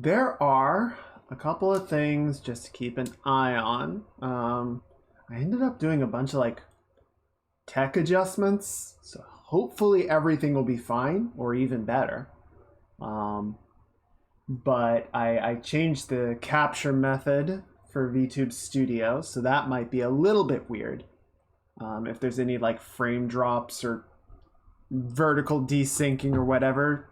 There are a couple of things just to keep an eye on. I ended up doing a bunch of like tech adjustments, so hopefully everything will be fine or even better. But I changed the capture method for VTube Studio, so that might be a little bit weird. If there's any like frame drops or vertical desyncing or whatever,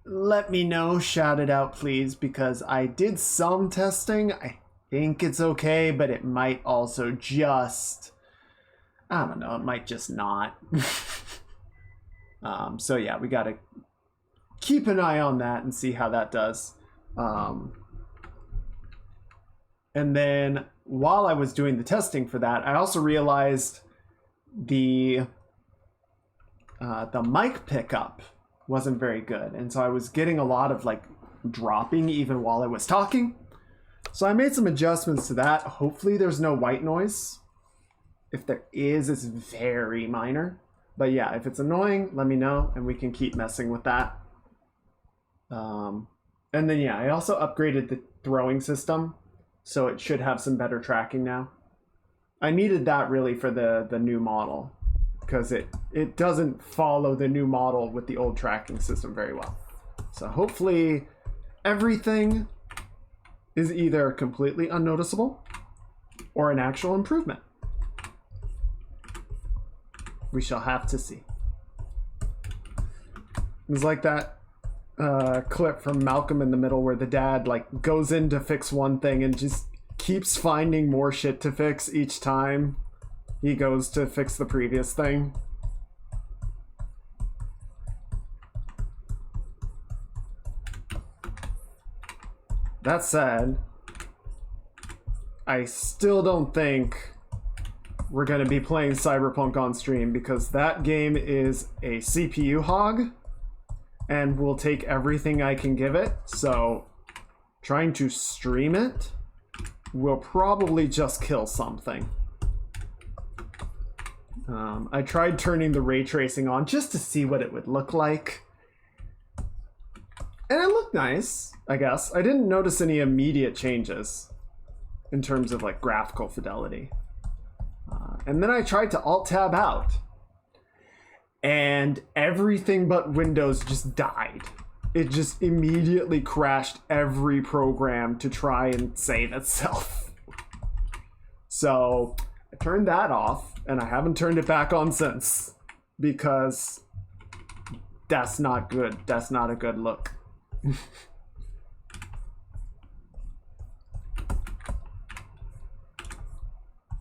let me know, shout it out please, because I did some testing. I think it's okay, but it might also just, I don't know, it might just not. So yeah, we gotta keep an eye on that and see how that does. And then while I was doing the testing for that, I also realized the mic pickup wasn't very good, and so I was getting a lot of like dropping even while I was talking. So I made some adjustments to that. Hopefully there's no white noise. If there is, it's very minor. But yeah, if it's annoying, let me know and we can keep messing with that. And then yeah, I also upgraded the throwing system, so it should have some better tracking now. I needed that really for the new model, because it doesn't follow the new model with the old tracking system very well. So hopefully everything is either completely unnoticeable or an actual improvement. We shall have to see. It's like that clip from Malcolm in the Middle where the dad like goes in to fix one thing and just keeps finding more shit to fix each time he goes to fix the previous thing. That said, I still don't think we're going to be playing Cyberpunk on stream, because that game is a CPU hog and will take everything I can give it. So trying to stream it will probably just kill something. I tried turning the ray tracing on just to see what it would look like. And it looked nice, I guess. I didn't notice any immediate changes in terms of like graphical fidelity. And then I tried to Alt-Tab out, and everything but Windows just died. It just immediately crashed every program to try and save itself. So I turned that off, and I haven't turned it back on since, because that's not good. That's not a good look.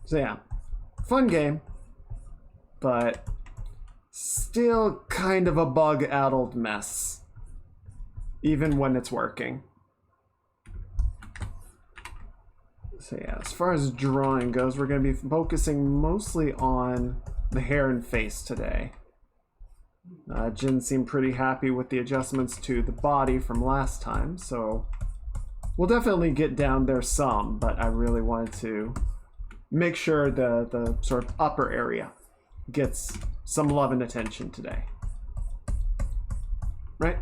So yeah, fun game, but still kind of a bug-addled mess, even when it's working. So yeah, as far as drawing goes, we're going to be focusing mostly on the hair and face today. Jin seemed pretty happy with the adjustments to the body from last time, so we'll definitely get down there some, but I really wanted to make sure the sort of upper area gets some love and attention today. Right?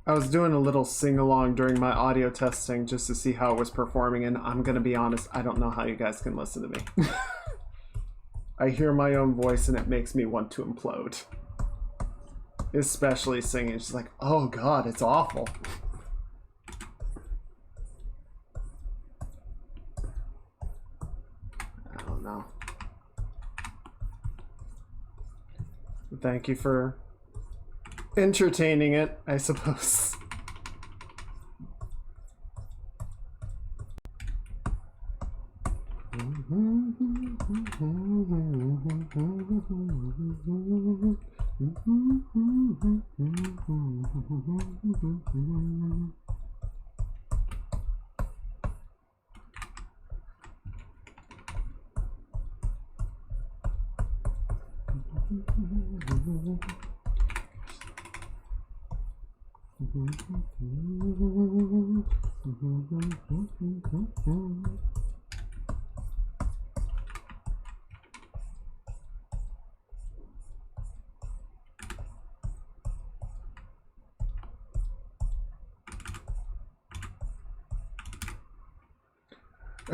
I was doing a little sing-along during my audio testing just to see how it was performing, and I'm gonna be honest, I don't know how you guys can listen to me. I hear my own voice and it makes me want to implode. Especially singing, it's just like, oh god, it's awful. I don't know. Thank you for entertaining it, I suppose.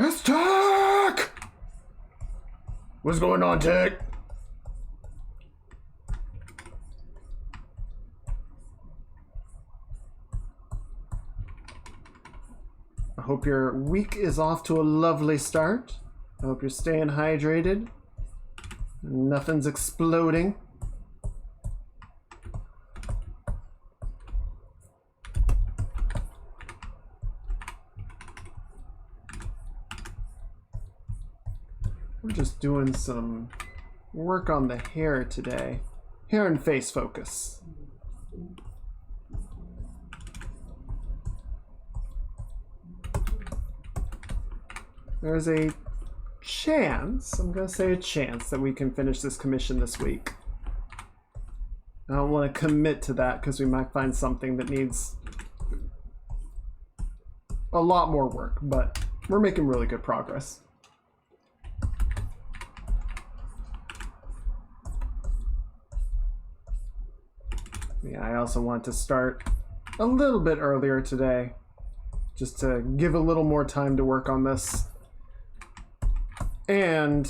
It's Tech! What's going on, Tech? I hope your week is off to a lovely start. I hope you're staying hydrated. Nothing's exploding. We're just doing some work on the hair today. Hair and face focus. There's a chance, I'm gonna say a chance, that we can finish this commission this week. I don't want to commit to that because we might find something that needs a lot more work, but we're making really good progress. Yeah, I also want to start a little bit earlier today, just to give a little more time to work on this. And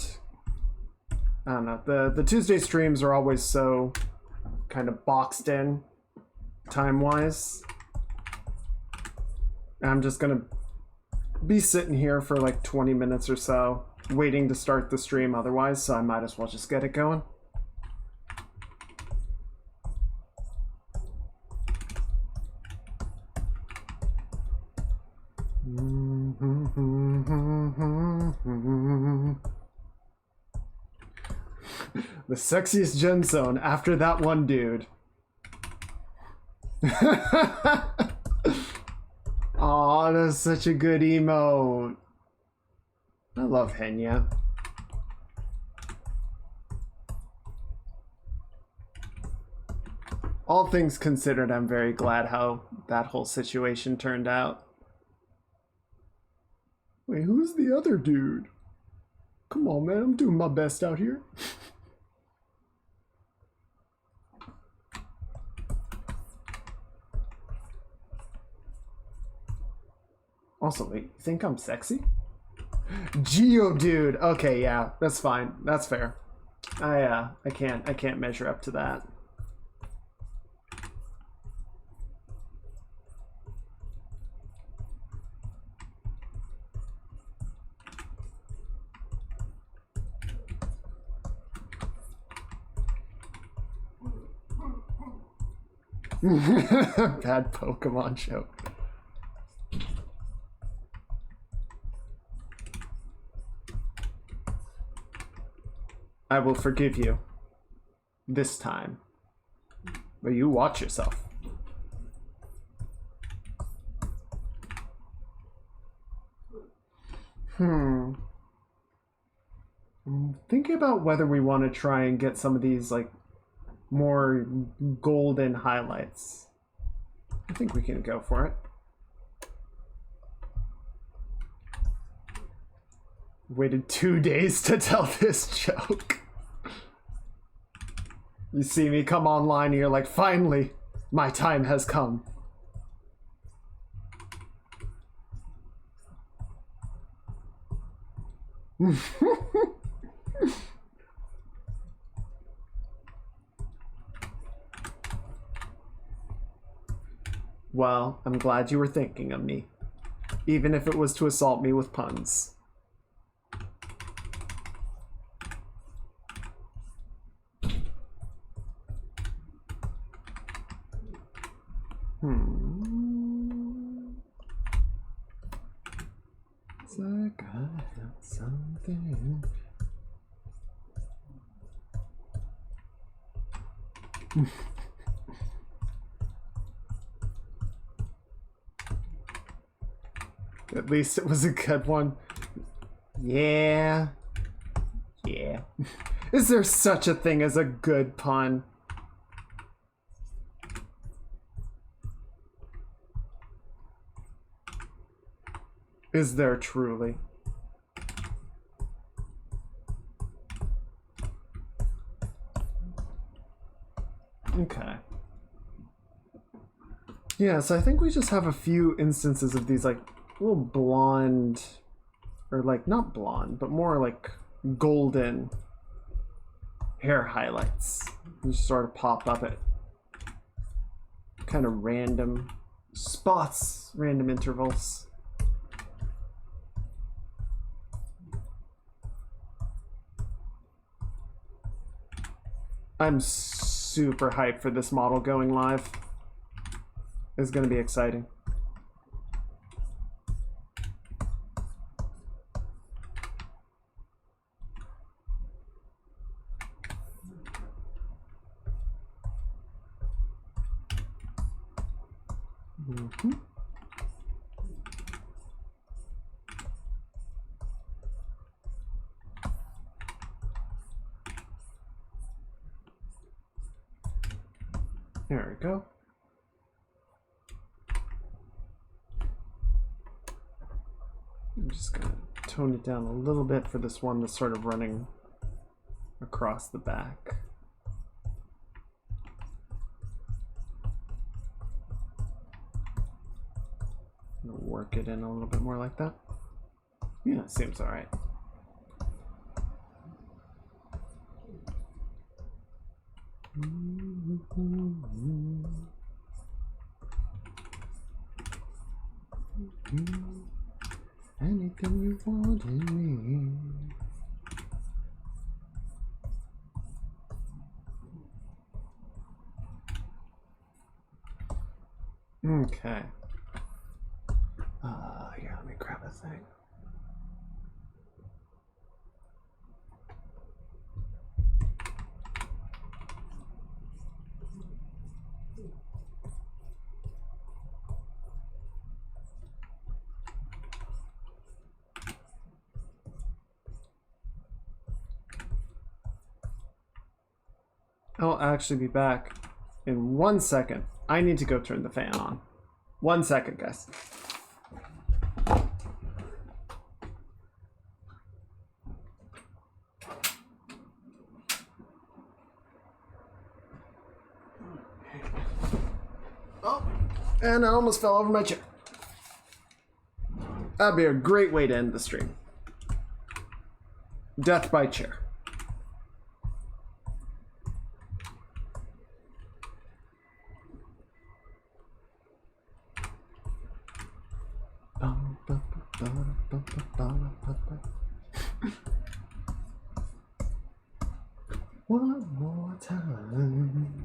I don't know, the Tuesday streams are always so kind of boxed in time-wise. I'm just gonna be sitting here for like 20 minutes or so, waiting to start the stream otherwise, so I might as well just get it going. The sexiest gen zone after that one dude. Aw, that's such a good emote. I love Henya. All things considered, I'm very glad how that whole situation turned out. Wait, who's the other dude? Come on, man, I'm doing my best out here. Also, wait, you think I'm sexy? Geodude! Okay, yeah, that's fine. That's fair. I can't measure up to that. Bad Pokemon joke. I will forgive you. This time. But you watch yourself. I'm thinking about whether we want to try and get some of these, like, more golden highlights. I think we can go for it. Waited 2 days to tell this joke. You see me come online and you're like, finally, my time has come. Well, I'm glad you were thinking of me, even if it was to assault me with puns. It's like I have something. At least it was a good one. Yeah. Yeah. Is there such a thing as a good pun? Is there truly? Okay. Yeah, so I think we just have a few instances of these like little blonde, or like not blonde, but more like golden hair highlights. They just sort of pop up at kind of random spots, random intervals. I'm super hyped for this model going live. It's going to be exciting. There we go. I'm just going to tone it down a little bit for this one that's sort of running across the back. Work it in a little bit more like that. Yeah, seems all right. Anything you want in me. Okay. Here, let me grab a thing. I'll actually be back in 1 second. I need to go turn the fan on. 1 second, guys. Oh, and I almost fell over my chair. That'd be a great way to end the stream. Death by chair. One more time.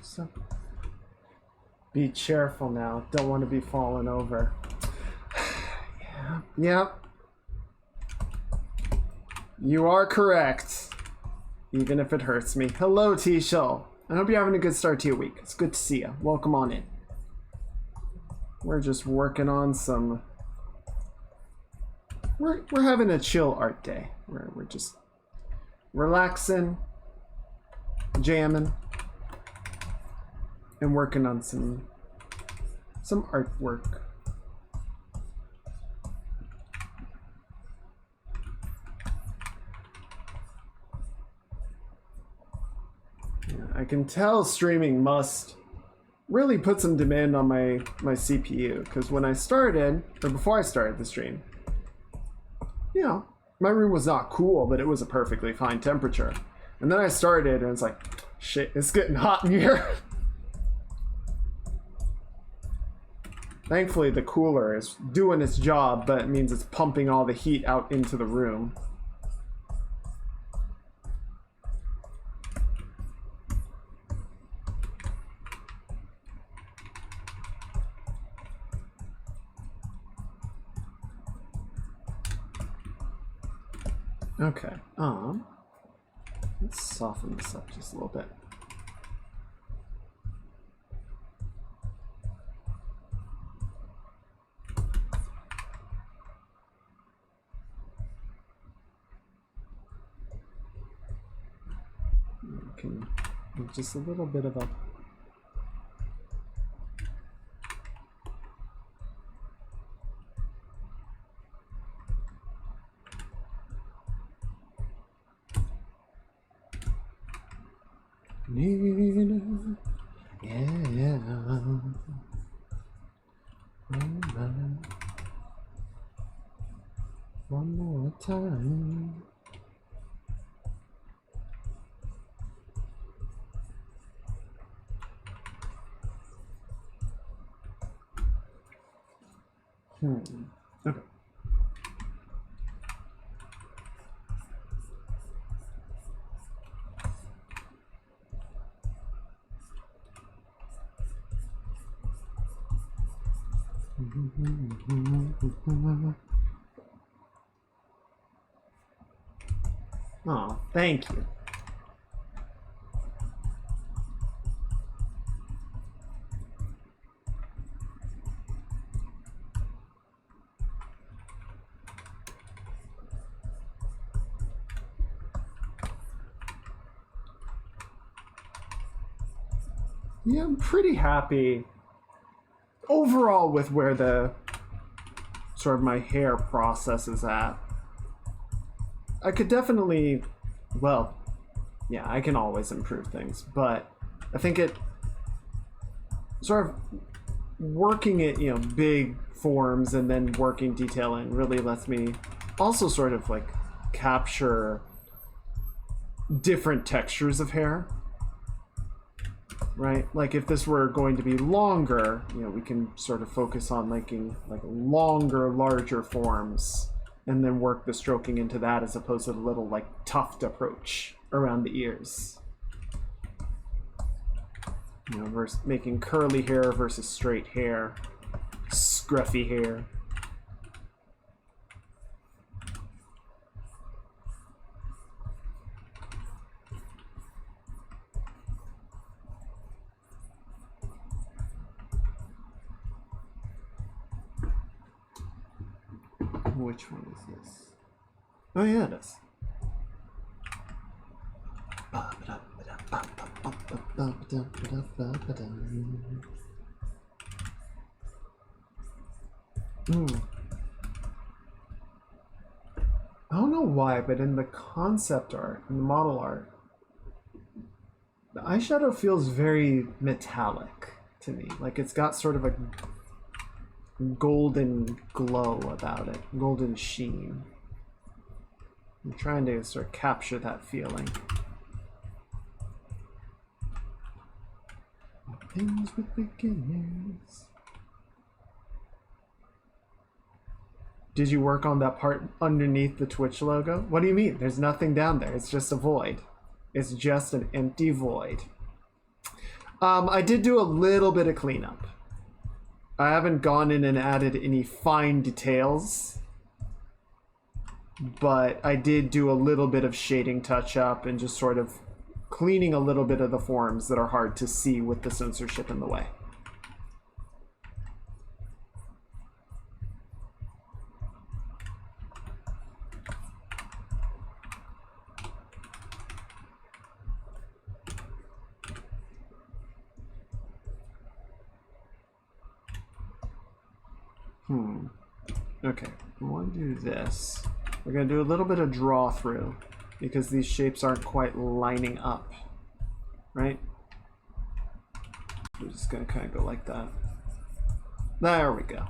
So, be careful now. Don't want to be falling over. Yeah. You are correct. Even if it hurts me. Hello, T-Shell. I hope you're having a good start to your week. It's good to see you. Welcome on in. We're just working on some... We're having a chill art day. We're just relaxing, jamming, and working on some artwork. I can tell streaming must really put some demand on my CPU, because when I started, or before I started the stream, you know, my room was not cool, but it was a perfectly fine temperature. And then I started, and it's like, shit, it's getting hot in here. Thankfully, the cooler is doing its job, but it means it's pumping all the heat out into the room. Okay, let's soften this up just a little bit. We can do just a little bit of a yeah. One more time. Okay. Oh, thank you. Yeah, I'm pretty happy overall with where the sort of my hair process is at. I could definitely, well, yeah, I can always improve things, but I think it sort of working it, you know, big forms and then working detailing really lets me also sort of like capture different textures of hair. Right? Like if this were going to be longer, you know, we can sort of focus on making like longer, larger forms and then work the stroking into that as opposed to the little like tuft approach around the ears. You know, versus making curly hair versus straight hair, scruffy hair. Which one is this? Oh yeah, it is. I don't know why, but in the concept art, in the model art, the eyeshadow feels very metallic to me. Like it's got sort of a golden glow about it, golden sheen. I'm trying to sort of capture that feeling. Things with beginners. Did you work on that part underneath the Twitch logo? What do you mean? There's nothing down there. It's just a void. It's just an empty void. I did do a little bit of cleanup. I haven't gone in and added any fine details, but I did do a little bit of shading touch up and just sort of cleaning a little bit of the forms that are hard to see with the censorship in the way. Okay, I want to do this. We're going to do a little bit of draw through because these shapes aren't quite lining up. right? We're just gonna kind of go like that. There we go.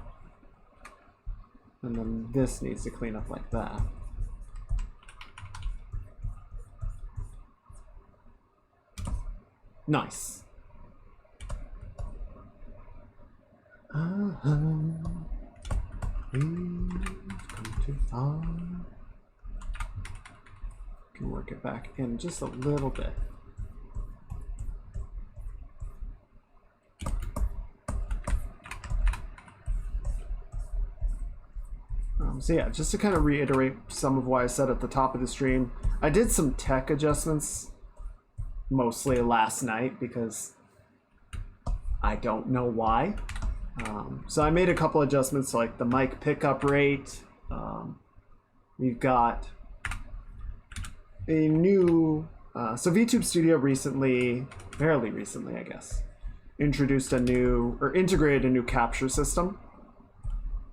And then this needs to clean up like that. Nice. We've come too far. Can work it back in just a little bit. So yeah, just to kind of reiterate some of what I said at the top of the stream, I did some tech adjustments mostly last night because I don't know why. So I made a couple adjustments, like the mic pickup rate. We've got a new, so VTube Studio recently, fairly recently, I guess, introduced a new, or integrated a new capture system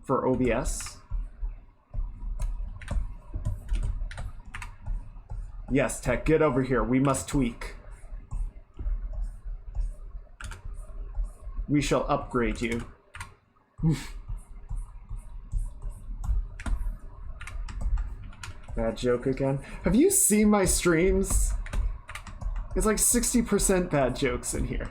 for OBS. Yes, Tech, get over here. We must tweak. We shall upgrade you. Bad joke again. Have you seen my streams? It's like 60% bad jokes in here.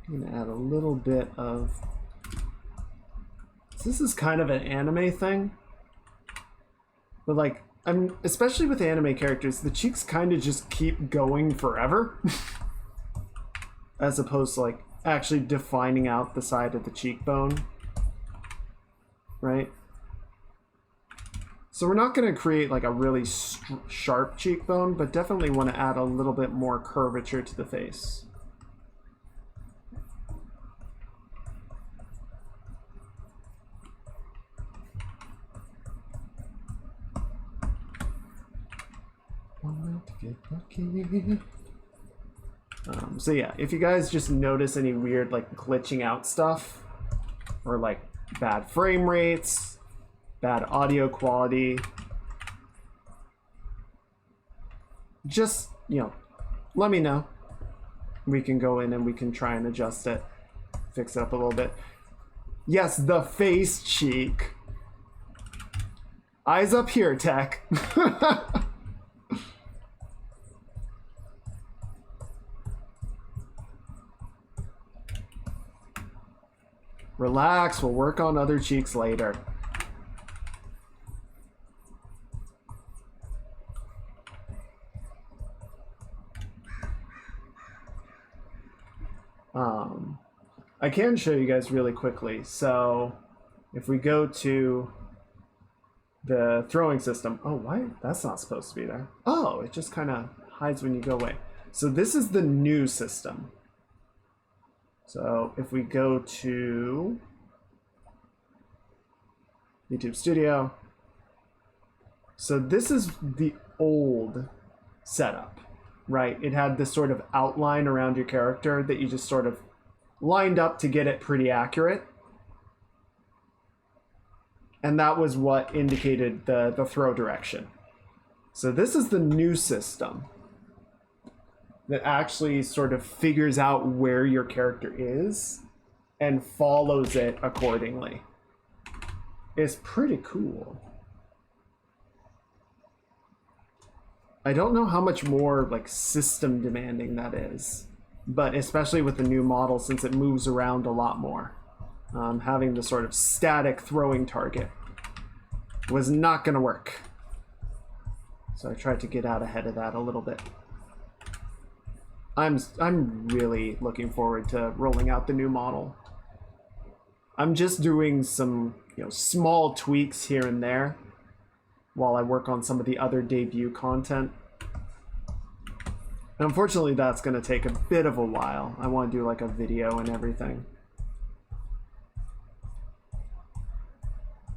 I'm gonna add a little bit of, so this is kind of an anime thing, but like, especially with anime characters, the cheeks kind of just keep going forever as opposed to like actually defining out the side of the cheekbone, right? So we're not going to create like a really sharp cheekbone, but definitely want to add a little bit more curvature to the face. So yeah, if you guys just notice any weird like glitching out stuff or like bad frame rates, bad audio quality, just, you know, let me know. We can go in and we can try and adjust it, fix it up a little bit. Yes, the face cheek. Eyes up here, Tech. Relax, we'll work on other cheeks later. I can show you guys really quickly. So if we go to the throwing system, oh, why? That's not supposed to be there. Oh, it just kind of hides when you go away. So this is the new system. So if we go to YouTube Studio, so this is the old setup, right? It had this sort of outline around your character that you just sort of lined up to get it pretty accurate. And that was what indicated the throw direction. So this is the new system that actually sort of figures out where your character is and follows it accordingly. It's pretty cool. I don't know how much more like system demanding that is, but especially with the new model, since it moves around a lot more, having the sort of static throwing target was not gonna work. So I tried to get out ahead of that a little bit. I'm really looking forward to rolling out the new model. I'm just doing some, you know, small tweaks here and there while I work on some of the other debut content. And unfortunately, that's going to take a bit of a while. I want to do like a video and everything.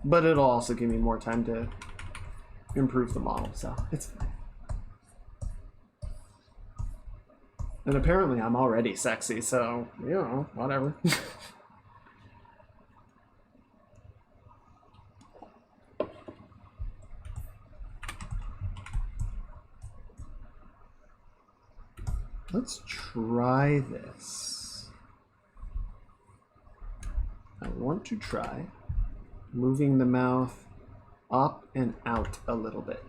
But it'll also give me more time to improve the model, so it's fine. And apparently I'm already sexy, so, you know, whatever. Let's try this. I want to try moving the mouth up and out a little bit.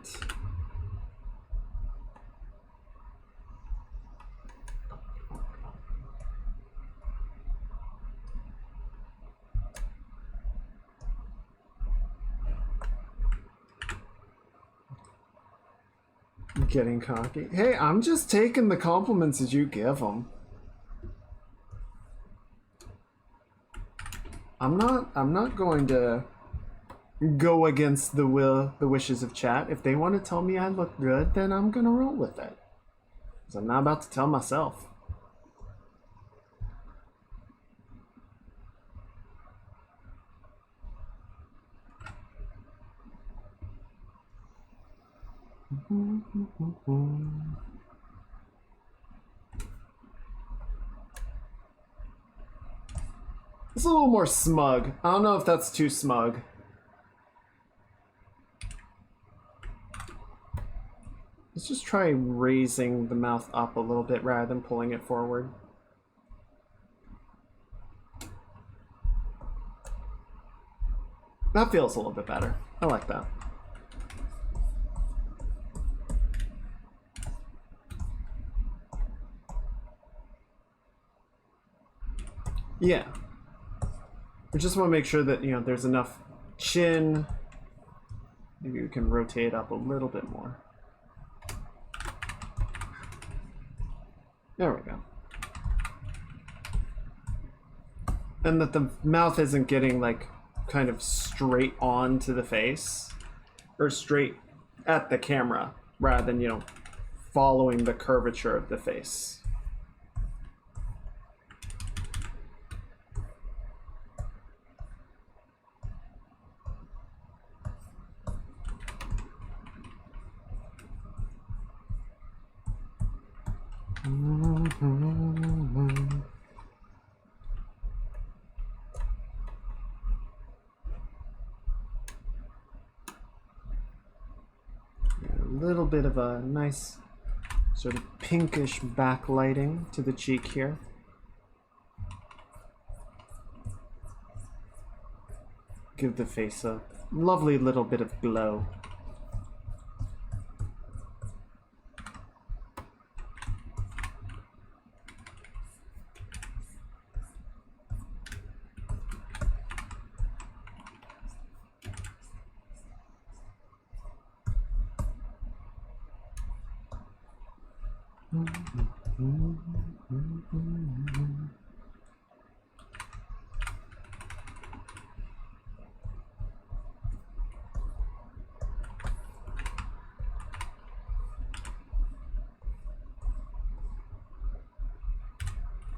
Getting cocky. Hey, I'm just taking the compliments as you give them. I'm not going to go against the wishes of chat. If they want to tell me I look good, then I'm gonna roll with it. Because I'm not about to tell myself. It's a little more smug. I don't know if that's too smug. Let's just try raising the mouth up a little bit rather than pulling it forward. That feels a little bit better. I like that. Yeah. We just want to make sure that, you know, there's enough chin. Maybe we can rotate up a little bit more. There we go. And that the mouth isn't getting, like, kind of straight on to the face. Or straight at the camera, rather than, you know, following the curvature of the face. A little bit of a nice sort of pinkish backlighting to the cheek here. Give the face a lovely little bit of glow.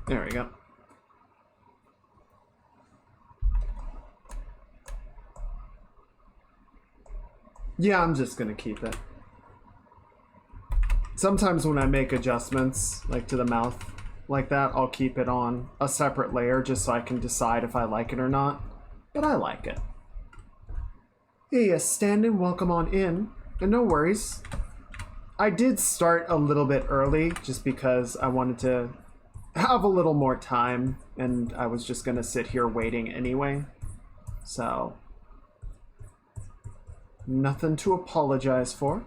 There we go. Yeah, I'm just gonna keep it. Sometimes when I make adjustments, like to the mouth, like that, I'll keep it on a separate layer just so I can decide if I like it or not. But I like it. Hey, stand-in, welcome on in. And no worries. I did start a little bit early just because I wanted to have a little more time, and I was just gonna sit here waiting anyway. So, nothing to apologize for.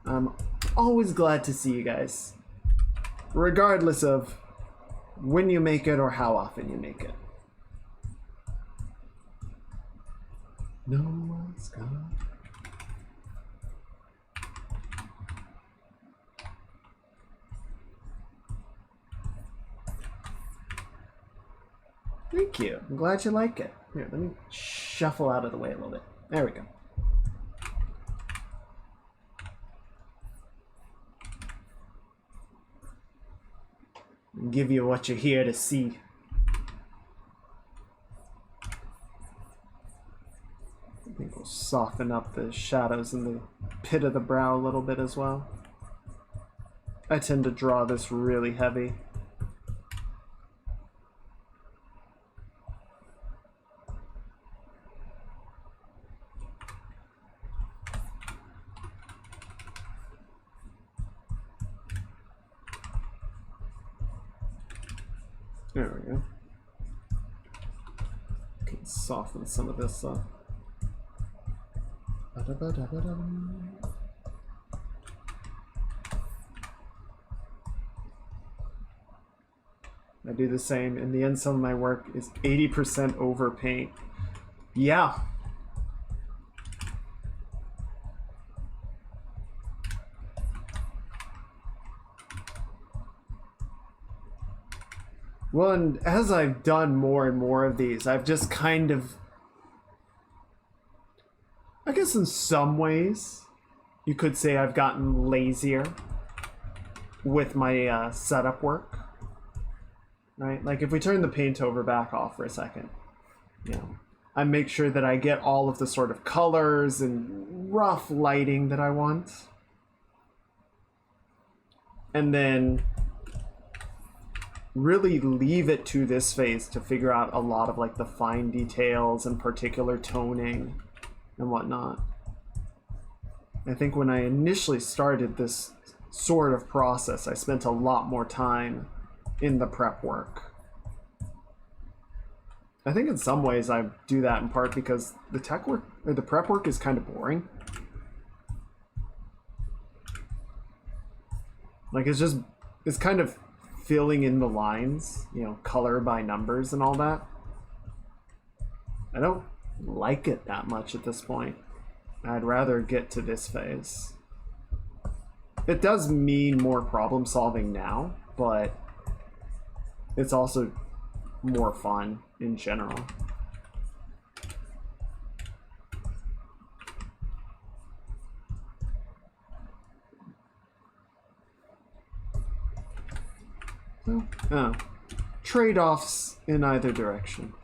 I'm always glad to see you guys, regardless of when you make it or how often you make it. No one's gone. Thank you. I'm glad you like it. Here, let me shuffle out of the way a little bit. There we go. Give you what you're here to see. I think we'll soften up the shadows in the pit of the brow a little bit as well. I tend to draw this really heavy. There we go. Can soften some of this up. I do the same. In the end, some of my work is 80% over paint. Yeah. Well, and as I've done more and more of these, I've just kind of, I guess in some ways, you could say I've gotten lazier with my setup work. Right? Like if we turn the paint over back off for a second, you know, I make sure that I get all of the sort of colors and rough lighting that I want. And then really leave it to this phase to figure out a lot of like the fine details and particular toning and whatnot. I think when I initially started this sort of process, I spent a lot more time in the prep work. I think in some ways I do that in part because the tech work or the prep work is kind of boring. Like it's kind of filling in the lines, you know, color by numbers and all that. I don't like it that much at this point. I'd rather get to this phase. It does mean more problem solving now, but it's also more fun in general. So, trade-offs in either direction.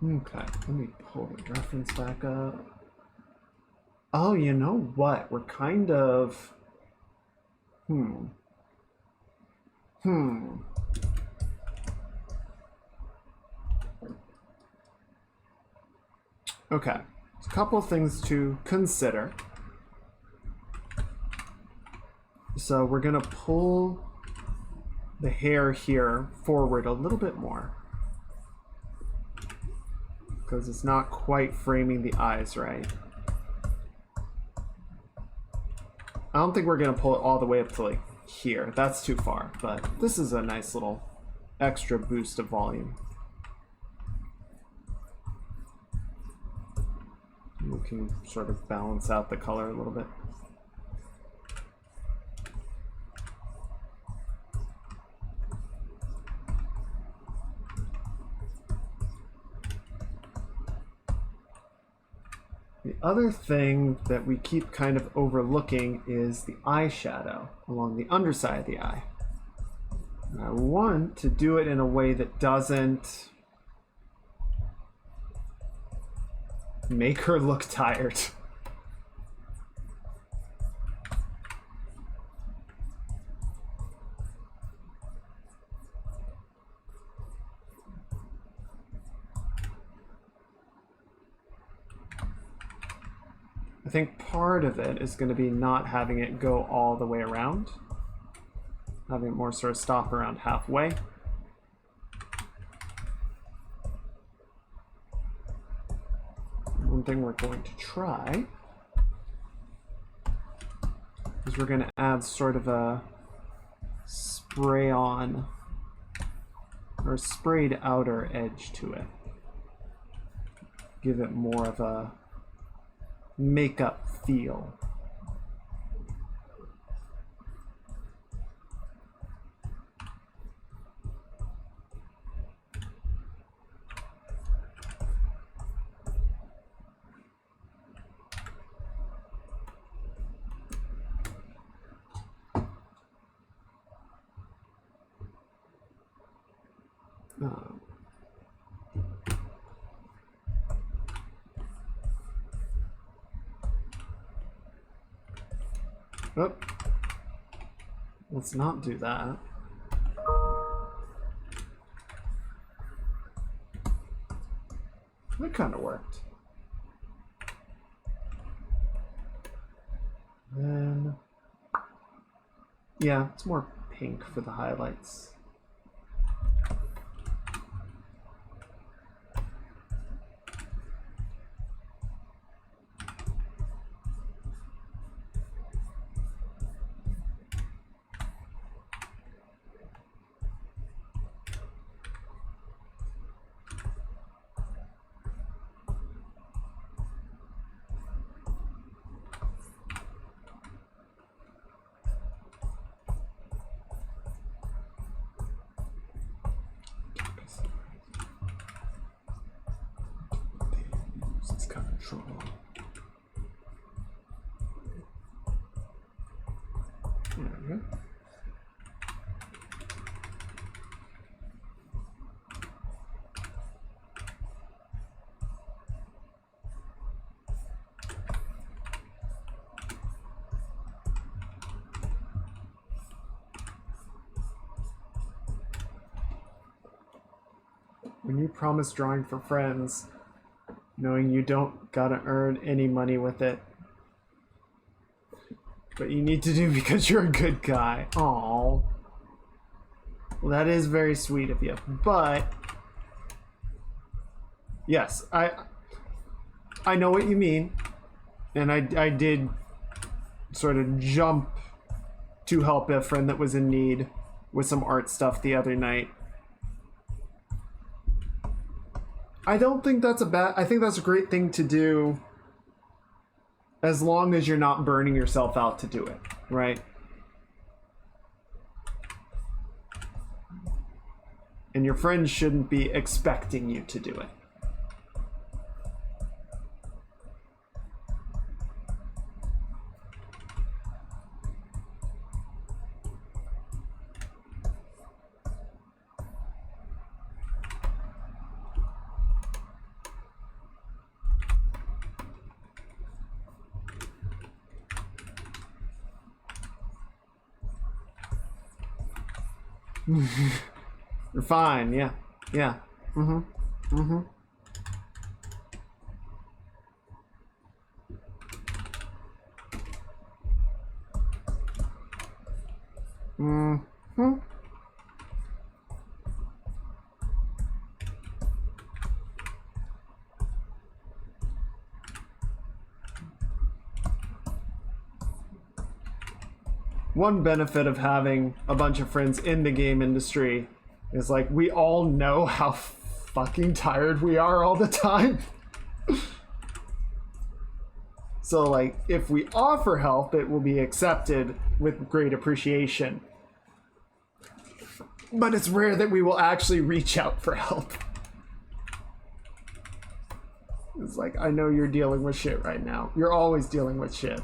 Okay, let me pull the reference back up. Oh, you know what? We're kind of... Okay, a couple of things to consider. So we're gonna pull the hair here forward a little bit more, because it's not quite framing the eyes right. I don't think we're gonna pull it all the way up to like here. That's too far, but this is a nice little extra boost of volume. We can sort of balance out the color a little bit. The other thing that we keep kind of overlooking is the eyeshadow along the underside of the eye. And I want to do it in a way that doesn't make her look tired. I think part of it is going to be not having it go all the way around, having it more sort of stop around halfway. One thing we're going to try is we're going to add sort of a spray on or sprayed outer edge to it. Give it more of a makeup feel. Oh. Let's not do that. That kind of worked. Then, yeah, it's more pink for the highlights. It's control. There we go. When you promise drawing for friends, knowing you don't gotta earn any money with it, but you need to do because you're a good guy. Aww. Well, that is very sweet of you. But yes, I know what you mean, and I did sort of jump to help a friend that was in need with some art stuff the other night. I don't think that's a bad... I think that's a great thing to do as long as you're not burning yourself out to do it, right? And your friends shouldn't be expecting you to do it. You're fine, yeah. Yeah. Mm-hmm. Mm-hmm. Mm-hmm. One benefit of having a bunch of friends in the game industry is like we all know how fucking tired we are all the time. So like if we offer help, it will be accepted with great appreciation. But it's rare that we will actually reach out for help. It's like, I know you're dealing with shit right now. You're always dealing with shit.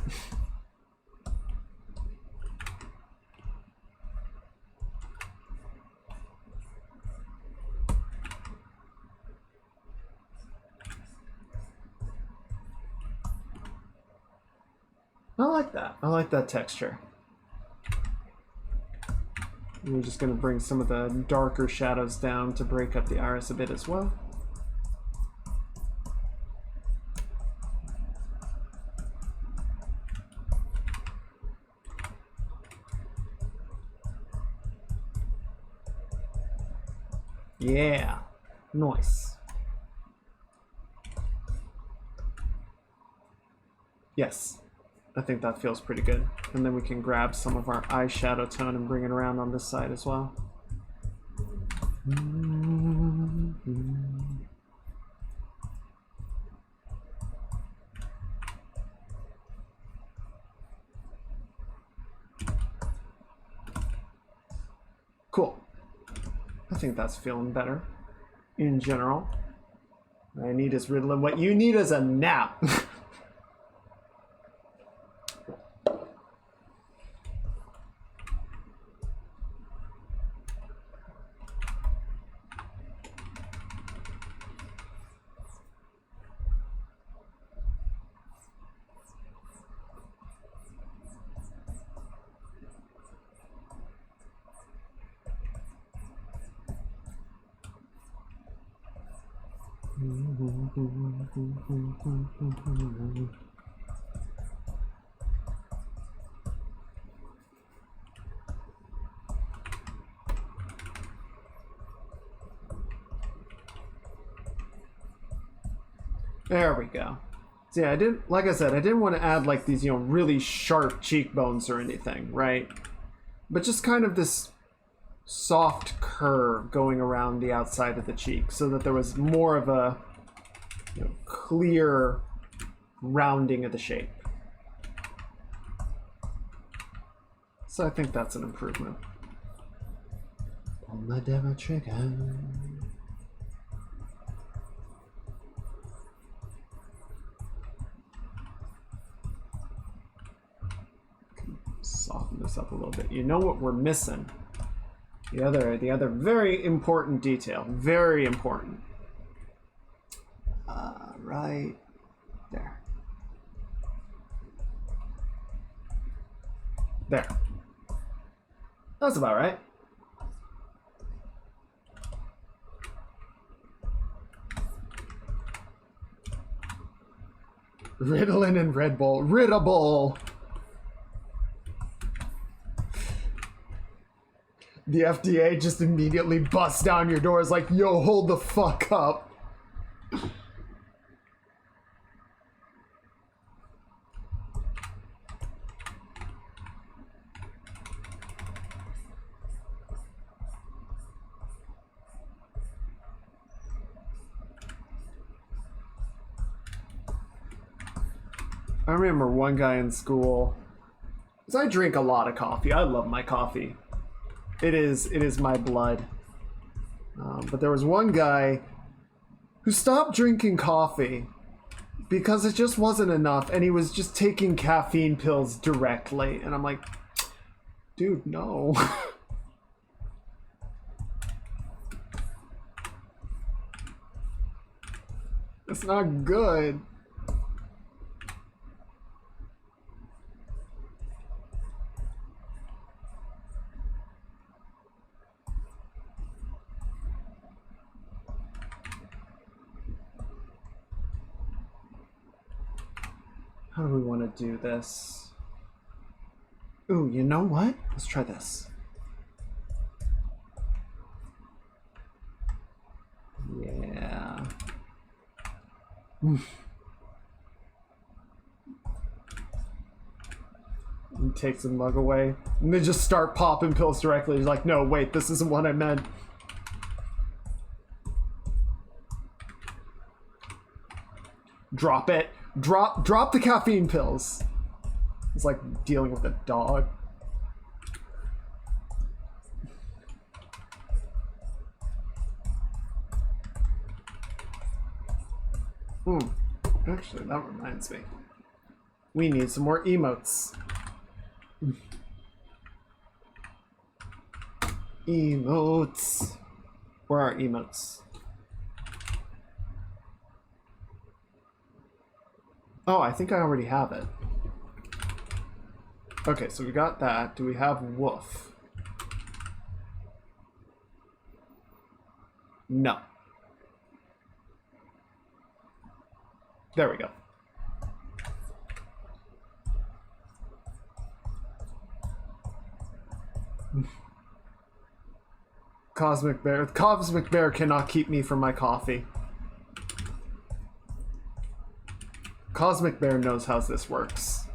I like that. I like that texture. We're just going to bring some of the darker shadows down to break up the iris a bit as well. Yeah, nice. Yes, I think that feels pretty good. And then we can grab some of our eyeshadow tone and bring it around on this side as well. Cool. I think that's feeling better in general. What I need is Ritalin. What you need is a nap. There we go. So yeah, like I said, I didn't want to add like these, really sharp cheekbones or anything, right? But just kind of this soft curve going around the outside of the cheek so that there was more of a clear rounding of the shape. So I think that's an improvement. Pull the devil trigger. Soften this up a little bit. You know what we're missing? The other very important detail. Very important. Right there. There. That's about right. Ritalin and Red Bull. Riddable! The FDA just immediately busts down your doors like, yo, hold the fuck up. I remember one guy in school, because I drink a lot of coffee. I love my coffee. It is my blood. But there was one guy who stopped drinking coffee because it just wasn't enough, and he was just taking caffeine pills directly. And I'm like, dude, no. It's not good. How do we want to do this? Ooh, you know what? Let's try this. Yeah. He takes the mug away, and they just start popping pills directly. He's like, no, wait, this isn't what I meant. Drop it. Drop the caffeine pills. It's like dealing with a dog. Actually, that reminds me. We need some more emotes. Emotes. Where are emotes? Oh, I think I already have it. Okay, so we got that. Do we have woof? No. There we go. Cosmic Bear. Cosmic Bear cannot keep me from my coffee. Cosmic Bear knows how this works.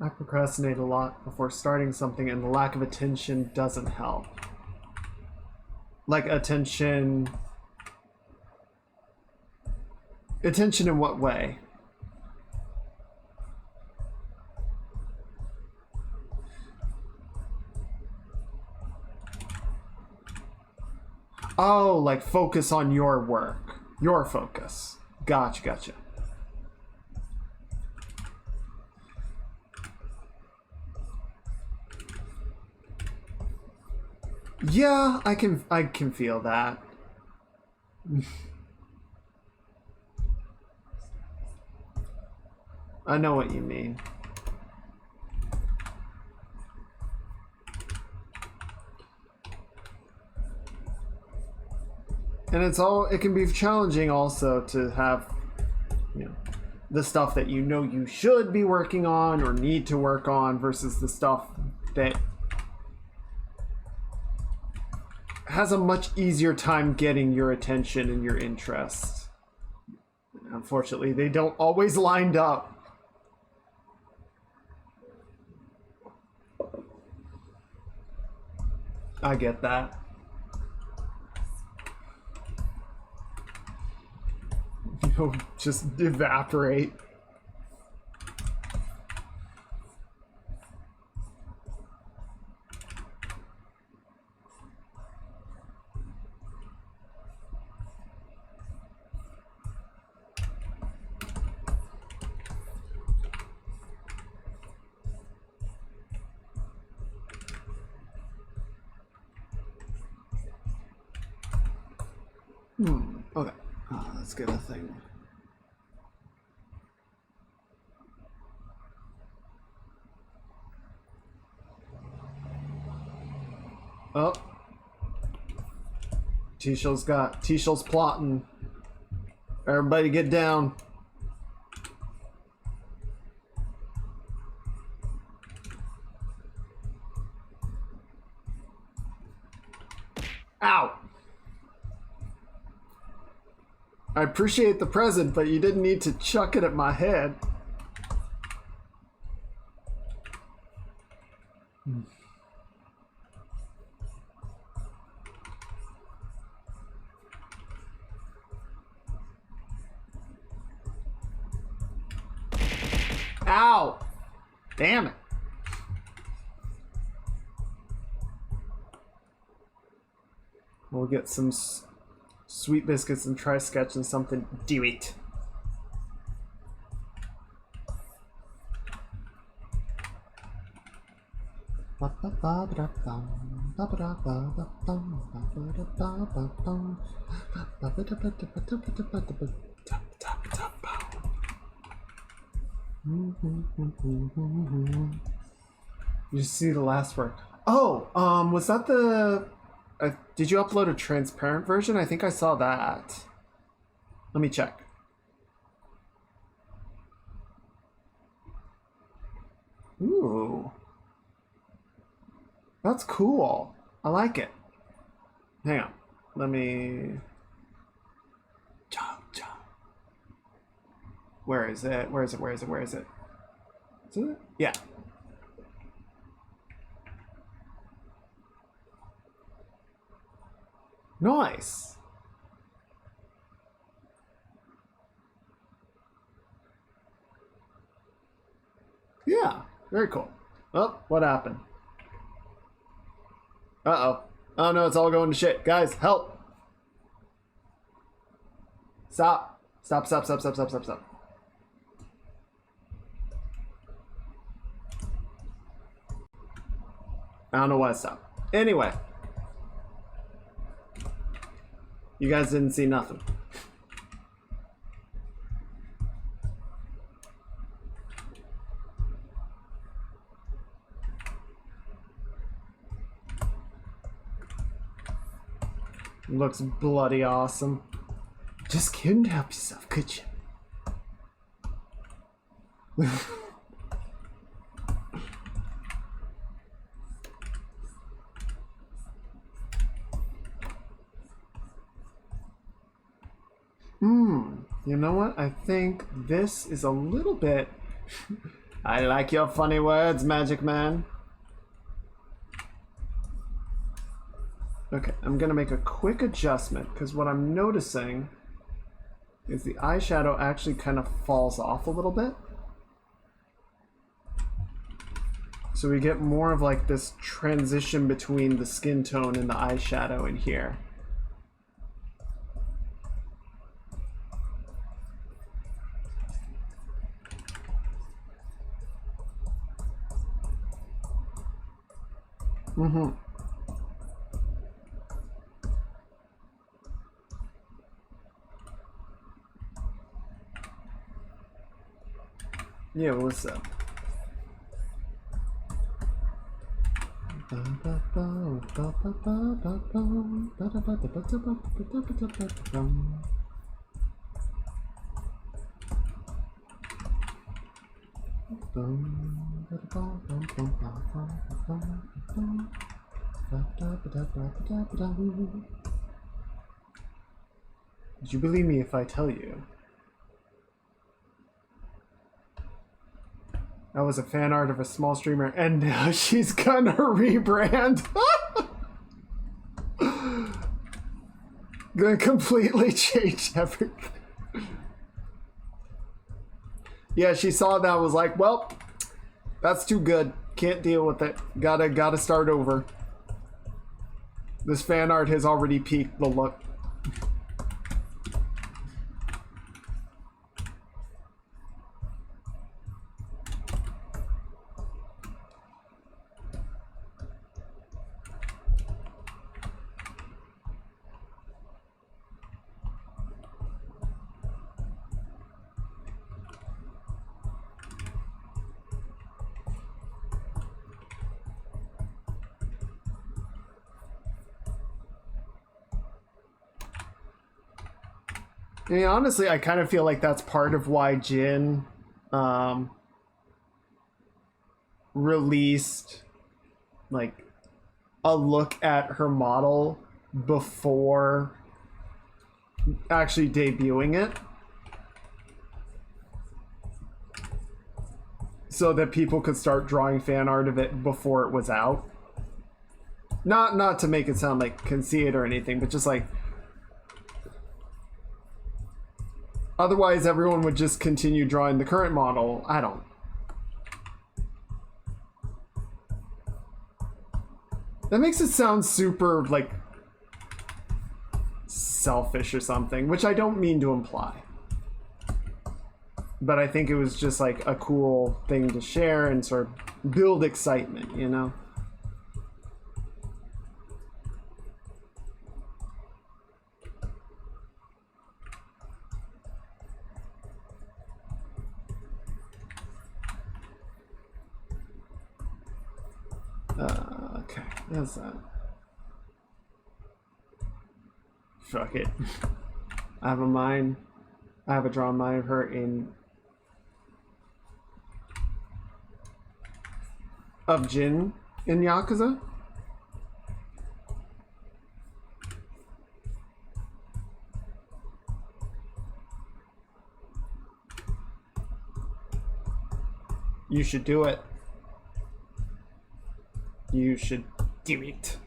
I procrastinate a lot before starting something, and the lack of attention doesn't help. Like attention... Attention in what way? Oh, like focus on your work. Your focus. Gotcha. Yeah, I can feel that. I know what you mean. And it can be challenging also to have, you know, the stuff that you know you should be working on or need to work on versus the stuff that has a much easier time getting your attention and your interest. Unfortunately, they don't always line up. I get that. You'll just evaporate. Okay. Let's get a thing. Oh. T-Shell's plotting. Everybody get down. Ow. I appreciate the present, but you didn't need to chuck it at my head. Ow! Damn it. We'll get some sweet biscuits and try sketching something. Do it. You see the last word. Oh, was that the... did you upload a transparent version? I think I saw that. Let me check. Ooh. That's cool. I like it. Hang on. Let me... Where is it? Where is it? Where is it? Where is it? Is it? Yeah. Nice. Yeah, very cool. Oh, what happened? Uh-oh. Oh no, it's all going to shit. Guys, help. Stop. Stop, stop, stop, stop, stop, stop, stop. I don't know why I stopped. Anyway. You guys didn't see nothing. Looks bloody awesome. Just couldn't help yourself, could you? You know what? I think this is a little bit... I like your funny words, Magic Man. Okay, I'm gonna make a quick adjustment because what I'm noticing is the eyeshadow actually kind of falls off a little bit. So we get more of like this transition between the skin tone and the eyeshadow in here. Yeah, what's up? Would you believe me if I tell you? That was a fan art of a small streamer, and now she's gonna rebrand. Gonna completely change everything. Yeah, she saw that, was like, well, that's too good. Can't deal with it. Gotta start over. This fan art has already peaked the look. I mean, honestly, I kind of feel like that's part of why Jin released like a look at her model before actually debuting it, so that people could start drawing fan art of it before it was out. Not to make it sound like conceit or anything, but just like, otherwise everyone would just continue drawing the current model. I don't. That makes it sound super, like, selfish or something, which I don't mean to imply. But I think it was just, like, a cool thing to share and sort of build excitement, you know? Okay, that's that. Fuck it. I have a mind. I have a drawn mind of her in... of Jin in Yakuza? You should do it. You should do it.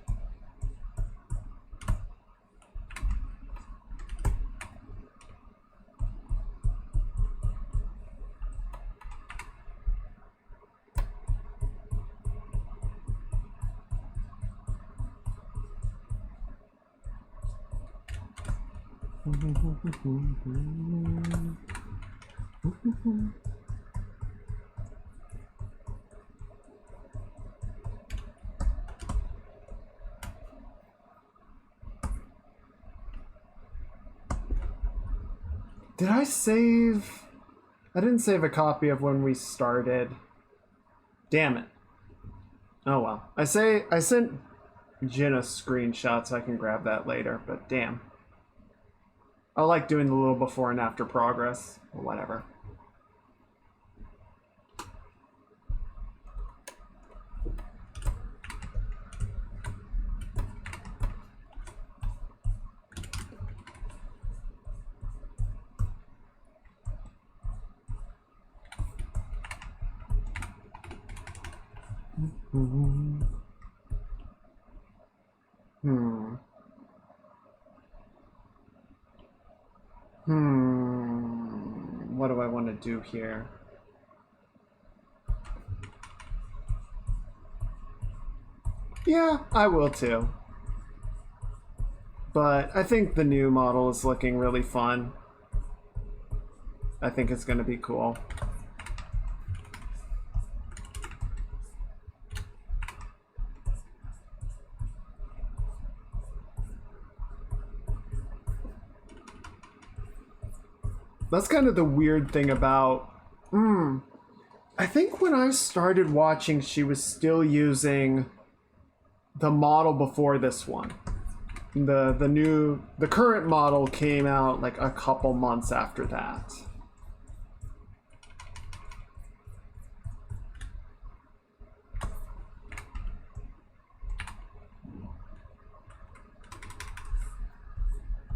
Did I save? I didn't save a copy of when we started. Damn it. Oh well. I sent Jin a screenshot so I can grab that later, but damn. I like doing the little before and after progress, or whatever. What do I want to do here? Yeah, I will too. But I think the new model is looking really fun. I think it's going to be cool. That's kind of the weird thing about I think when I started watching, she was still using the model before this one. The current model came out like a couple months after that.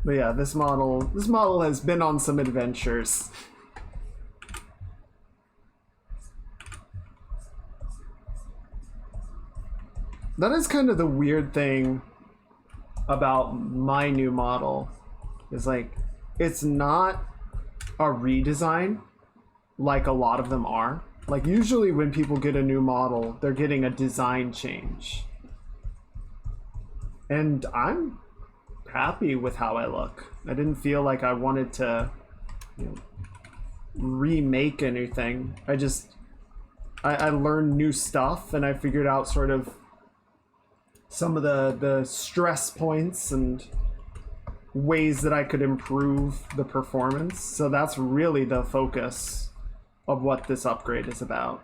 But yeah, this model has been on some adventures. That is kind of the weird thing about my new model, is like, it's not a redesign like a lot of them are. Like, usually when people get a new model, they're getting a design change. And I'm happy with how I look. I didn't feel like I wanted to, you know, remake anything. I learned new stuff, and I figured out sort of some of the stress points and ways that I could improve the performance. So that's really the focus of what this upgrade is about.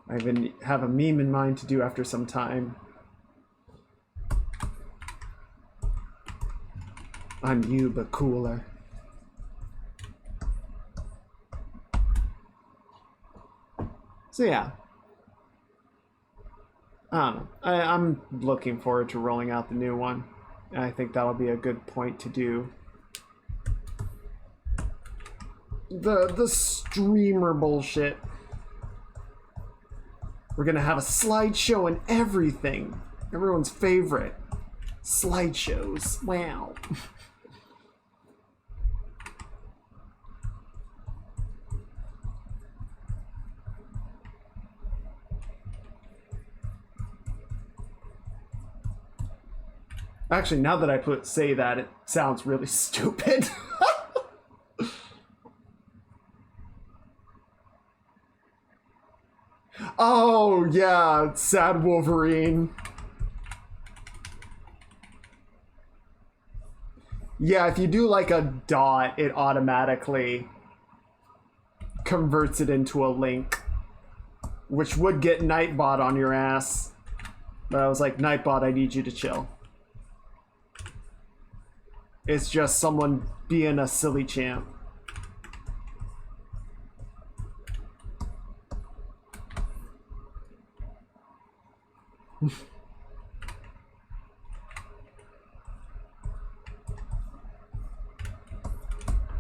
I even have a meme in mind to do after some time. I'm you, but cooler. So yeah, I don't know. I'm looking forward to rolling out the new one. And I think that'll be a good point to do the streamer bullshit. We're gonna have a slideshow and everything. Everyone's favorite. Slideshows. Wow. Actually, now that I say that, it sounds really stupid. Oh, yeah, sad Wolverine. Yeah, if you do like a dot, it automatically converts it into a link, which would get Nightbot on your ass. But I was like, Nightbot, I need you to chill. It's just someone being a silly champ.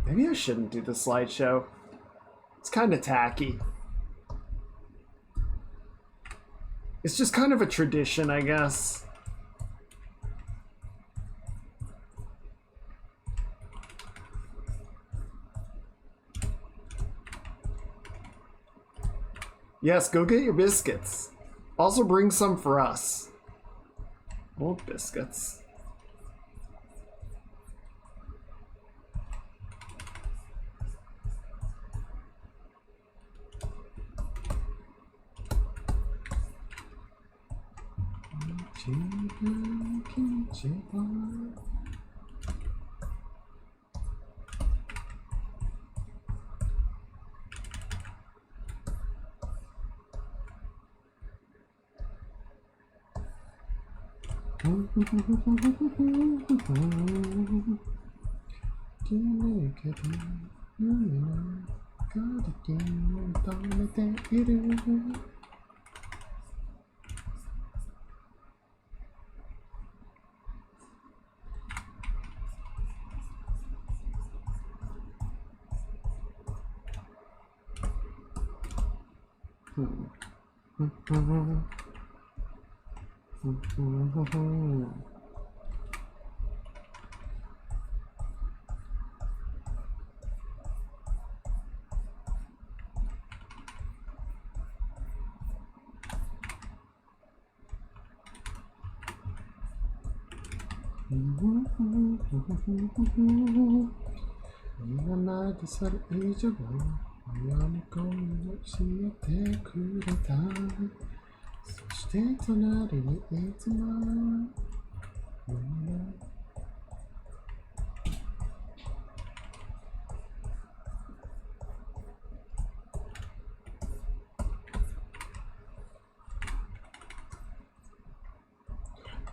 Maybe I shouldn't do the slideshow. It's kind of tacky. It's just kind of a tradition, I guess. Yes, go get your biscuits. Also bring some for us. Old biscuits.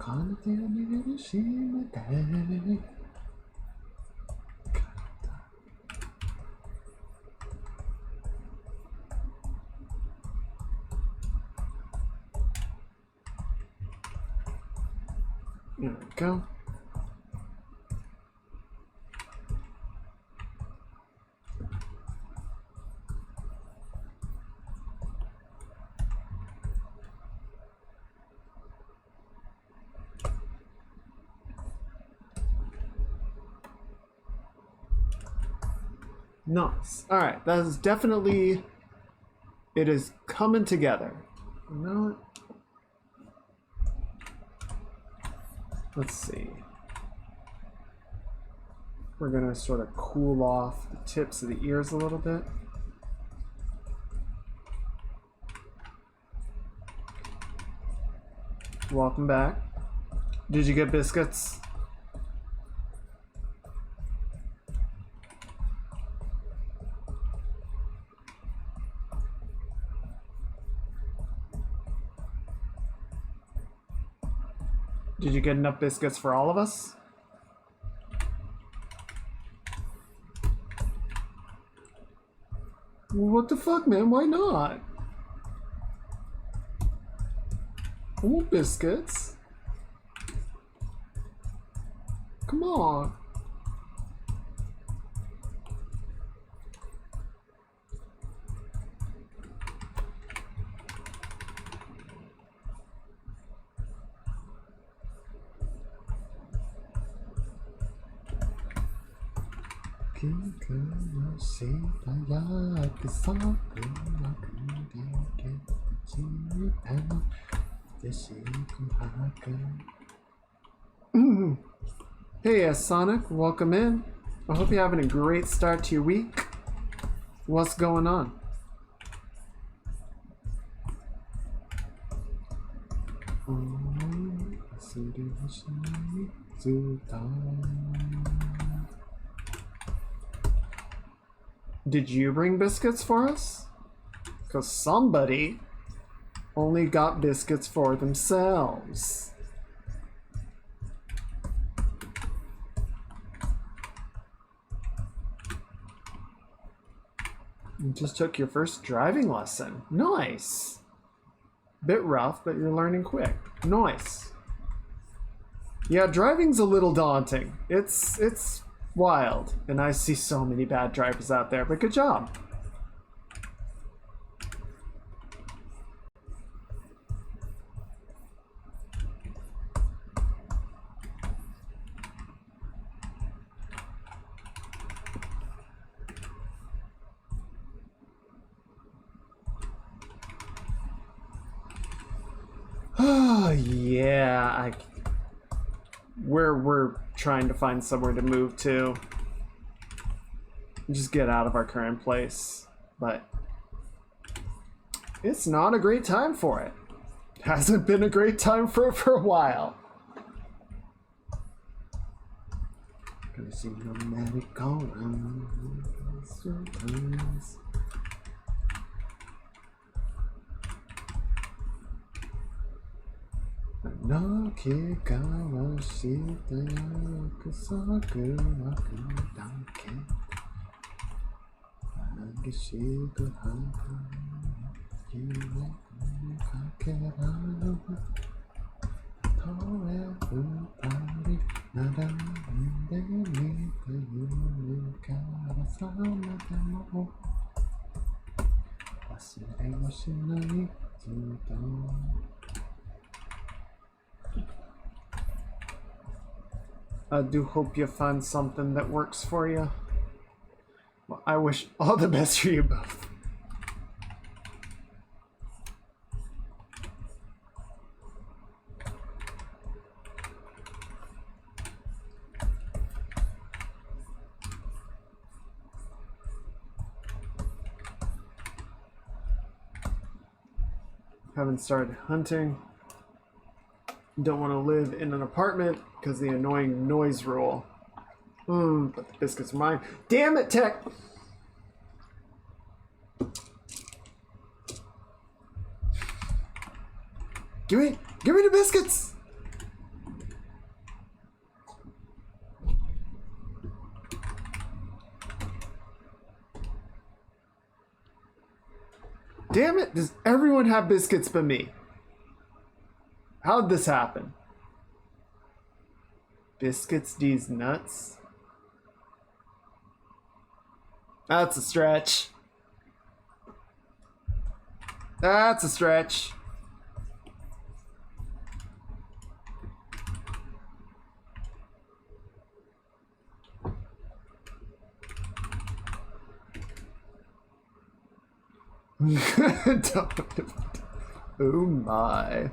There we go. Nice. All right, that is definitely, it is coming together. No. Let's see. We're gonna sort of cool off the tips of the ears a little bit. Welcome back. Did you get biscuits? Did you get enough biscuits for all of us? What the fuck, man? Why not? I want biscuits. Come on. Hey, Sonic, welcome in. I hope you're having a great start to your week. What's going on? Did you bring biscuits for us? Because somebody only got biscuits for themselves. You just took your first driving lesson. Nice. Bit rough, but you're learning quick. Nice. Yeah, driving's a little daunting. It's wild, and I see so many bad drivers out there, but good job. Oh yeah, we're trying to find somewhere to move to. Just get out of our current place, but it's not a great time for it. Hasn't been a great time for it for a while. Gonna see your merry-go-round. No kikawa shita yakusaku wakudanke agishiku haka yuwa kakeraru toe utari narande mite yuru kara samademo wasure wo shinai zuto. I do hope you find something that works for you. Well, I wish all the best for you both. Haven't started hunting. Don't want to live in an apartment because the annoying noise rule. But the biscuits are mine. Damn it, Tech! Give me the biscuits! Damn it, does everyone have biscuits but me? How'd this happen? Biscuits, these nuts? That's a stretch. That's a stretch. Oh my.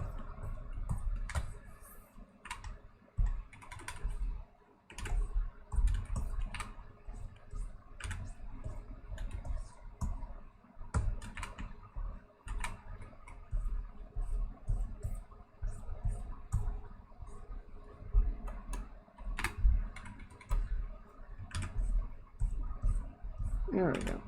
There we go.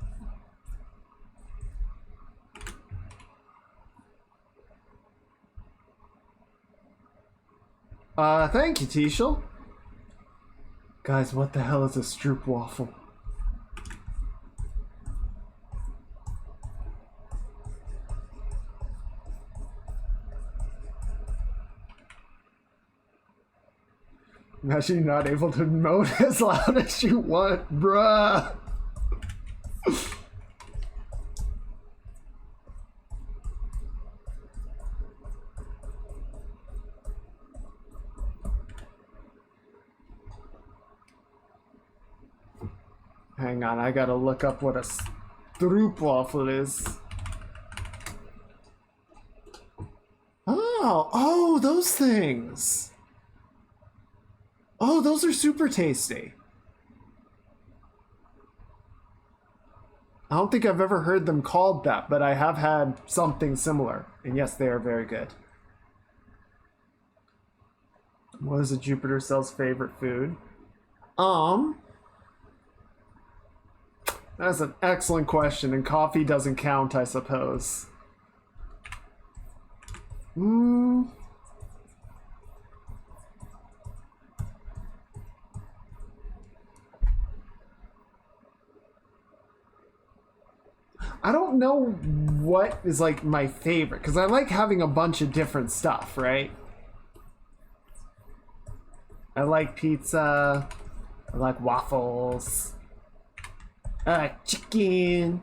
Thank you, Teashel. Guys, what the hell is a stroopwafel? Imagine you're not able to emote as loud as you want, bruh. Hang on, I gotta look up what a stroopwafel is. Oh, those things. Oh, those are super tasty. I don't think I've ever heard them called that, but I have had something similar. And yes, they are very good. What is a Jupiter cell's favorite food? That's an excellent question, and coffee doesn't count, I suppose. I don't know what is like my favorite, because I like having a bunch of different stuff, right? I like pizza. I like waffles. I like chicken.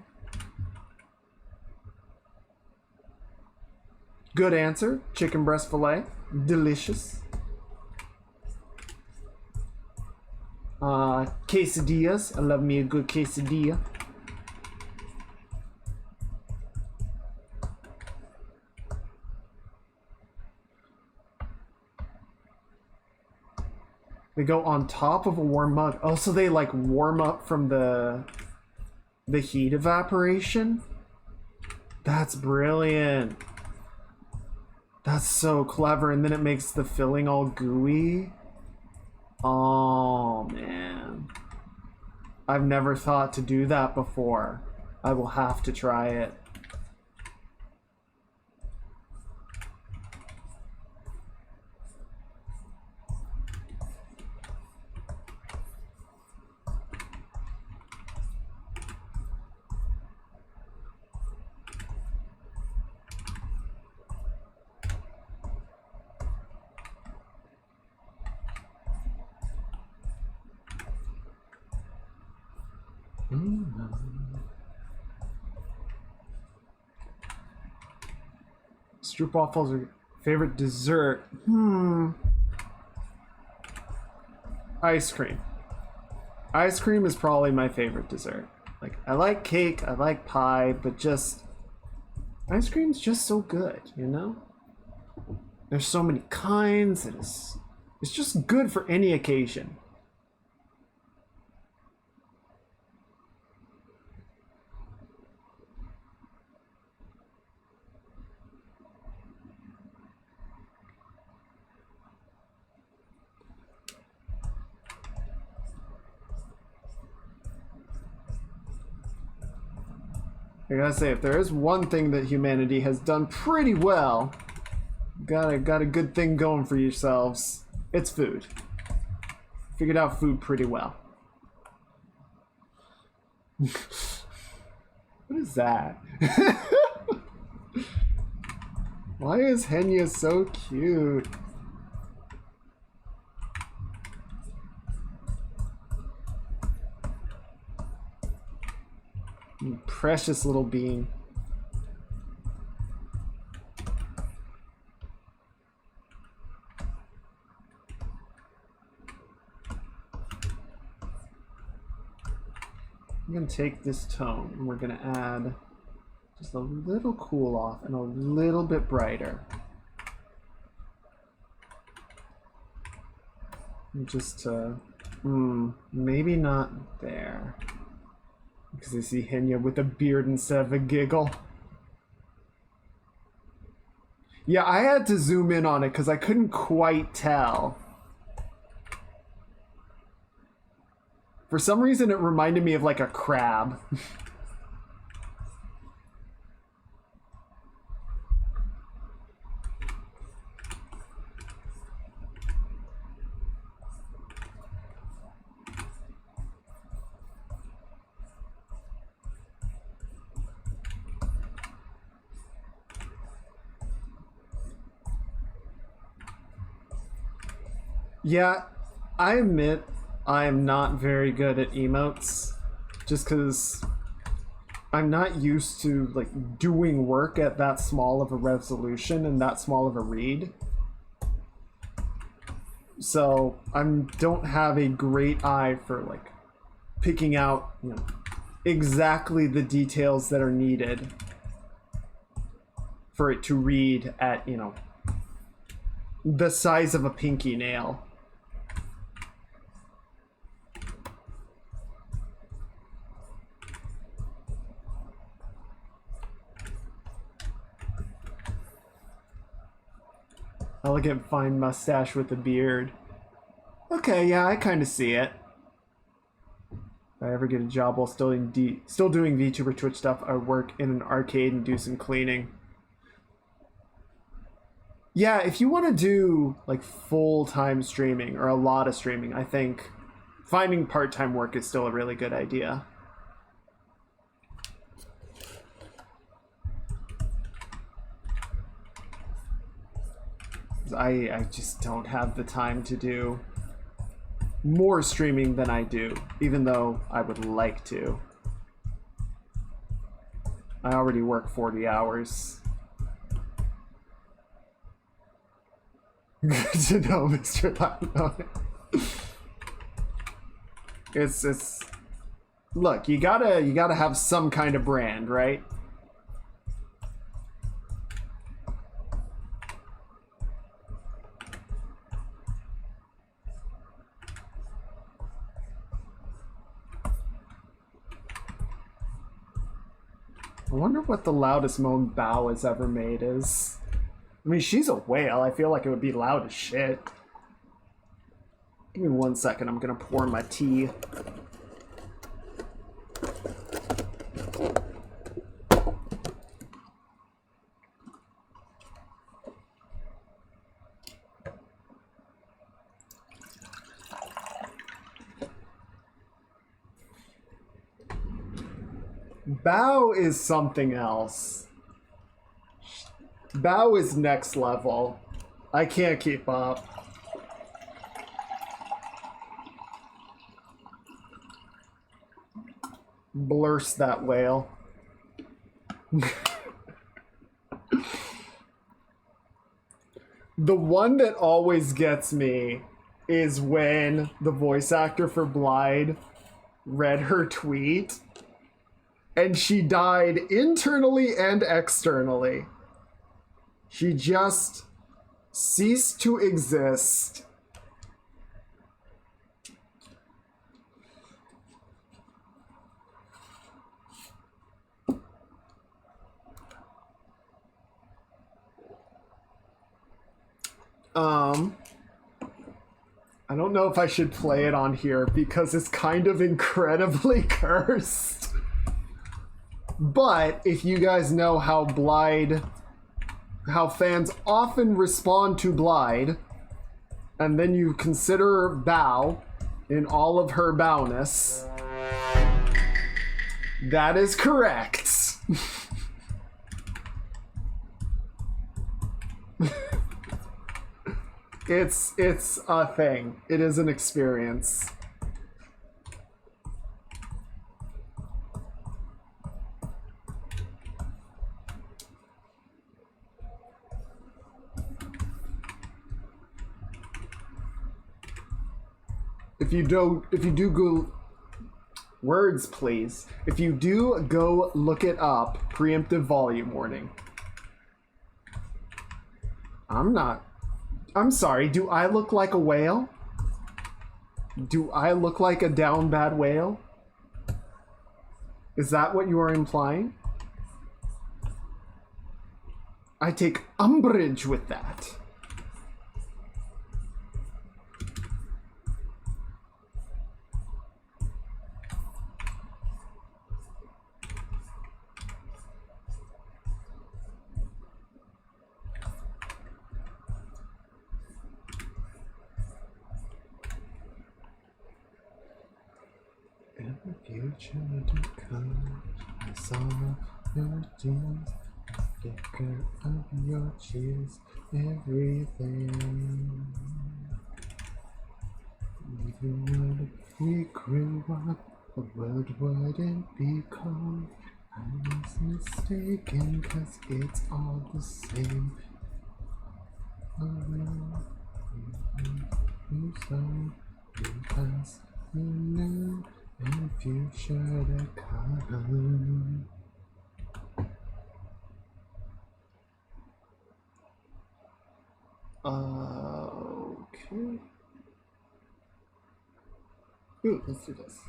Good answer. Chicken breast fillet. Delicious. Quesadillas. I love me a good quesadilla. They go on top of a warm mug. Oh, so they like warm up from the heat evaporation? That's brilliant. That's so clever. And then it makes the filling all gooey. Oh, man. I've never thought to do that before. I will have to try it. Stroopwafels are your favorite dessert. Ice cream. Ice cream is probably my favorite dessert. Like, I like cake, I like pie, but just ice cream's just so good, you know? There's so many kinds, and it's just good for any occasion. I gotta say, if there is one thing that humanity has done pretty well, got a good thing going for yourselves, it's food. Figured out food pretty well. What is that? Why is Henya so cute? You precious little bean. I'm gonna take this tone and we're gonna add just a little cool off and a little bit brighter. Just to, maybe not there. Because I see Henya with a beard instead of a giggle. Yeah, I had to zoom in on it because I couldn't quite tell. For some reason, it reminded me of like a crab. Yeah, I admit I am not very good at emotes, just because I'm not used to like doing work at that small of a resolution and that small of a read. So I don't have a great eye for like picking out, you know, exactly the details that are needed for it to read at, you know, the size of a pinky nail. Elegant fine mustache with a beard. Okay, yeah, I kind of see it. If I ever get a job while still doing VTuber Twitch stuff, I work in an arcade and do some cleaning. Yeah, if you want to do like full-time streaming or a lot of streaming, I think finding part-time work is still a really good idea. I just don't have the time to do more streaming than I do, even though I would like to. I already work 40 hours. Good to know, Mr. Latinone. It's look, you gotta have some kind of brand, right? I wonder what the loudest moan Bao has ever made is. I mean, she's a whale. I feel like it would be loud as shit. Give me 1 second. I'm gonna pour my tea. Bao is something else. Bao is next level. I can't keep up. Blurse that whale. The one that always gets me is when the voice actor for Blythe read her tweet and she died internally and externally. She just ceased to exist. I don't know if I should play it on here because it's kind of incredibly cursed. But if you guys know how fans often respond to Blythe, and then you consider Bao in all of her Bao-ness, that is correct. It's a thing. It is an experience. If you do go words, please. If you do go look it up, preemptive volume warning. I'm sorry, do I look like a whale? Do I look like a down bad whale? Is that what you are implying? I take umbrage with that. In the future to come, I saw your jeans, flicker of your cheers, everything. Even when we grew up, the world wouldn't become. I was mistaken, 'cause it's all the same. Oh no, you saw, you past, you knew. And future to come. Okay. Ooh, let's do this.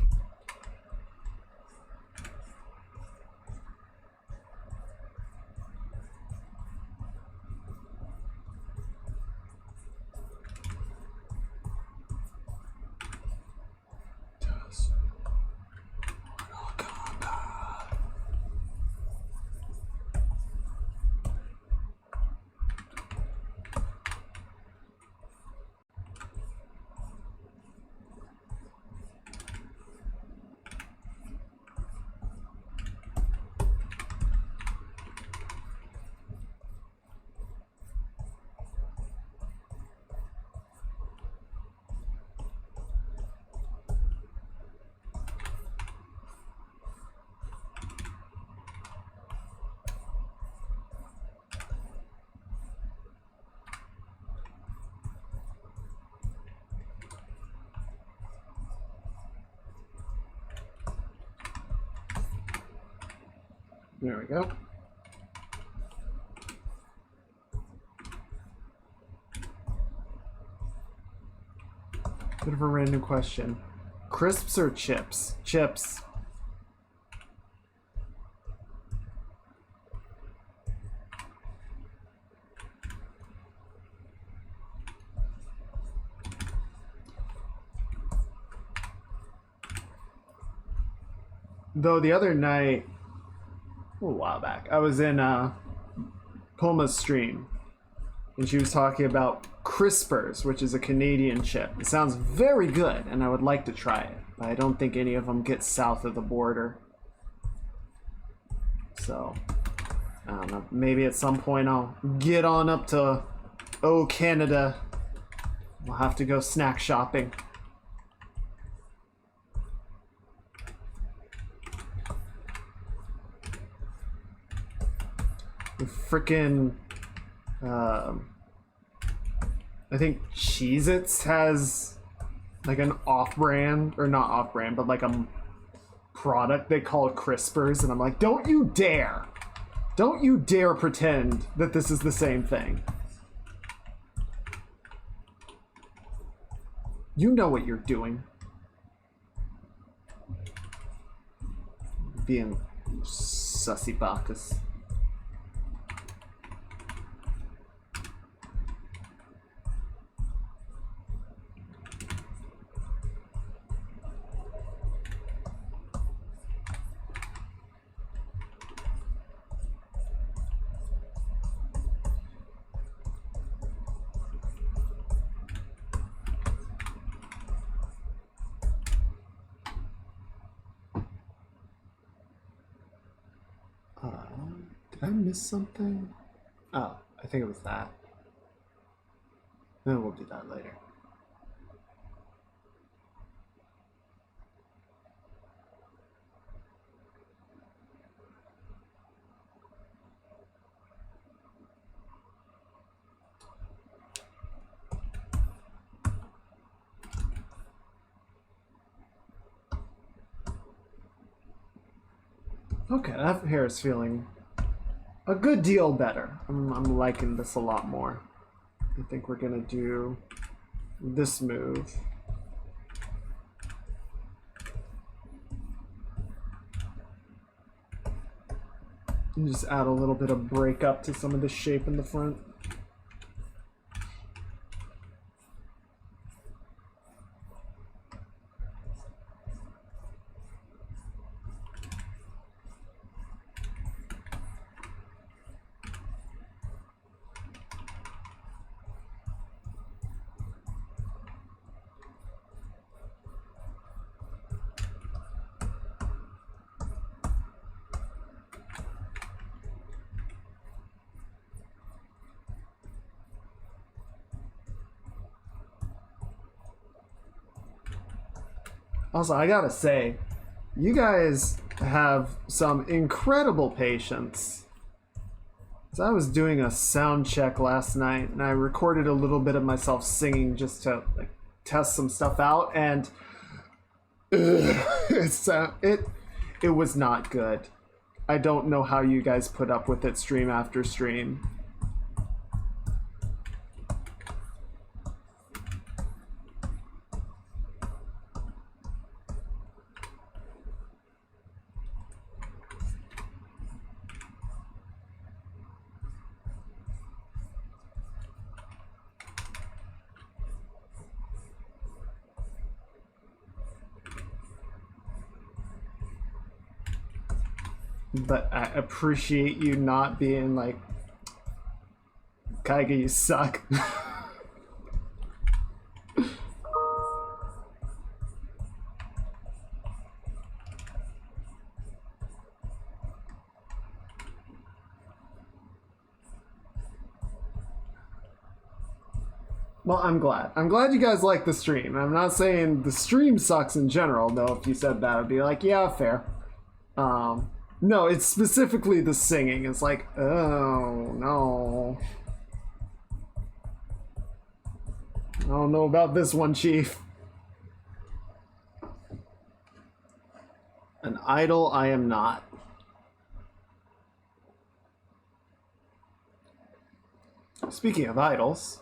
There we go. Bit of a random question. Crisps or chips? Chips. Though the other night, a while back, I was in Puma's stream, and she was talking about Crispers, which is a Canadian chip. It sounds very good, and I would like to try it, but I don't think any of them get south of the border. So, I don't know. Maybe at some point I'll get on up to Canada. We'll have to go snack shopping. Frickin' I think Cheez-Its has like an off-brand, or not off-brand, but like a product they call Crispers, and I'm like, don't you dare pretend that this is the same thing. You know what you're doing. Being sussy Bacchus. Did I miss something? Oh, I think it was that. Then we'll do that later. Okay, that hair is feeling a good deal better. I'm liking this a lot more. I think we're gonna do this move. And just add a little bit of breakup to some of the shape in the front. Also, I gotta say, you guys have some incredible patience. So I was doing a sound check last night, and I recorded a little bit of myself singing just to like test some stuff out, and it was not good. I don't know how you guys put up with it stream after stream. But I appreciate you not being like, Kaiga, you suck. Well, I'm glad. I'm glad you guys like the stream. I'm not saying the stream sucks in general, though. If you said that, I'd be like, yeah, fair. No, it's specifically the singing. It's like, oh, no. I don't know about this one, Chief. An idol I am not. Speaking of idols...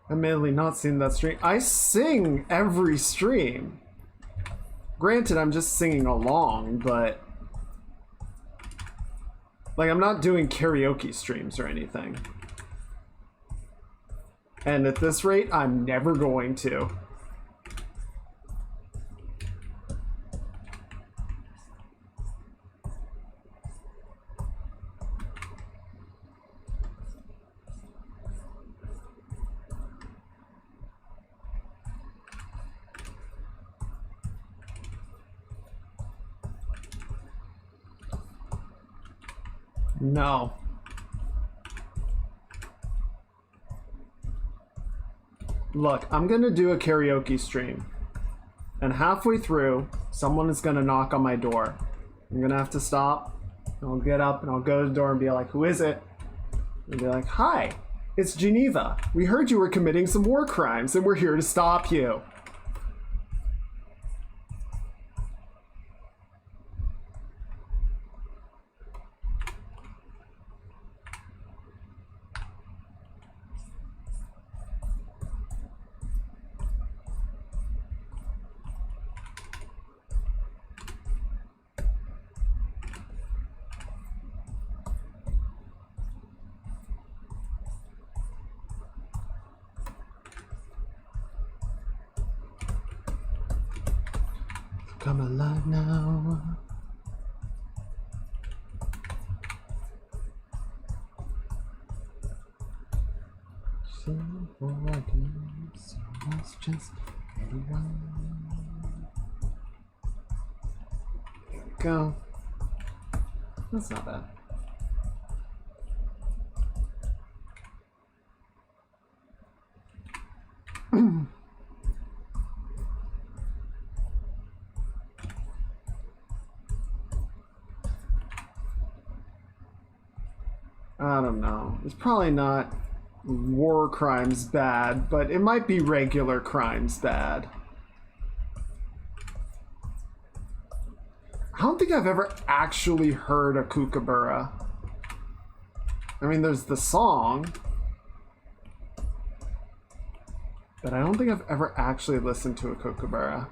I'm mainly not seeing that stream. I sing every stream. Granted, I'm just singing along, but... like, I'm not doing karaoke streams or anything. And at this rate, I'm never going to. No. Look, I'm gonna do a karaoke stream. And halfway through, someone is gonna knock on my door. I'm gonna have to stop. I'll get up and I'll go to the door and be like, who is it? And be like, hi, it's Geneva. We heard you were committing some war crimes and we're here to stop you. come alive now. So let's just get away. There we go. That's not bad. I don't know. It's probably not war crimes bad, but it might be regular crimes bad. I don't think I've ever actually heard a kookaburra. I mean, there's the song, but I don't think I've ever actually listened to a kookaburra.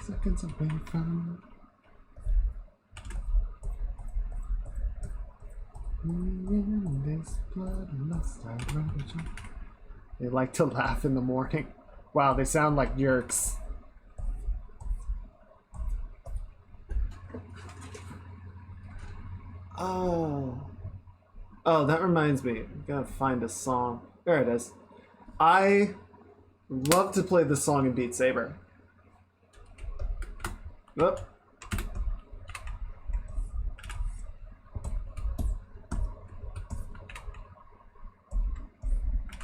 Seconds away from this bloodlust I ravage. They like to laugh in the morning. Wow, they sound like yerks. Oh, that reminds me. I gotta find a song. There it is. I love to play this song in Beat Saber. Whoop.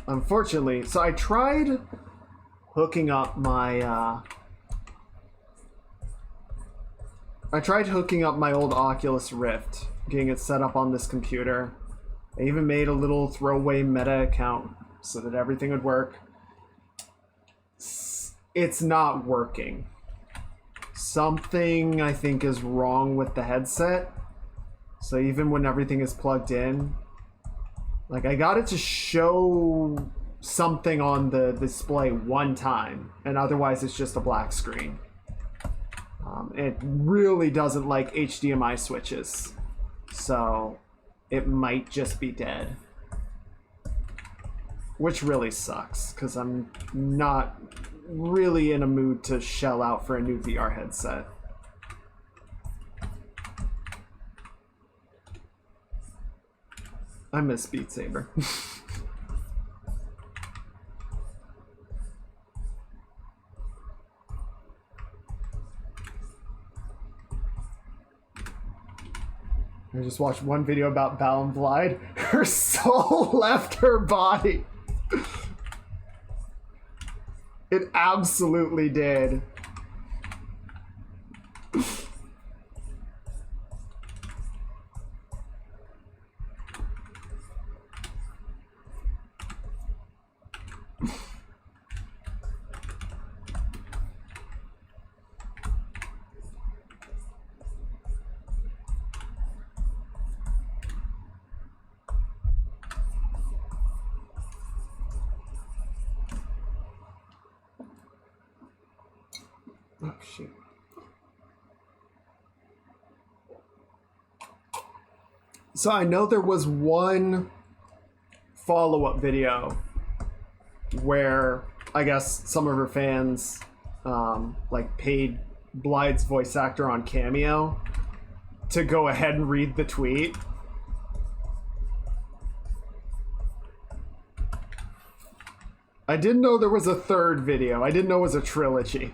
Unfortunately, so I tried hooking up my old Oculus Rift, getting it set up on this computer. I even made a little throwaway meta account so that everything would work. It's not working. Something I think is wrong with the headset. So even when everything is plugged in, like I got it to show something on the display one time, and otherwise it's just a black screen. It really doesn't like HDMI switches, so it might just be dead. Which really sucks, because I'm not really in a mood to shell out for a new VR headset. I miss Beat Saber. I just watched one video about Balan Blide. Her soul left her body. It absolutely did. Oh, shit. So I know there was one follow-up video where I guess some of her fans like paid Blide's voice actor on Cameo to go ahead and read the tweet. I didn't know there was a third video. I didn't know it was a trilogy.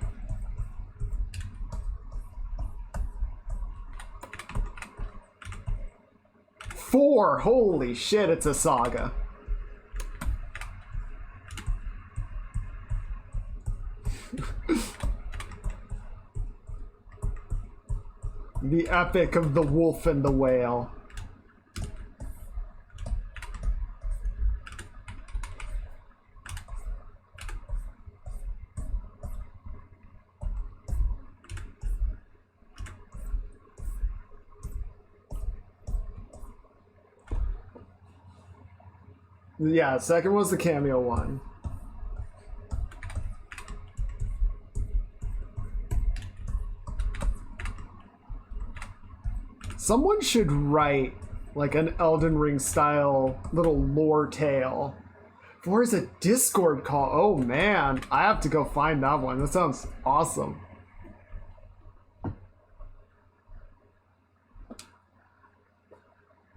Four! Holy shit, it's a saga. The epic of the wolf and the whale. Yeah, second was the Cameo one. Someone should write like an Elden Ring style little lore tale 4 is a Discord call. Oh man, I have to go find that one. That sounds awesome.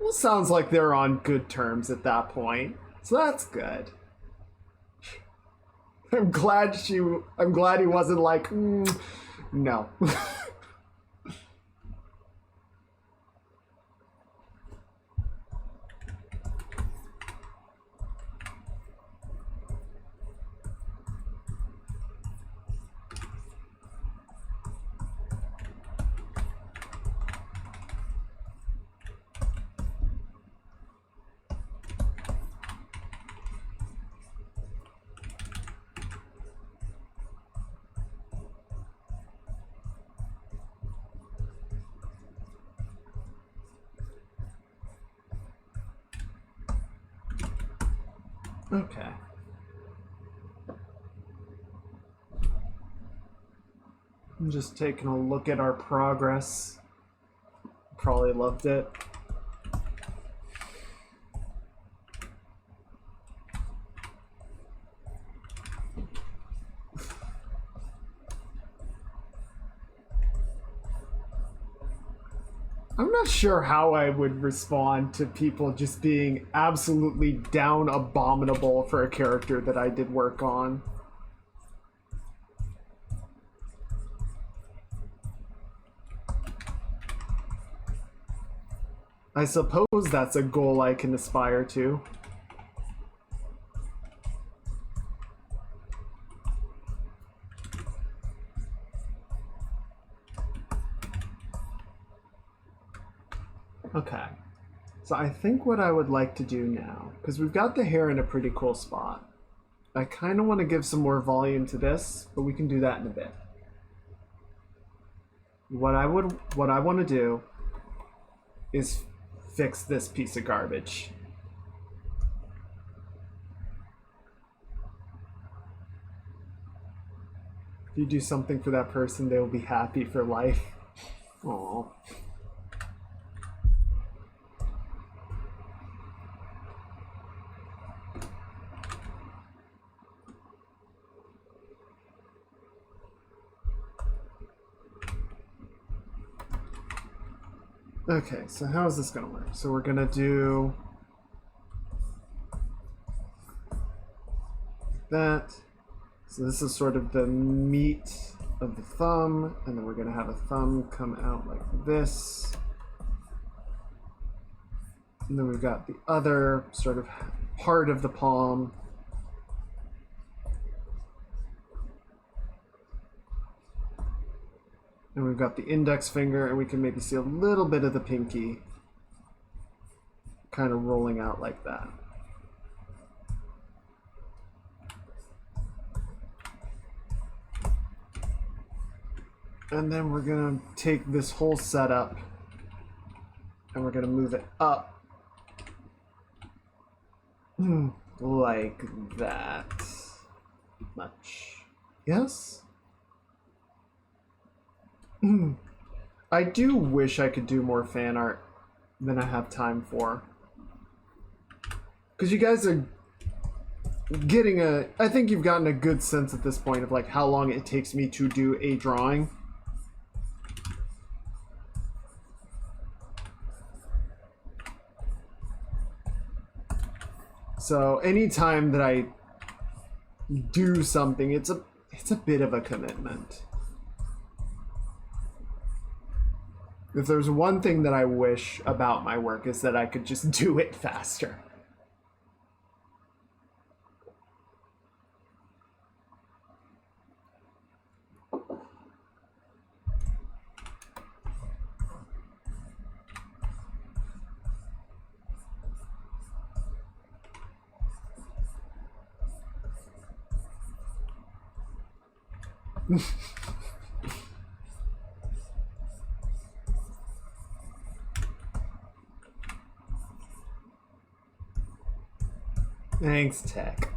Well, sounds like they're on good terms at that point. So that's good. I'm glad he wasn't like, no. Okay. I'm just taking a look at our progress. Probably loved it. I'm not sure how I would respond to people just being absolutely down abominable for a character that I did work on. I suppose that's a goal I can aspire to. Okay, so I think what I would like to do now, because we've got the hair in a pretty cool spot, I kind of want to give some more volume to this, but we can do that in a bit. What I want to do is fix this piece of garbage. If you do something for that person, they will be happy for life. Aww. Okay, so how is this gonna work? So we're gonna do that. So this is sort of the meat of the thumb, and then we're gonna have a thumb come out like this. And then we've got the other sort of part of the palm. And we've got the index finger, and we can maybe see a little bit of the pinky kind of rolling out like that. And then we're gonna take this whole setup and we're gonna move it up like that much. Yes? I do wish I could do more fan art than I have time for. Because you guys are getting I think you've gotten a good sense at this point of like how long it takes me to do a drawing. So anytime that I do something, it's a bit of a commitment. If there's one thing that I wish about my work is that I could just do it faster. Thanks, Tech.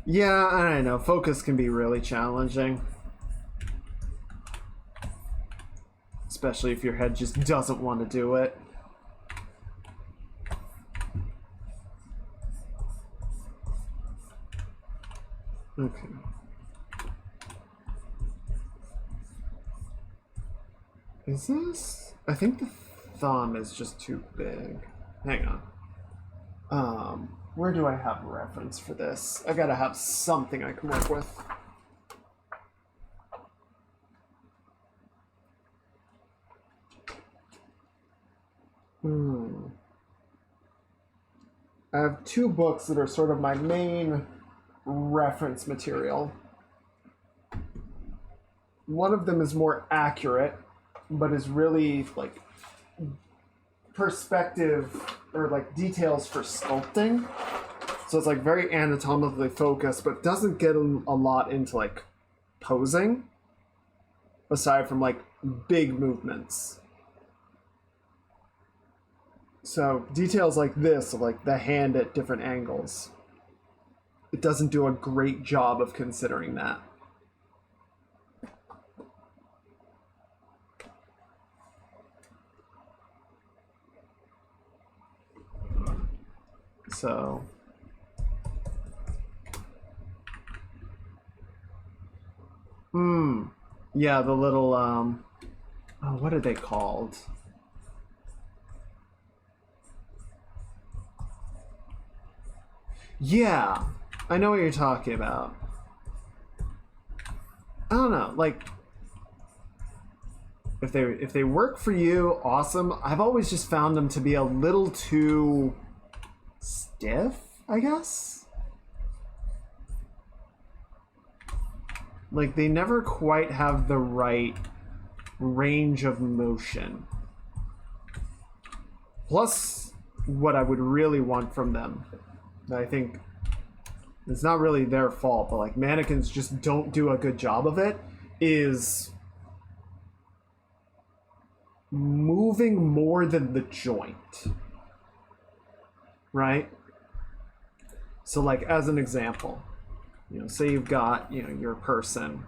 Yeah, I don't know. Focus can be really challenging. Especially if your head just doesn't want to do it. Okay. Is this? I think the thumb is just too big. Hang on. Where do I have a reference for this? I gotta have something I can work with. I have two books that are sort of my main reference material. One of them is more accurate, but is really like perspective or like details for sculpting. So it's like very anatomically focused, but doesn't get a lot into like posing, aside from like big movements. So details like this, of like the hand at different angles, it doesn't do a great job of considering that. So yeah, the little oh, what are they called? Yeah, I know what you're talking about. I don't know, like if they work for you, awesome. I've always just found them to be a little too stiff, I guess. Like they never quite have the right range of motion. Plus, what I would really want from them, I think it's not really their fault, but like mannequins just don't do a good job of it, is moving more than the joint, right? So like as an example, you know, say you've got, you know, your person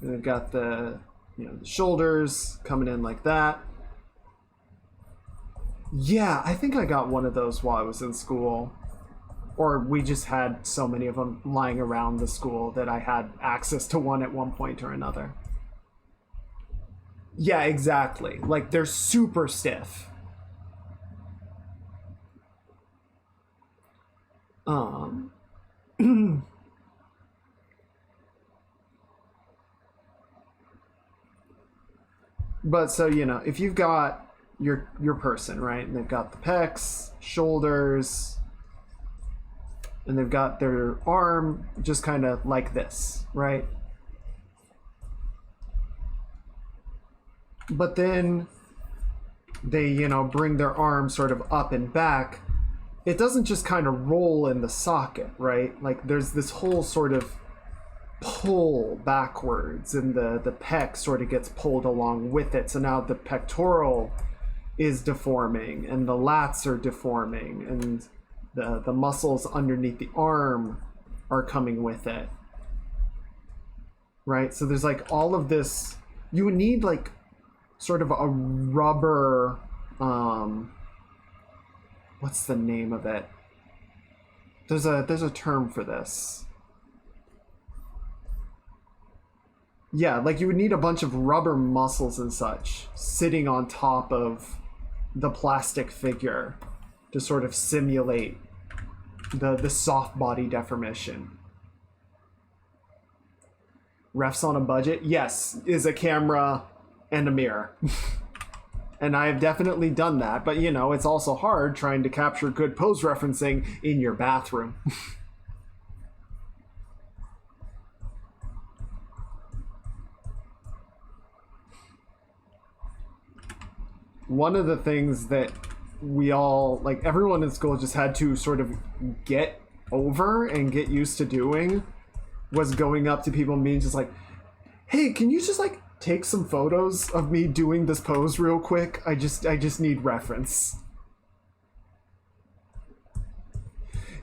and they've got the, you know, the shoulders coming in like that. Yeah, I think I got one of those while I was in school. Or we just had so many of them lying around the school that I had access to one at one point or another. Yeah, exactly. Like, they're super stiff. But so, you know, if you've got your person, right? And they've got the pecs, shoulders, and they've got their arm just kind of like this, right? But then they, you know, bring their arm sort of up and back. It doesn't just kind of roll in the socket, right? Like there's this whole sort of pull backwards, and the pec sort of gets pulled along with it. So now the pectoral is deforming and the lats are deforming and the muscles underneath the arm are coming with it, right? So there's like all of this. You would need like sort of a rubber, what's the name of it? There's a term for this. Yeah, like you would need a bunch of rubber muscles and such sitting on top of the plastic figure to sort of simulate the soft body deformation. Refs on a budget? Yes, is a camera and a mirror. And I have definitely done that, but you know, it's also hard trying to capture good pose referencing in your bathroom. One of the things that we all, like everyone in school just had to sort of get over and get used to doing was going up to people and being just like, hey, can you just like take some photos of me doing this pose real quick? I just need reference.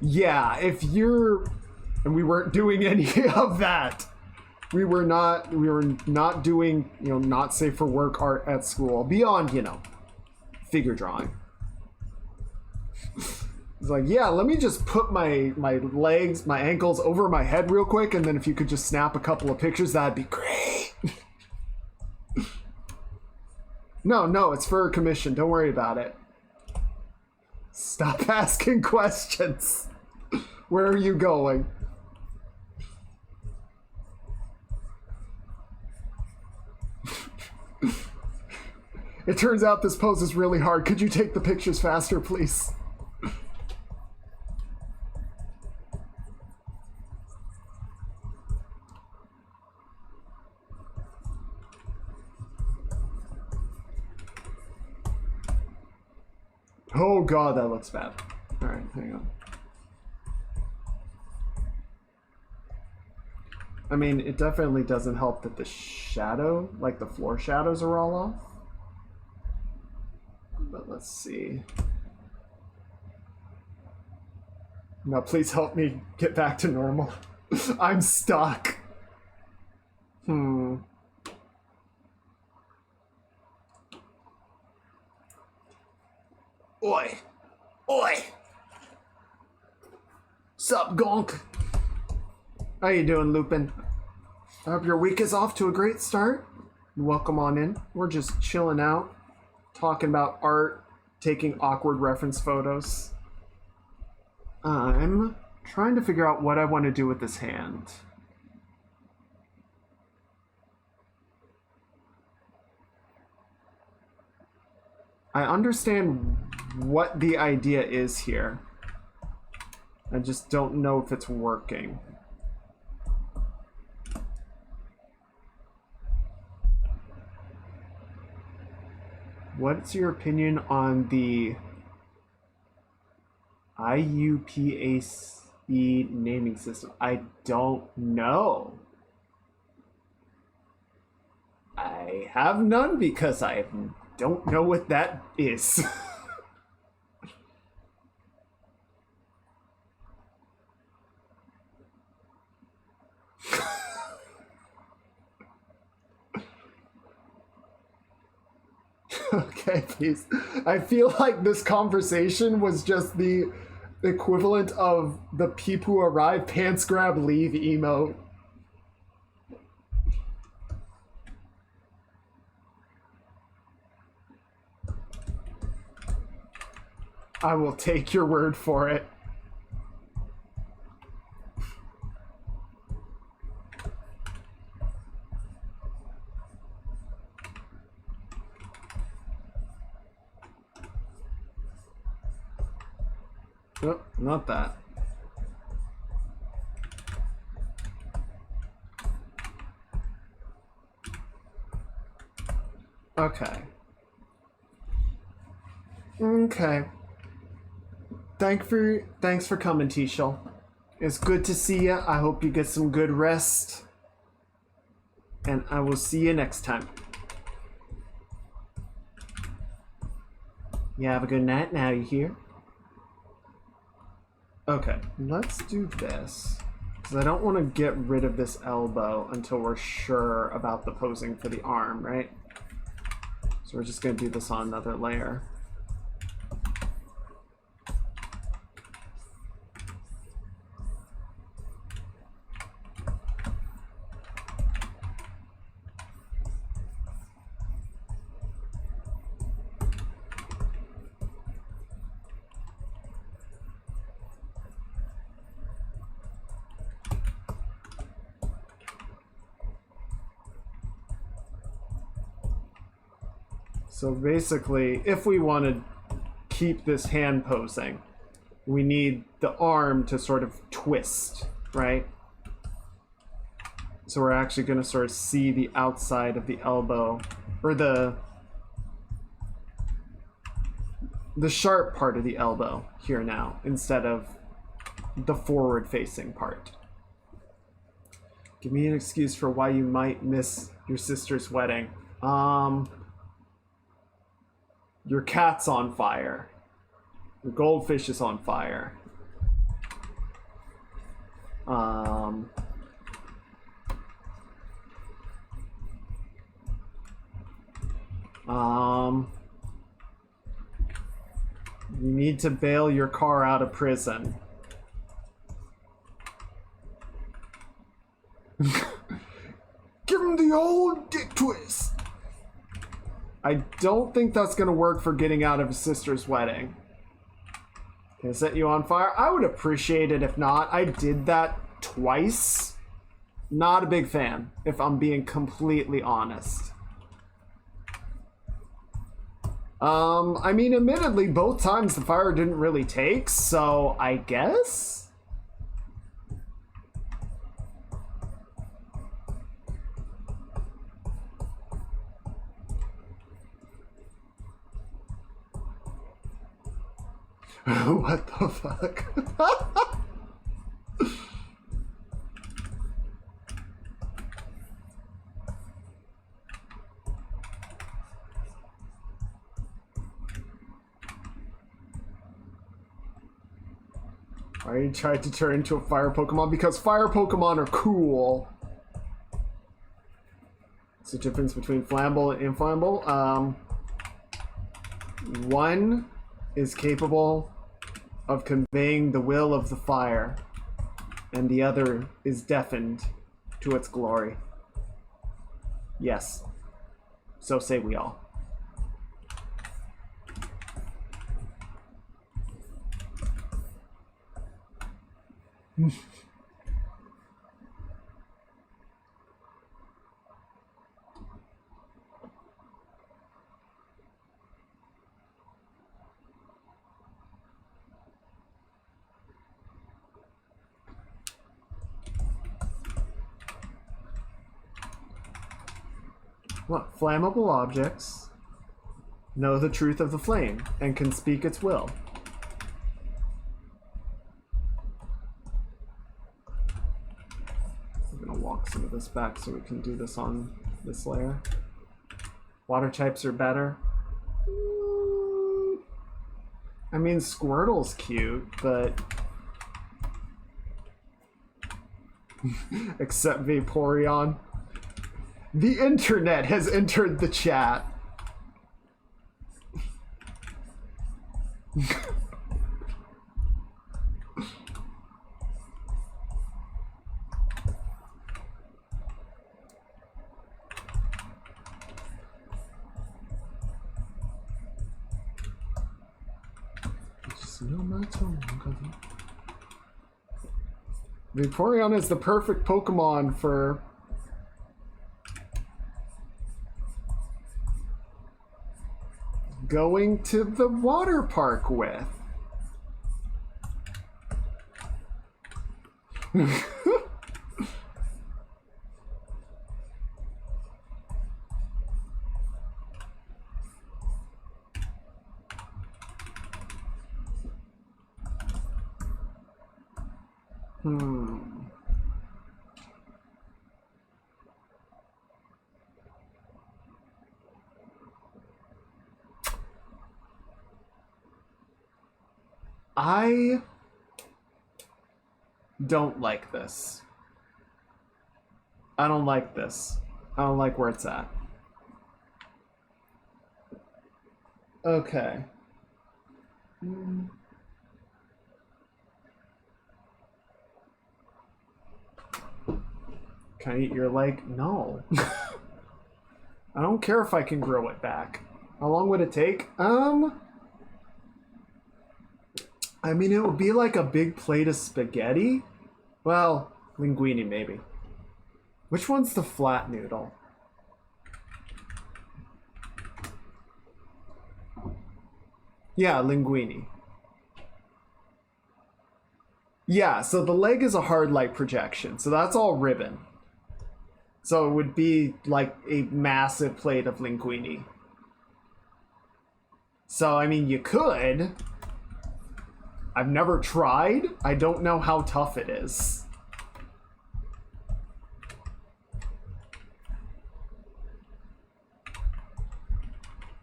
Yeah, if you're, and we weren't doing any of that. We were not doing, you know, not safe for work art at school beyond, you know, figure drawing. He's like, yeah, let me just put my legs, my ankles over my head real quick, and then if you could just snap a couple of pictures, that'd be great. No, it's for a commission. Don't worry about it. Stop asking questions. Where are you going? It turns out this pose is really hard. Could you take the pictures faster, please? Oh god, that looks bad. Alright, hang on. I mean, it definitely doesn't help that the shadow, like the floor shadows are all off. But let's see. No, please help me get back to normal. I'm stuck. Oi! Oi! Sup, Gonk? How you doing, Lupin? I hope your week is off to a great start. Welcome on in. We're just chilling out, talking about art, taking awkward reference photos. I'm trying to figure out what I want to do with this hand. I understand what the idea is here. I just don't know if it's working. What's your opinion on the IUPAC naming system? I don't know. I have none because I don't know what that is. Okay, please. I feel like this conversation was just the equivalent of the peep who arrive, pants grab, leave emote. I will take your word for it. Oh, not that. Okay. Okay. Thanks for coming, T-Shell. It's good to see you. I hope you get some good rest. And I will see you next time. You have a good night now, you hear? Okay, let's do this. Because I don't want to get rid of this elbow until we're sure about the posing for the arm, right? So we're just going to do this on another layer. So basically, if we want to keep this hand posing, we need the arm to sort of twist, right? So we're actually going to sort of see the outside of the elbow, or the sharp part of the elbow here now, instead of the forward-facing part. Give me an excuse for why you might miss your sister's wedding. Your cat's on fire. Your goldfish is on fire. You need to bail your car out of prison. Give him the old dick twist. I don't think that's gonna work for getting out of his sister's wedding. Can I set you on fire? I would appreciate it if not. I did that twice. Not a big fan, if I'm being completely honest. I mean, admittedly, both times the fire didn't really take, so I guess? What the fuck? I tried to turn into a fire Pokemon because fire Pokemon are cool. What's the difference between flammable and inflammable? One is capable of conveying the will of the fire, and the other is deafened to its glory. Yes. So say we all. What? Flammable objects know the truth of the flame and can speak its will. I'm gonna walk some of this back so we can do this on this layer. Water types are better. I mean, Squirtle's cute, but... Except Vaporeon. The internet has entered the chat. Vaporeon is the perfect Pokemon for going to the water park with. I don't like this. I don't like this. I don't like where it's at. Okay. Can I eat your leg? No. I don't care if I can grow it back. How long would it take? I mean, it would be like a big plate of spaghetti. Well, linguine maybe. Which one's the flat noodle? Yeah, linguine. Yeah, so the leg is a hard light projection, so that's all ribbon. So it would be like a massive plate of linguine. So, I mean, you could. I've never tried. I don't know how tough it is.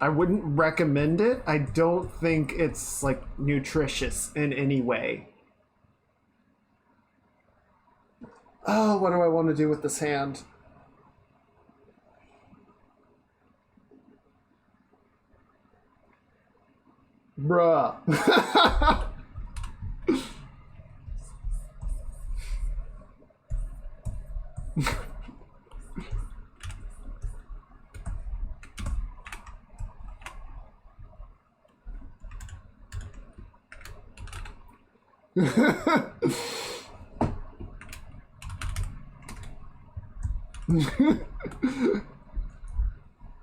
I wouldn't recommend it. I don't think it's, like, nutritious in any way. Oh, what do I want to do with this hand? Bruh.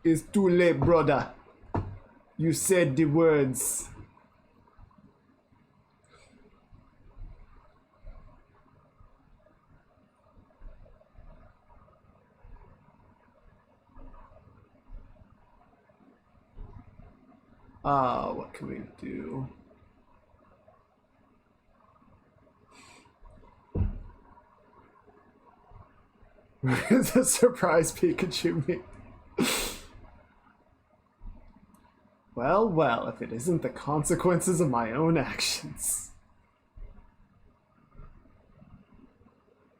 It's too late, brother. You said the words. What can we do? It's a surprise Pikachu me. Well, well, if it isn't the consequences of my own actions.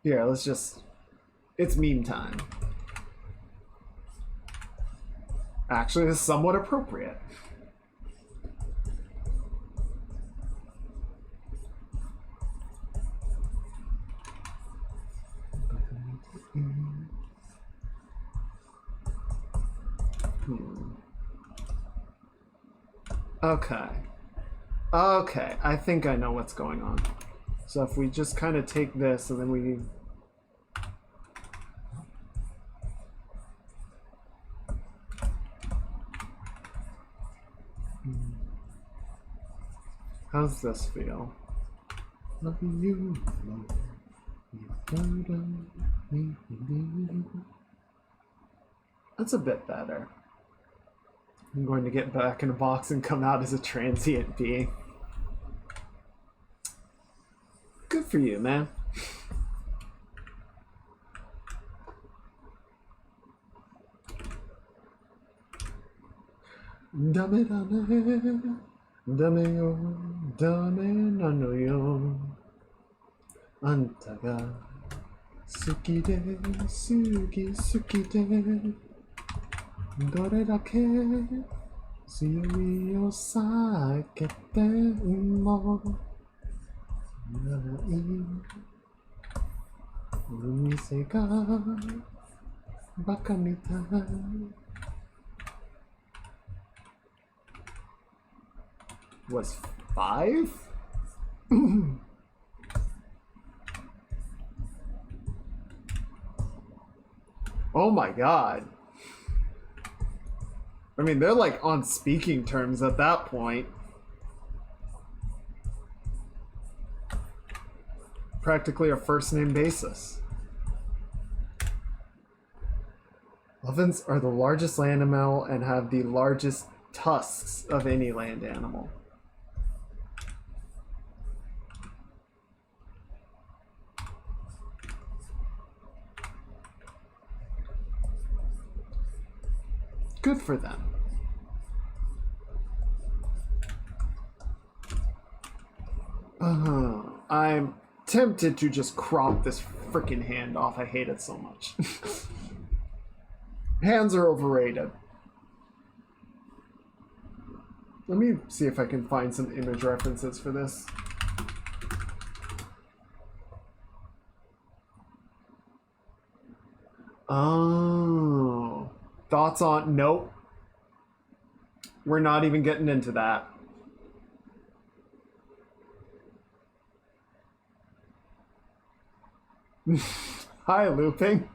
Here, let's just... It's meme time. Actually, it's somewhat appropriate. Okay. Okay, I think I know what's going on. So if we just kind of take this and then we... How's this feel? Loving you, that's a bit better. I'm going to get back in a box and come out as a transient being. Good for you, man. Dame, dame, dame yo, dame nano yo. Anta ga suki de, suki suki de. どれだけ強いを避けてもない店がバカみたい Was 5? Oh my god. I mean, they're like on speaking terms at that point. Practically a first name basis. Elephants are the largest land animal and have the largest tusks of any land animal. Good for them. I'm tempted to just crop this freaking hand off. I hate it so much. Hands are overrated. Let me see if I can find some image references for this. Oh. Thoughts on... Nope. We're not even getting into that. Hi, looping.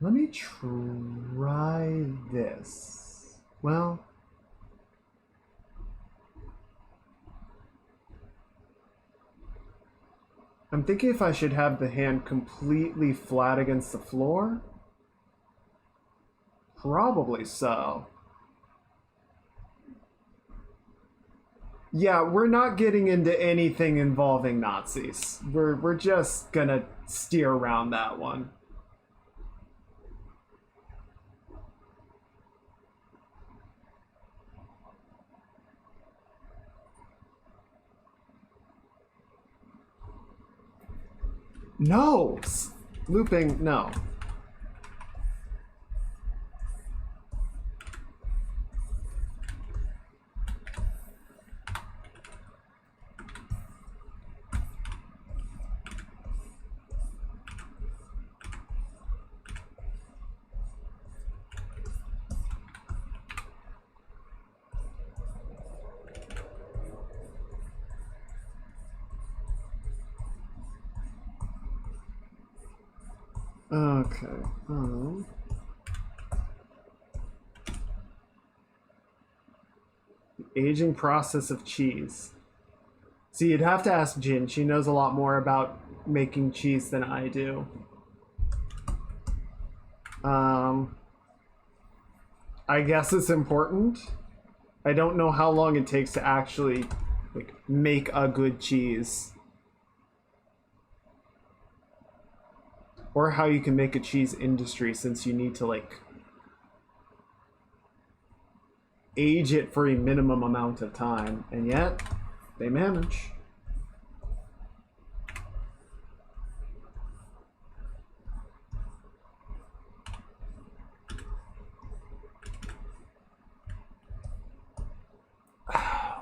Let me try this. Well... I'm thinking if I should have the hand completely flat against the floor. Probably so. Yeah, we're not getting into anything involving Nazis. We're just gonna steer around that one. No! Looping, no. Okay. The aging process of cheese. See, you'd have to ask Jin. She knows a lot more about making cheese than I do. I guess it's important. I don't know how long it takes to actually like make a good cheese. Or how you can make a cheese industry, since you need to like age it for a minimum amount of time, and yet they manage.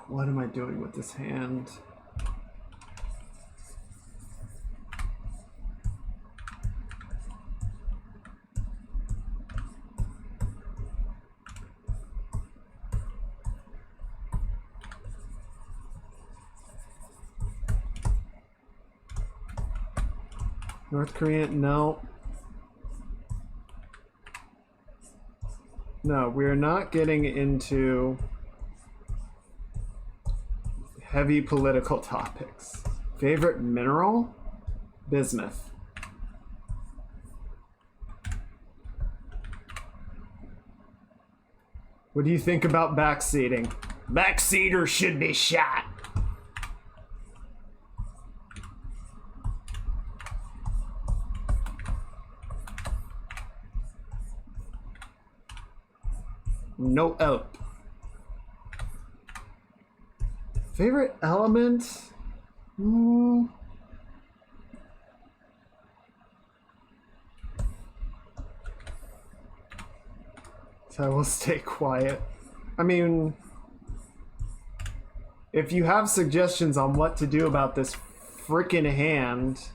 What am I doing with this hand? North Korean, no. No, we're not getting into heavy political topics. Favorite mineral? Bismuth. What do you think about backseating? Backseaters should be shot. No help. Favorite element? So I will stay quiet. I mean, if you have suggestions on what to do about this freaking hand,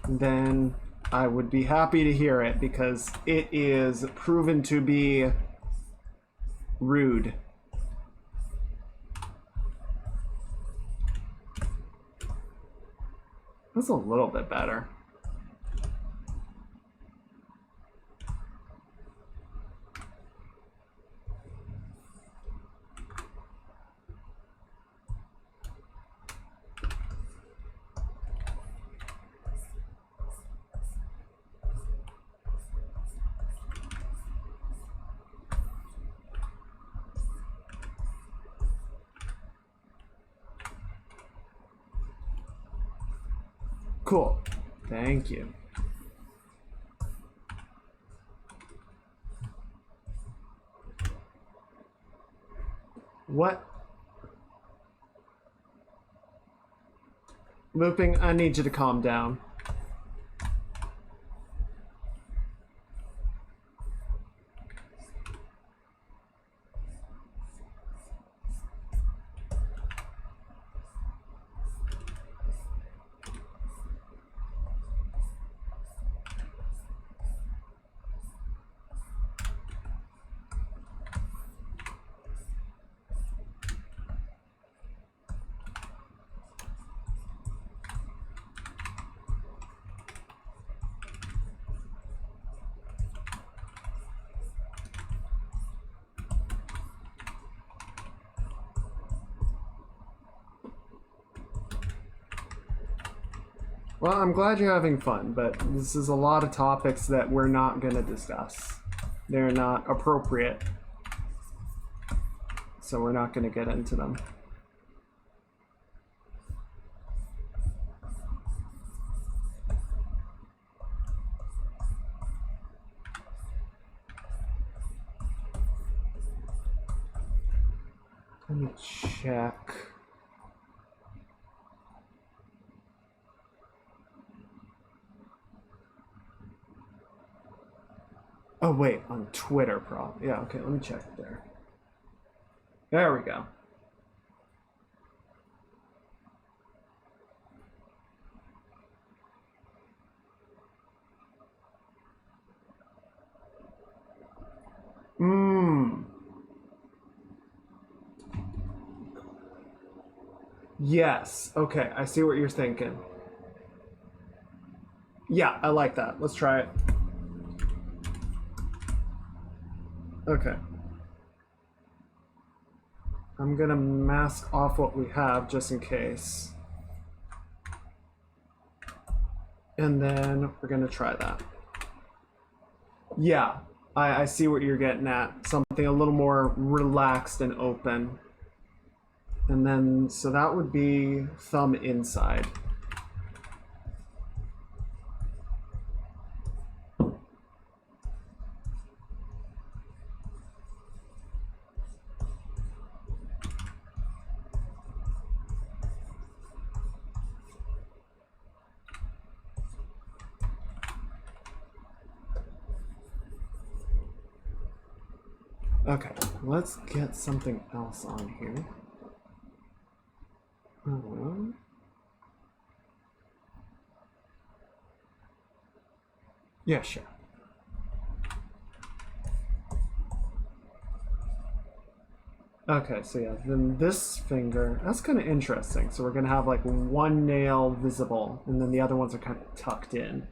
then I would be happy to hear it, because it is proven to be rude. That's a little bit better. Cool. Thank you. What? Looping, I need you to calm down. Well, I'm glad you're having fun, but this is a lot of topics that we're not going to discuss. They're not appropriate, so we're not going to get into them. Let me check. Oh, wait, on Twitter, probably. Yeah, okay, let me check there. There we go. Yes, okay, I see what you're thinking. Yeah, I like that. Let's try it. Okay. I'm gonna mask off what we have just in case. And then we're gonna try that. Yeah, I see what you're getting at. Something a little more relaxed and open. And then, so that would be thumb inside. Okay, let's get something else on here. Yeah, sure. Okay, so yeah, then this finger, that's kind of interesting. So we're going to have like one nail visible, and then the other ones are kind of tucked in.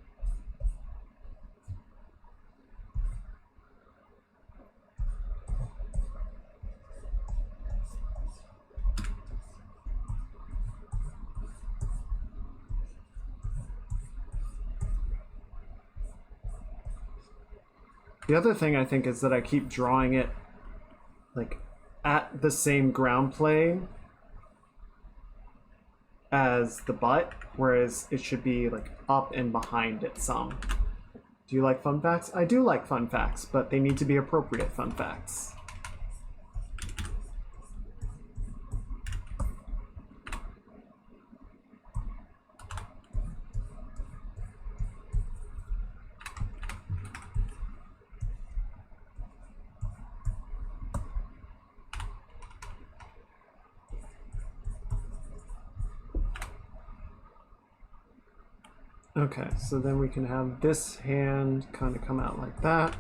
The other thing I think is that I keep drawing it like at the same ground plane as the butt, whereas it should be like up and behind it some. Do you like fun facts? I do like fun facts, but they need to be appropriate fun facts. Okay, so then we can have this hand kind of come out like that.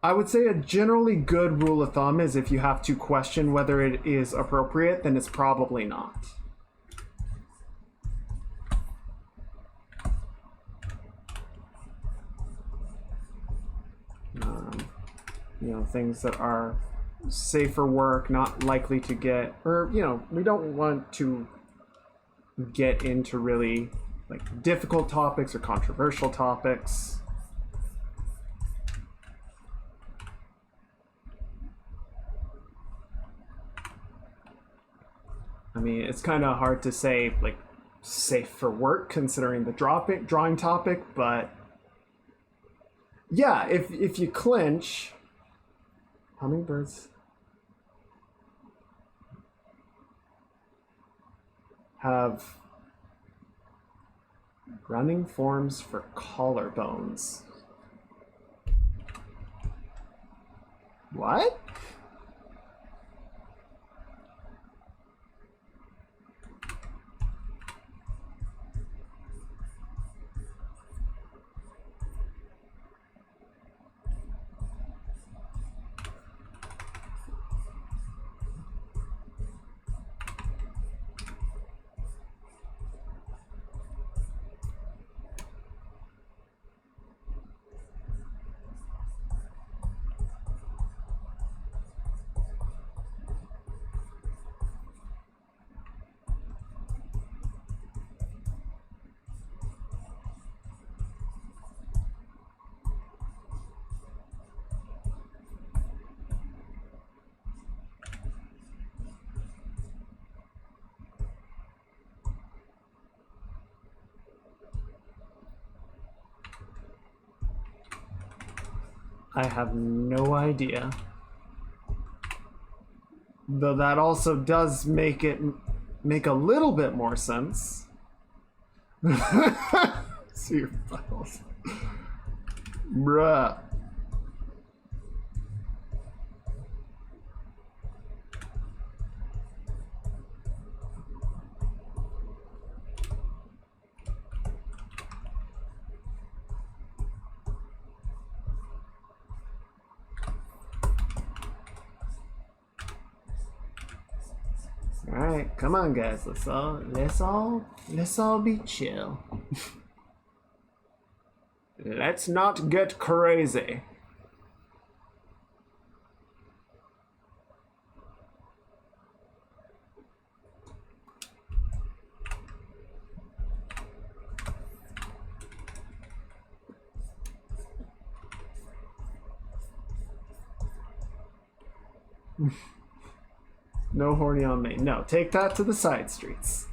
I would say a generally good rule of thumb is if you have to question whether it is appropriate, then it's probably not. You know, things that are safer work, not likely to get, or, you know, we don't want to get into really like difficult topics or controversial topics. I mean, it's kind of hard to say like safe for work considering the drawing topic, but yeah, if you clinch, hummingbirds have running forms for collarbones. What? I have no idea. Though that also does make it make a little bit more sense. See your files. Bruh. Alright, come on guys, let's all be chill. Let's not get crazy. No horny on me. No, take that to the side streets.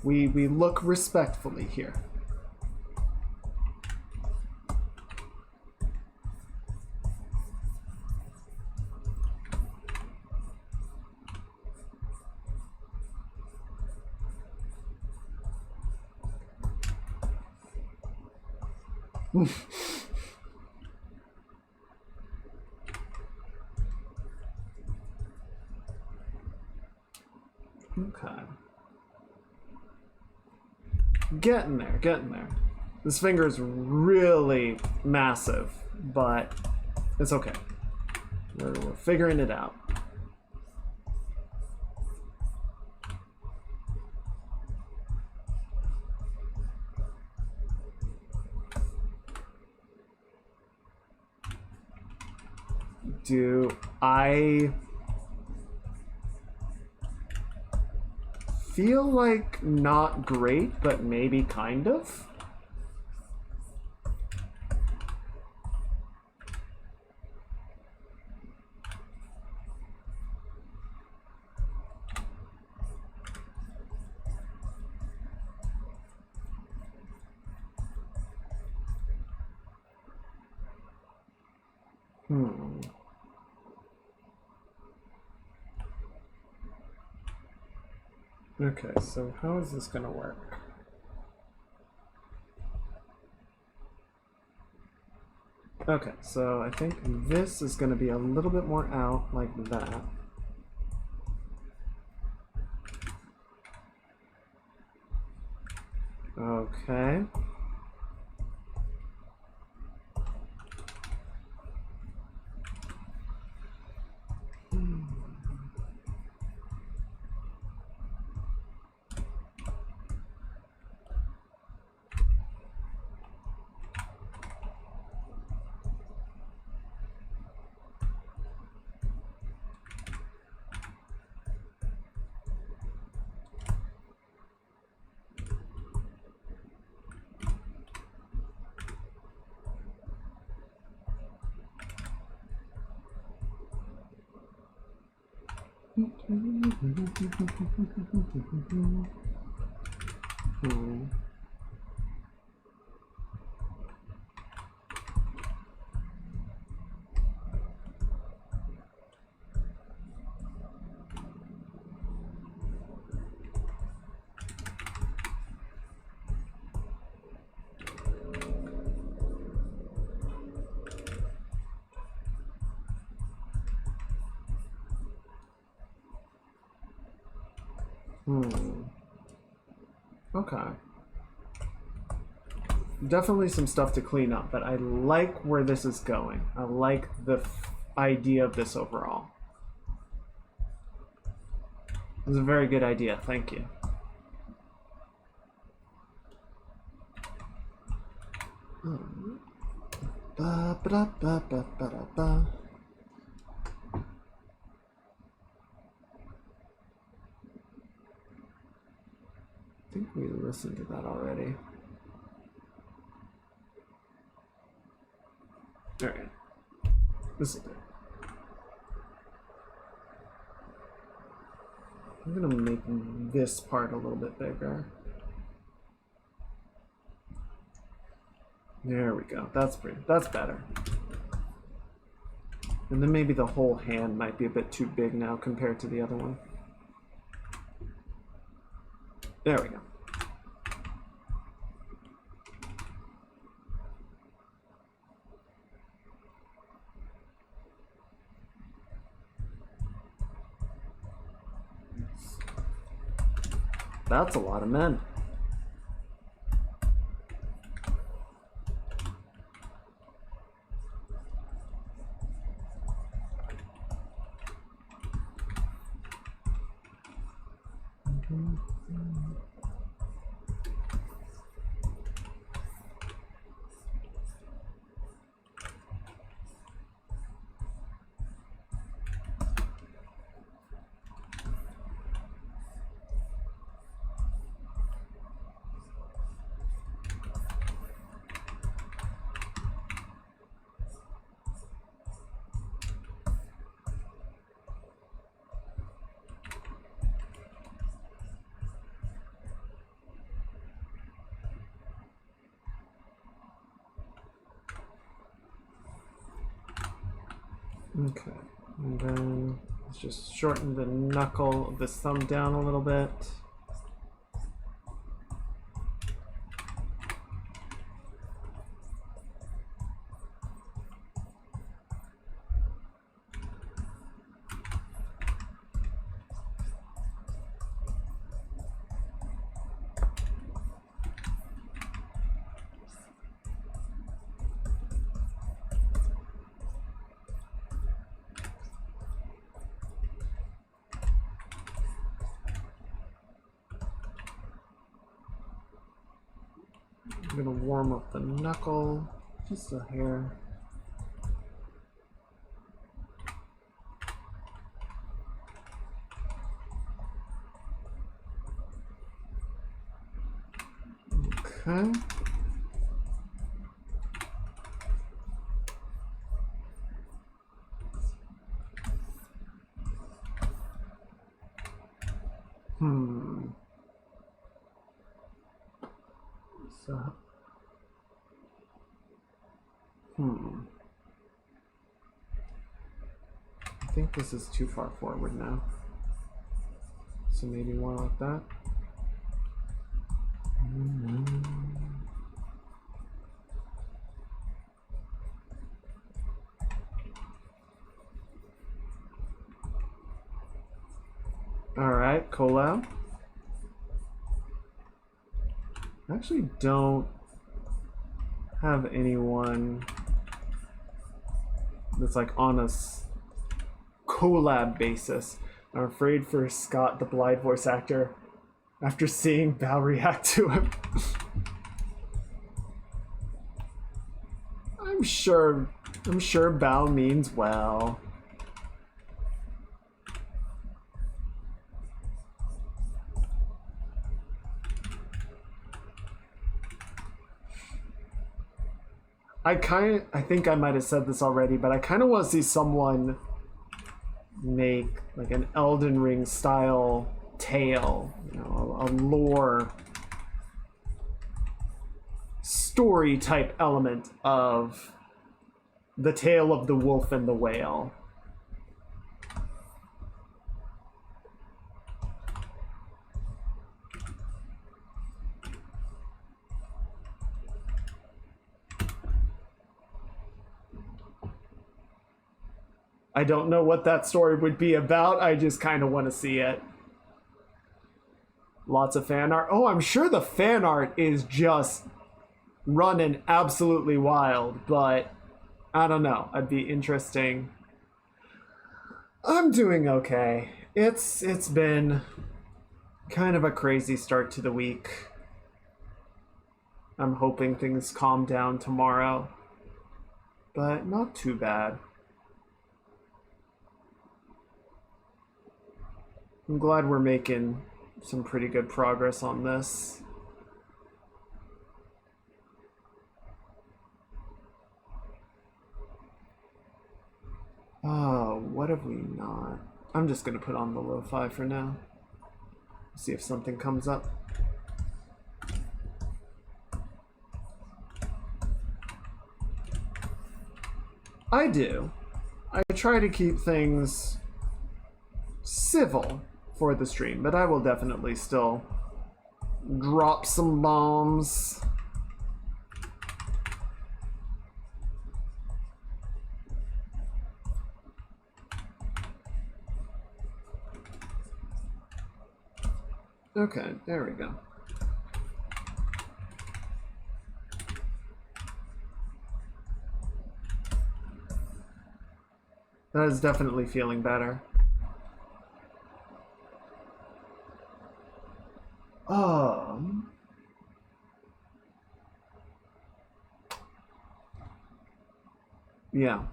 We look respectfully here. Okay. Getting there, getting there. This finger is really massive, but it's okay. We're figuring it out. Do I feel like not great, but maybe kind of? Okay, so how is this gonna work? Okay, so I think this is gonna be a little bit more out like that. Okay. Okay. Definitely some stuff to clean up, but I like where this is going. I like the idea of this overall. It was a very good idea. Thank you. Ba, ba, ba, ba, ba, ba. I think we listened to that already. This. I'm gonna make this part a little bit bigger. There we go. That's better. And then maybe the whole hand might be a bit too big now compared to the other one. There we go. That's a lot of men. Okay, and then let's just shorten the knuckle of this thumb down a little bit. I'm gonna warm up the knuckle just a hair. Okay. So. I think this is too far forward now. So maybe more like that. All right, collab. I actually don't have anyone that's like on a collab basis. I'm afraid for Scott, the blind voice actor, after seeing Val react to him. I'm sure Val means well. I think I might have said this already, but I kind of want to see someone make like an Elden Ring style tale, you know, a lore story type element of the tale of the wolf and the whale. I don't know what that story would be about. I just kind of want to see it. Lots of fan art. Oh, I'm sure the fan art is just running absolutely wild, but I don't know. It'd be interesting. I'm doing okay. It's been kind of a crazy start to the week. I'm hoping things calm down tomorrow, but not too bad. I'm glad we're making some pretty good progress on this. What have we not? I'm just gonna put on the lo-fi for now. See if something comes up. I do. I try to keep things civil for the stream, but I will definitely still drop some bombs. Okay, there we go. That is definitely feeling better. Yeah.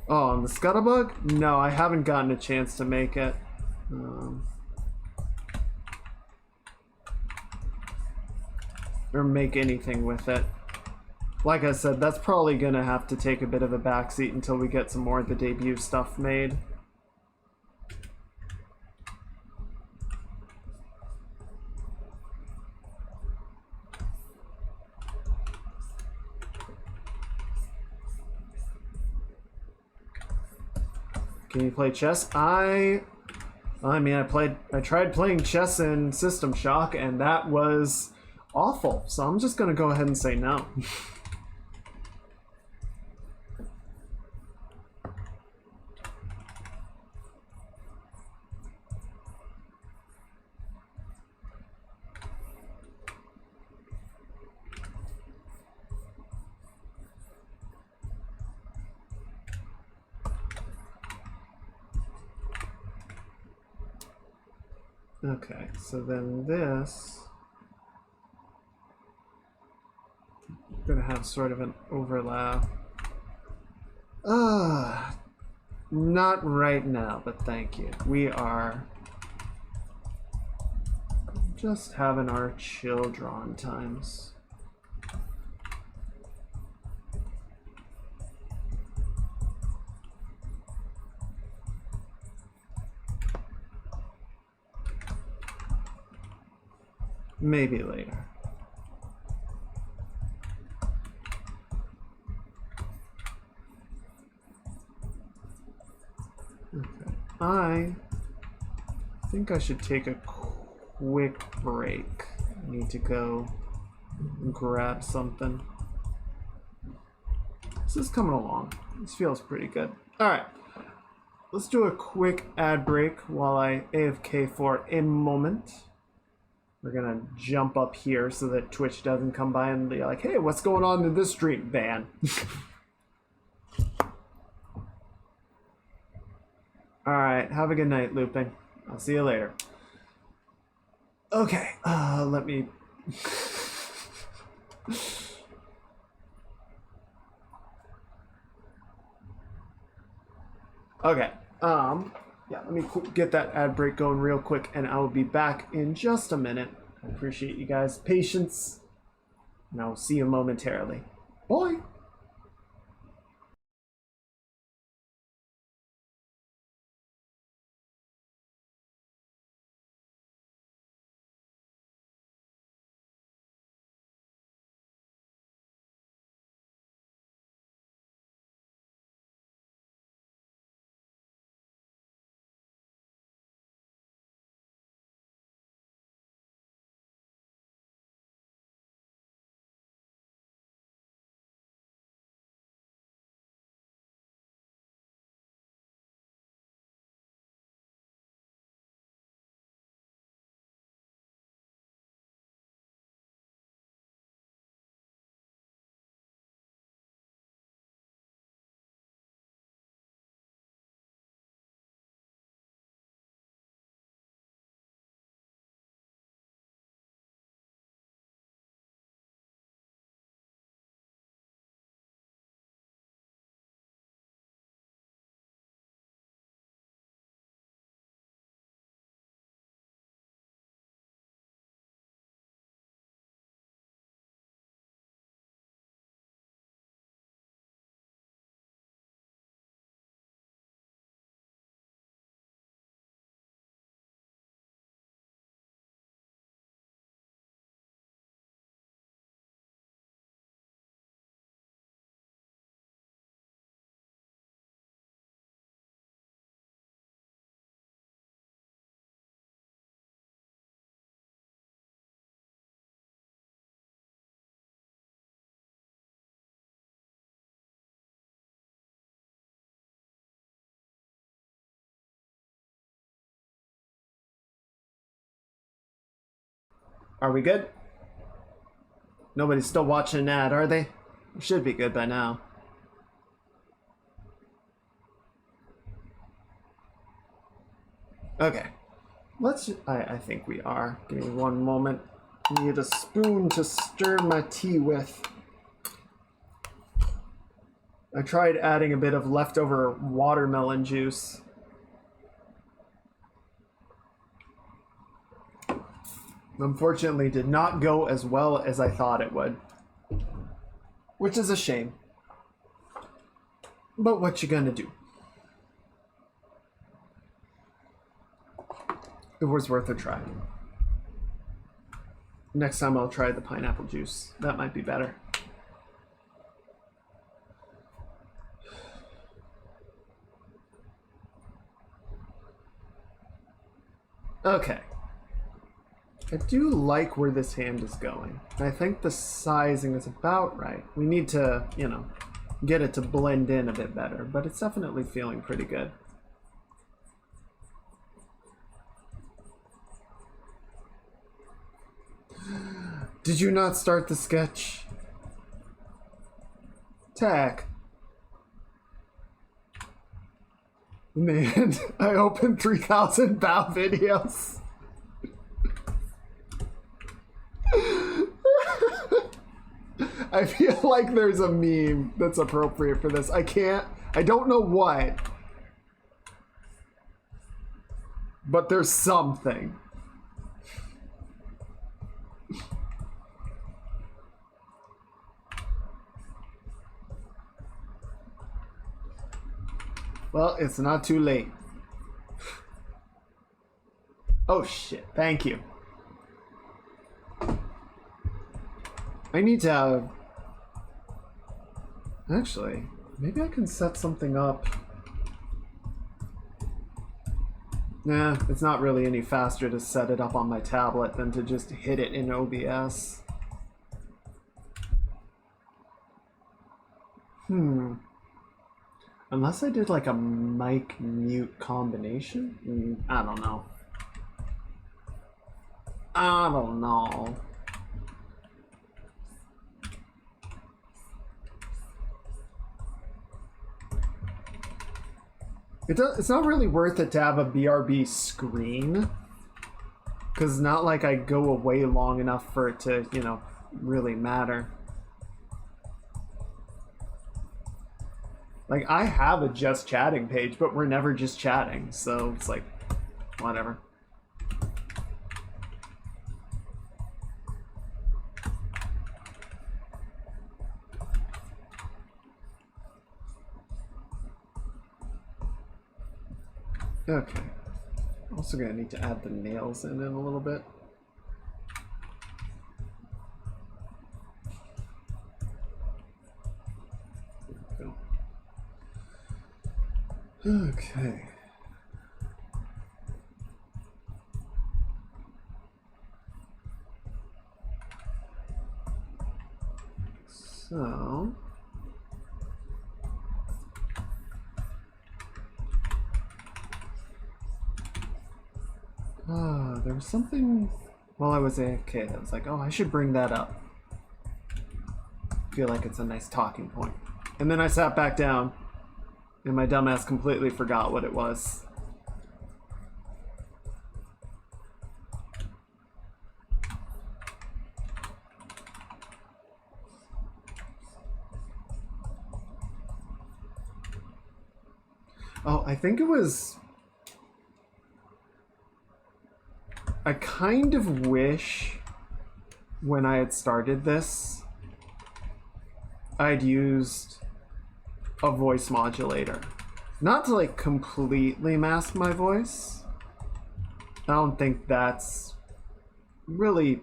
Oh, and the Scuttlebug? No, I haven't gotten a chance to make it. Or make anything with it. Like I said, that's probably gonna have to take a bit of a backseat until we get some more of the debut stuff made. Can you play chess? I mean, I tried playing chess in System Shock, and that was awful. So I'm just gonna go ahead and say no. Okay, so then this gonna have sort of an overlap. Not right now, but thank you. We are just having our chill drawn times. Maybe later. Okay. I think I should take a quick break. I need to go grab something. This is coming along. This feels pretty good. Alright. Let's do a quick ad break while I AFK for a moment. We're gonna jump up here so that Twitch doesn't come by and be like, hey, what's going on in this stream, Van? Alright, have a good night, Looping. I'll see you later. Okay, let me... Okay, yeah, let me get that ad break going real quick, and I will be back in just a minute. I appreciate you guys' patience, and I will see you momentarily. Bye! Are we good? Nobody's still watching an ad, are they? We should be good by now. Okay. I think we are. Give me one moment. I need a spoon to stir my tea with. I tried adding a bit of leftover watermelon juice. Unfortunately, did not go as well as I thought it would. Which is a shame. But what you gonna do? It was worth a try. Next time I'll try the pineapple juice. That might be better. Okay. I do like where this hand is going. I think the sizing is about right. We need to, you know, get it to blend in a bit better, but it's definitely feeling pretty good. Did you not start the sketch? Tack. Man, I opened 3,000 bow videos. I feel like there's a meme that's appropriate for this. I don't know what, but there's something. Well, it's not too late. Oh shit, thank you. I need to have... Actually, maybe I can set something up. Nah, it's not really any faster to set it up on my tablet than to just hit it in OBS. Unless I did like a mic mute combination? I don't know. I don't know. It's not really worth it to have a BRB screen, because it's not like I go away long enough for it to, you know, really matter. Like, I have a just chatting page, but we're never just chatting, so it's like, whatever. Okay. Also gonna need to add the nails in a little bit. Okay. So... there was something while I was AFK that was like, oh, I should bring that up. I feel like it's a nice talking point. And then I sat back down, and my dumbass completely forgot what it was. Oh, I think it was... I kind of wish when I had started this, I'd used a voice modulator. Not to like completely mask my voice. I don't think that's really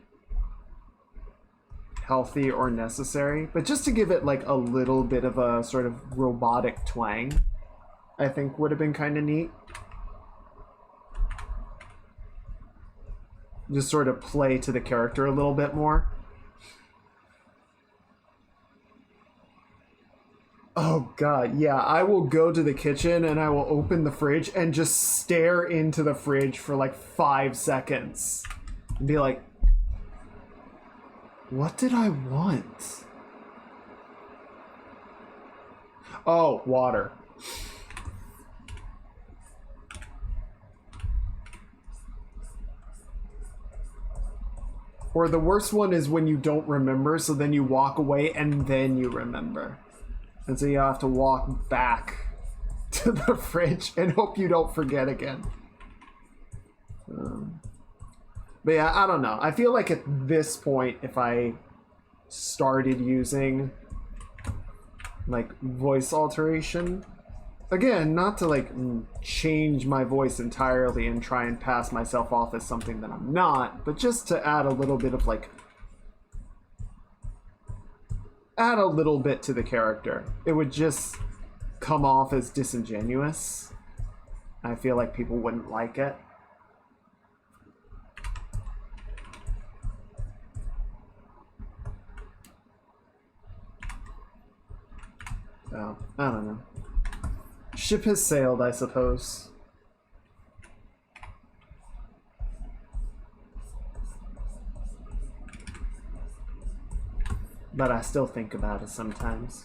healthy or necessary, but just to give it like a little bit of a sort of robotic twang, I think would have been kind of neat. Just sort of play to the character a little bit more. Oh god, yeah, I will go to the kitchen and I will open the fridge and just stare into the fridge for like 5 seconds and be like, What did I want? Oh, water. Or the worst one is when you don't remember, so then you walk away and then you remember. And so you have to walk back to the fridge and hope you don't forget again. But yeah, I don't know. I feel like at this point, if I started using like voice alteration, again, not to like change my voice entirely and try and pass myself off as something that I'm not, but just to add a little bit of like, add a little bit to the character. It would just come off as disingenuous. I feel like people wouldn't like it. So, I don't know. Ship has sailed, I suppose. But I still think about it sometimes.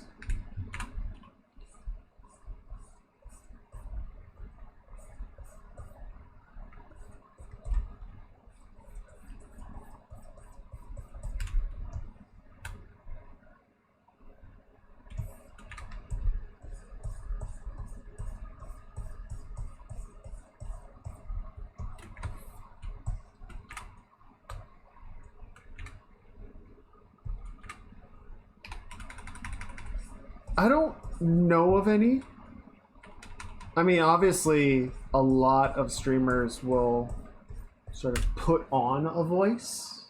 I don't know of any. I mean, obviously, a lot of streamers will sort of put on a voice.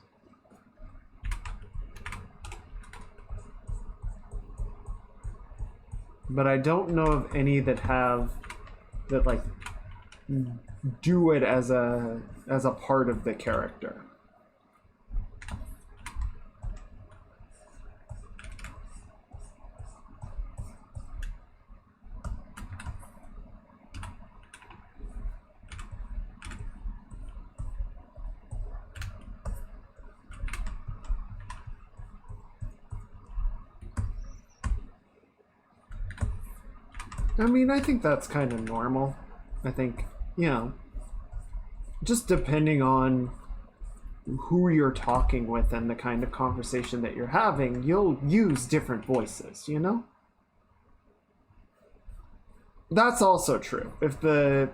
But I don't know of any that have, that like, do it as a part of the character. I mean, I think that's kind of normal. I think, you know, just depending on who you're talking with and the kind of conversation that you're having, you'll use different voices, you know? That's also true. If the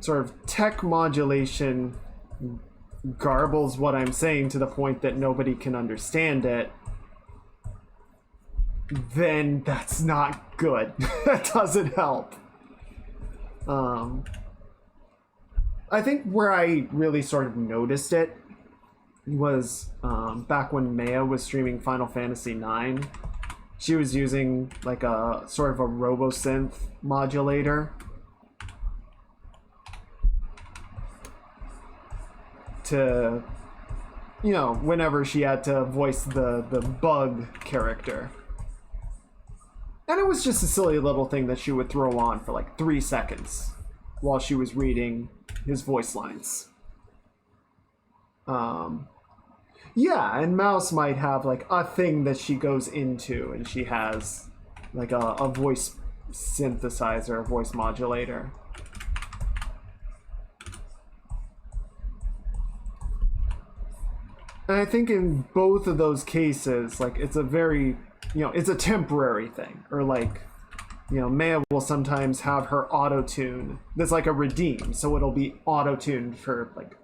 sort of tech modulation garbles what I'm saying to the point that nobody can understand it, then that's not good. That doesn't help. I think where I really sort of noticed it was back when Maya was streaming Final Fantasy IX. She was using like a sort of a robo-synth modulator to, you know, whenever she had to voice the bug character. And it was just a silly little thing that she would throw on for like 3 seconds while she was reading his voice lines. Yeah, and Mouse might have like a thing that she goes into, and she has like a voice synthesizer, a voice modulator. And I think in both of those cases, like, it's a very, you know, it's a temporary thing. Or like, you know, Maya will sometimes have her auto-tune that's like a redeem, so it'll be auto-tuned for like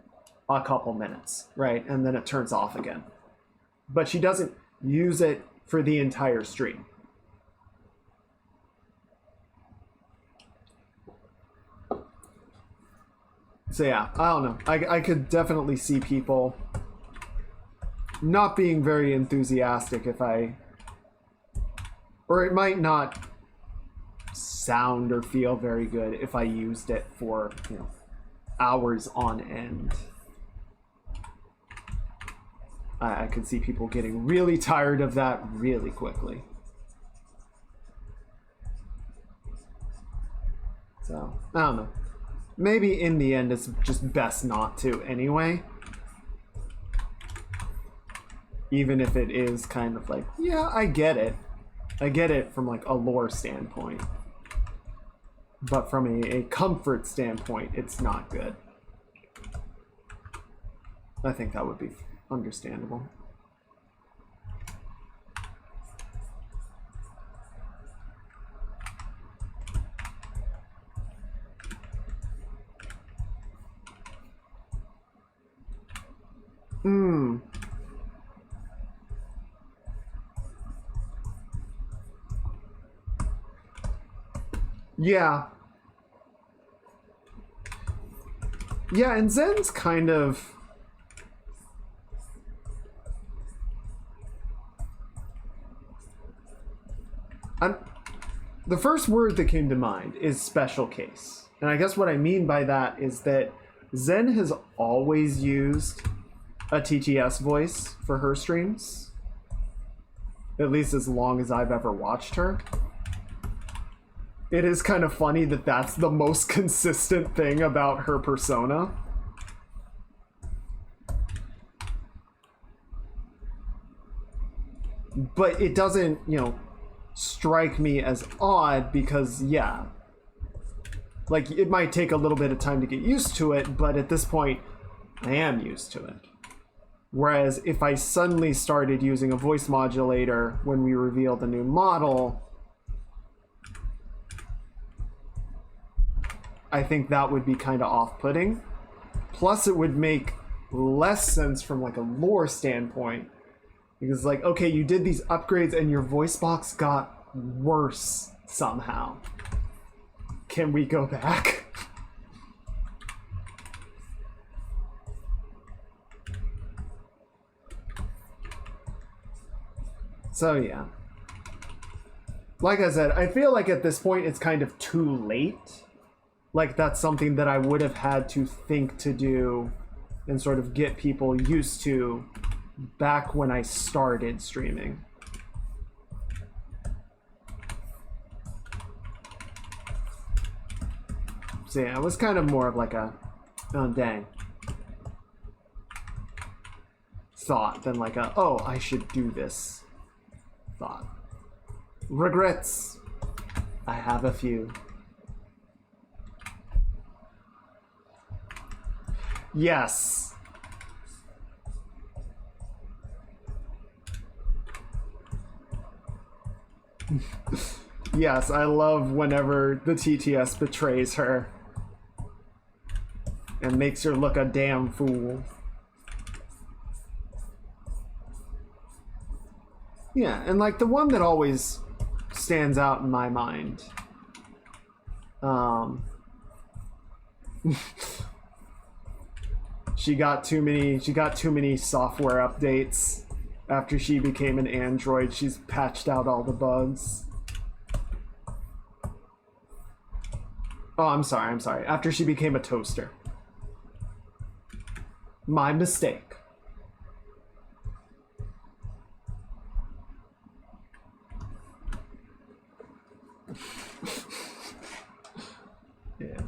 a couple minutes, right? And then it turns off again. But she doesn't use it for the entire stream. So yeah, I don't know. I could definitely see people not being very enthusiastic if I... Or it might not sound or feel very good if I used it for, you know, hours on end. I could see people getting really tired of that really quickly. So, I don't know. Maybe in the end it's just best not to anyway. Even if it is kind of like, yeah, I get it. I get it from like a lore standpoint. But from a comfort standpoint, it's not good. I think that would be understandable. Yeah. Yeah, and Zen's kind of... the first word that came to mind is special case. And I guess what I mean by that is that Zen has always used a TTS voice for her streams. At least as long as I've ever watched her. It is kind of funny that that's the most consistent thing about her persona. But it doesn't, you know, strike me as odd because, yeah, like it might take a little bit of time to get used to it, but at this point, I am used to it. Whereas if I suddenly started using a voice modulator when we revealed the new model, I think that would be kind of off-putting. Plus, it would make less sense from like a lore standpoint. Because like, okay, you did these upgrades and your voice box got worse somehow. Can we go back? So yeah. Like I said, I feel like at this point it's kind of too late. Like that's something that I would have had to think to do and sort of get people used to back when I started streaming. So yeah, it was kind of more of like a, oh dang, thought than like a, oh, I should do this thought. Regrets. I have a few. Yes. Yes, I love whenever the TTS betrays her and makes her look a damn fool. Yeah, and like the one that always stands out in my mind. She got too many software updates. After she became an android, she's patched out all the bugs. Oh, I'm sorry. After she became a toaster. My mistake. Yeah.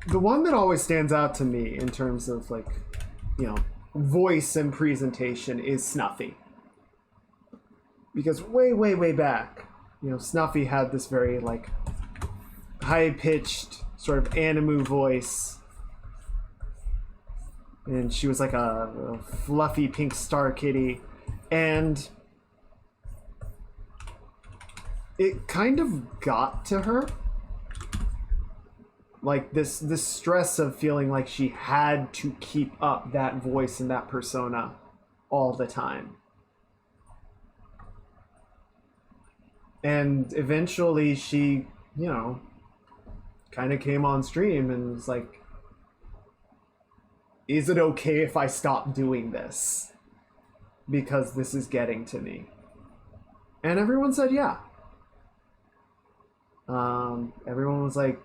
The one that always stands out to me in terms of like, you know, voice and presentation is Snuffy. Because way back, you know, Snuffy had this very like high-pitched sort of animu voice. And she was like a fluffy pink star kitty. And it kind of got to her. Like this stress of feeling like she had to keep up that voice and that persona all the time. And eventually she, you know, kind of came on stream and was like, is it okay if I stop doing this? Because this is getting to me. And everyone said yeah. Everyone was like,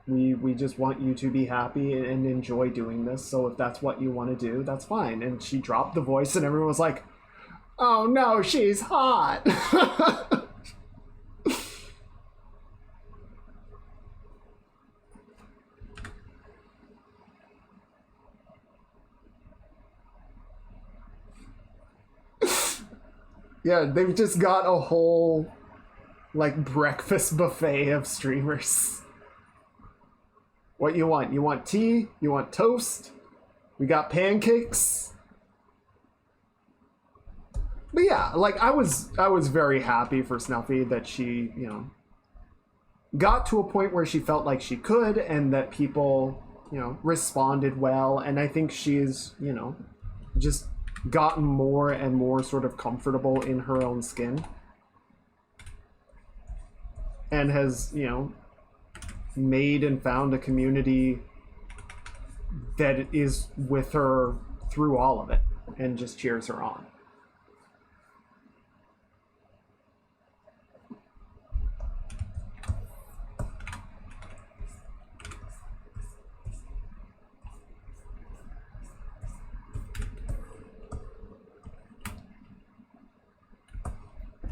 we just want you to be happy and enjoy doing this, so if that's what you want to do, that's fine. And she dropped the voice and everyone was like, oh no, she's hot. Yeah, they've just got a whole, like, breakfast buffet of streamers. What you want? You want tea? You want toast? We got pancakes. But yeah, like, I was very happy for Snuffy that she, you know, got to a point where she felt like she could, and that people, you know, responded well. And I think she's, you know, just gotten more and more sort of comfortable in her own skin, and has, you know, made and found a community that is with her through all of it and just cheers her on.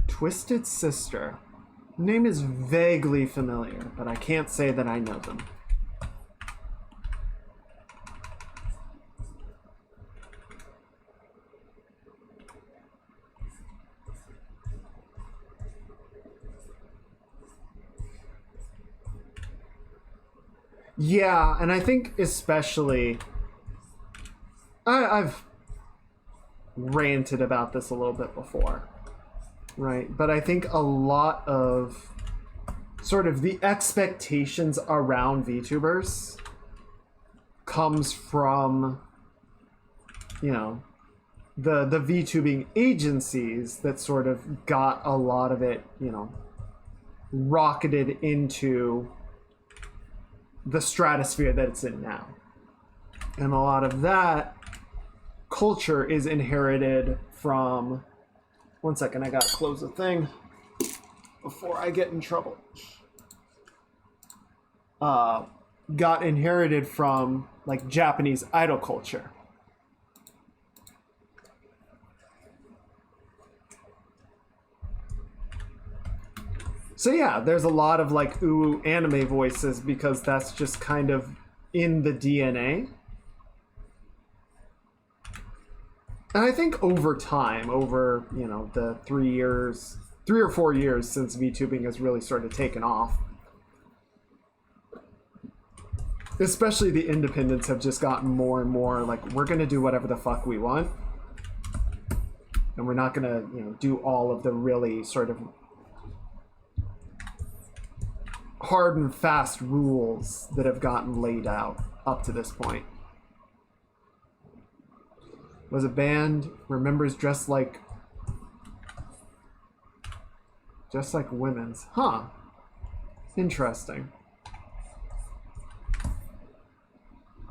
Twisted Sister. Name is vaguely familiar, but I can't say that I know them. Yeah, and I think especially... I've ranted about this a little bit before. Right, but I think a lot of sort of the expectations around VTubers comes from, you know, the VTubing agencies that sort of got a lot of it, you know, rocketed into the stratosphere that it's in now. And a lot of that culture is inherited from... One second, I gotta close the thing before I get in trouble. Got inherited from, like, Japanese idol culture. So yeah, there's a lot of, like, ooh, anime voices, because that's just kind of in the DNA. And I think over time, over, you know, the 3 or 4 years since VTubing has really started taking off, especially the independents have just gotten more and more like, we're going to do whatever the fuck we want. And we're not going to, you know, do all of the really sort of hard and fast rules that have gotten laid out up to this point. Was a band, remembers dressed like women's. Huh. Interesting.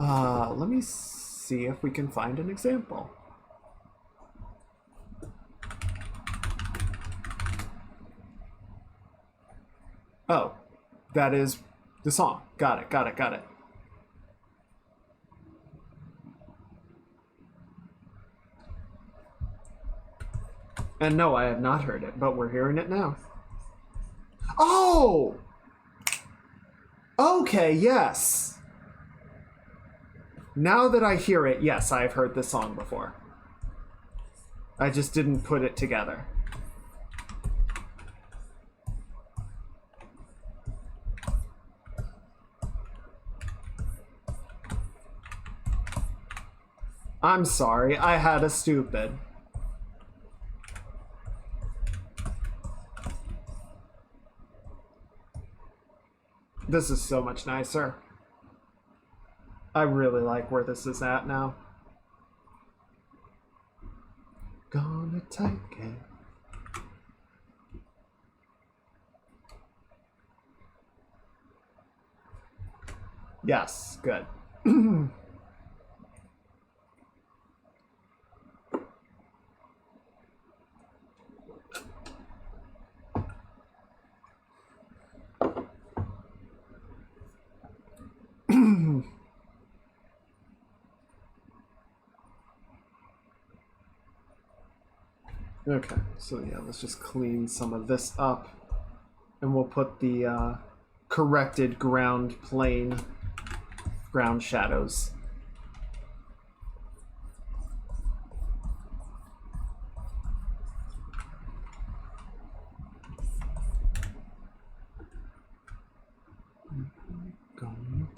Let me see if we can find an example. Oh, that is the song. Got it. And no, I have not heard it, but we're hearing it now. Oh! Okay, yes. Now that I hear it, yes, I've heard this song before. I just didn't put it together. I'm sorry, I had a stupid. This is so much nicer. I really like where this is at now. Gonna take it. Yes, good. Okay, so yeah, let's just clean some of this up, and we'll put the corrected ground shadows.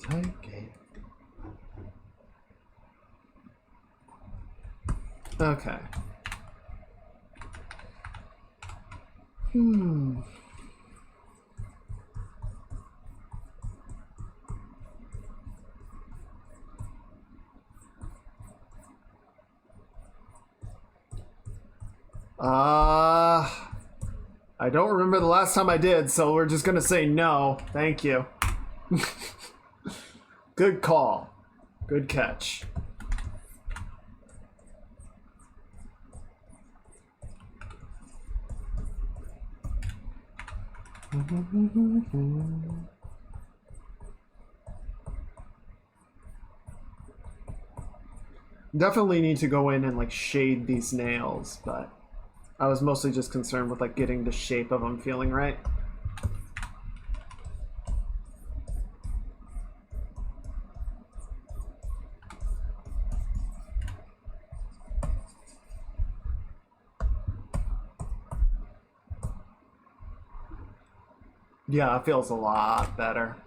Tight gate. Okay. I don't remember the last time I did, so we're just gonna say no. Thank you. Good call. Good catch. Definitely need to go in and like shade these nails, but I was mostly just concerned with like getting the shape of them feeling right. Yeah, it feels a lot better.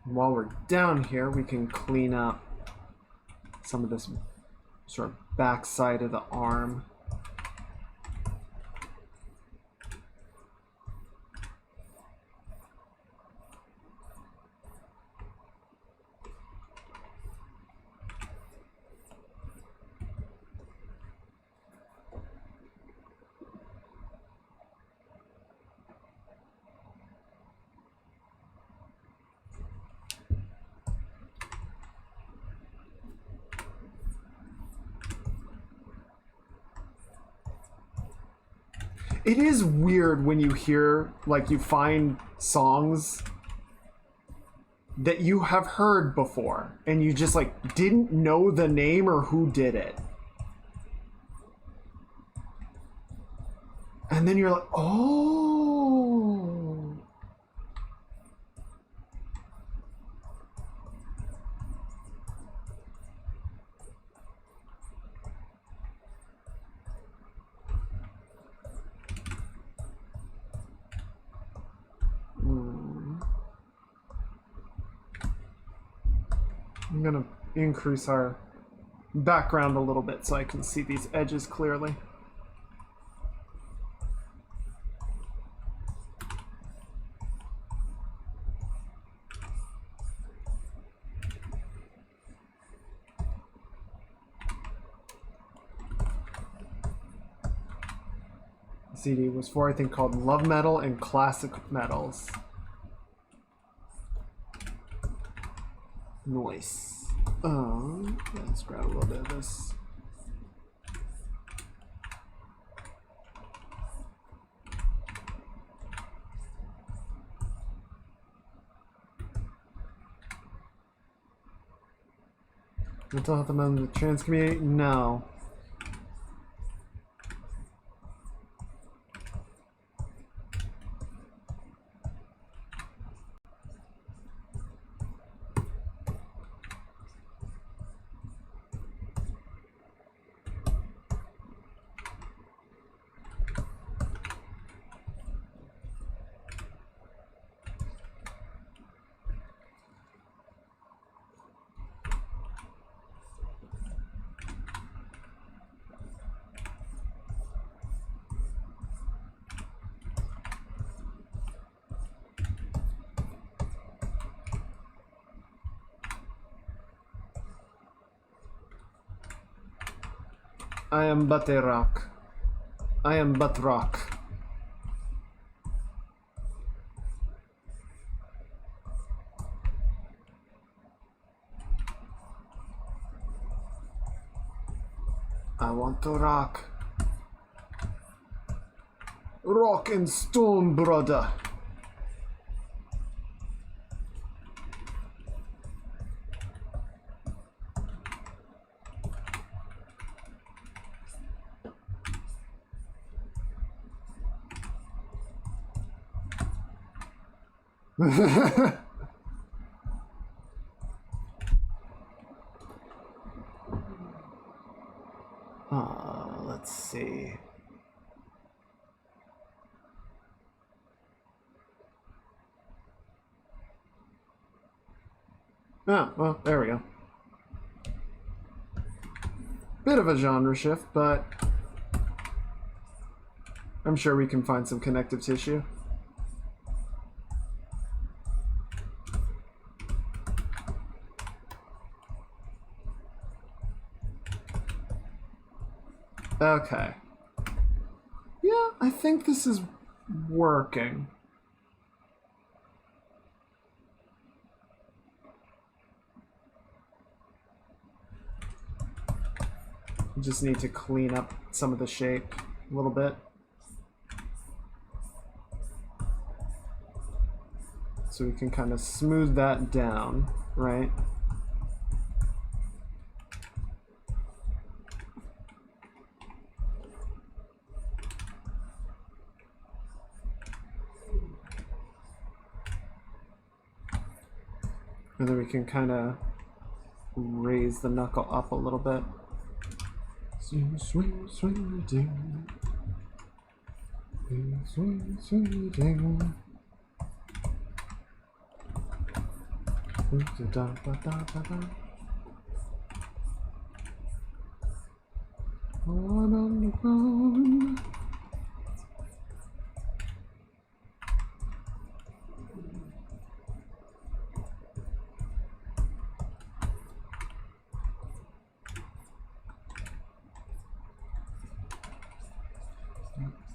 While we're down here, we can clean up some of this sort of back side of the arm. It is weird when you hear, like, you find songs that you have heard before and you just, like, didn't know the name or who did it. And then you're like, oh. I'm gonna increase our background a little bit so I can see these edges clearly. The CD was for, I think, called Love Metal and Classic Metals. Nice. Let's grab a little bit of this. Mental health among the trans community? No. I am but a rock. I am but rock. I want to rock. Rock and stone, brother. Let's see. Ah, well, there we go. Bit of a genre shift, but I'm sure we can find some connective tissue. Okay. Yeah, I think this is working. We just need to clean up some of the shape a little bit. So we can kind of smooth that down, right? And then we can kind of raise the knuckle up a little bit. Swing, swing, swing, ding. Swing, swing, ding. Da, da, da, da, da. On the ground.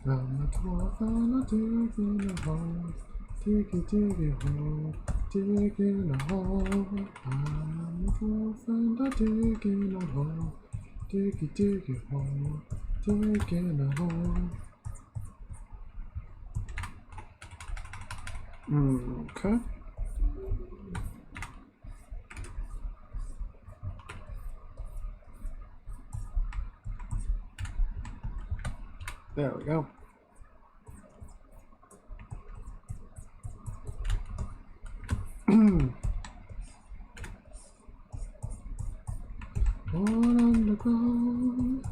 I'm a dwarf and I dig in a hole, diggy hole, dig in a hole. I'm a dwarf and I dig in a hole, diggy hole, dig in a hole. Okay. There we go. On the ground.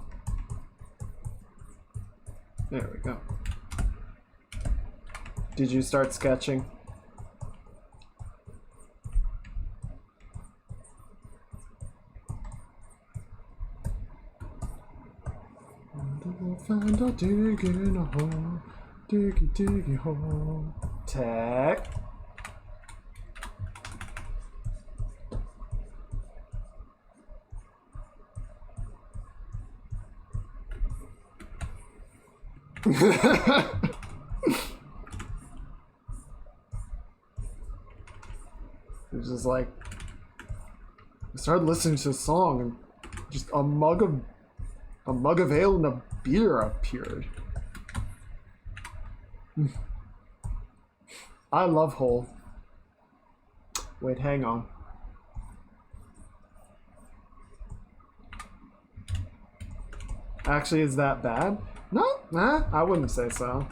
There we go. Did you start sketching? Find a dig in a hole, diggy hole. Tech. It was just like I started listening to a song and just a mug of ale and a beer appeared. I love Hole. Wait, hang on. Actually, is that bad? No, nah, I wouldn't say so.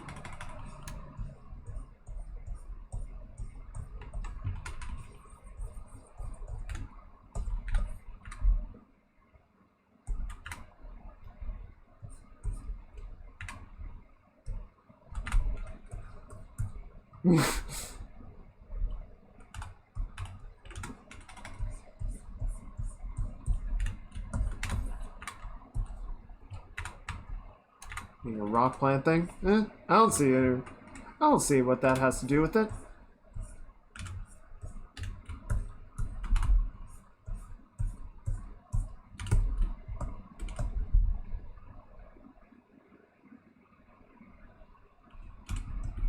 A rock plant thing? I don't see what that has to do with it.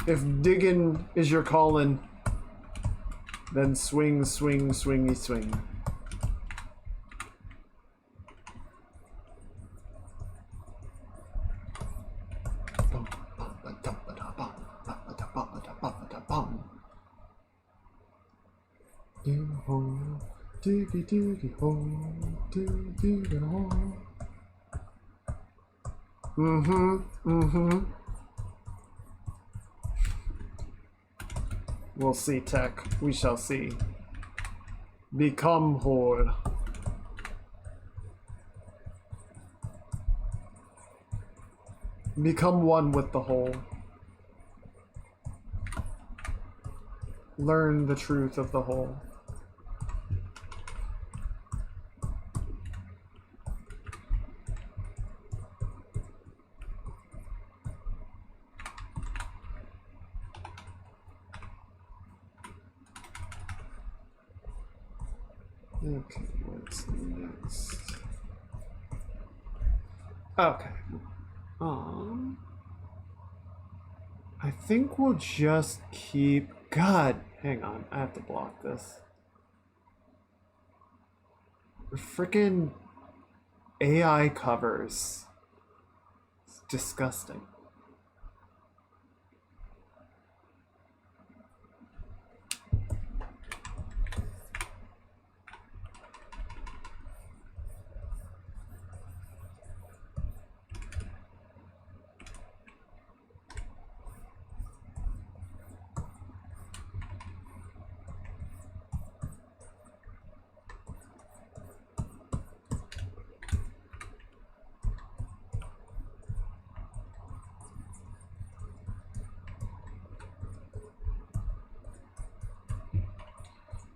If digging is your calling, then swing, swing, swingy, swing. Diggy hole, diggy hole. We'll see, Tech. We shall see. Become hole. Become one with the hole. Learn the truth of the hole. Okay, what's next? Okay. I think we'll just keep... God, hang on. I have to block this. Freaking AI covers. It's disgusting.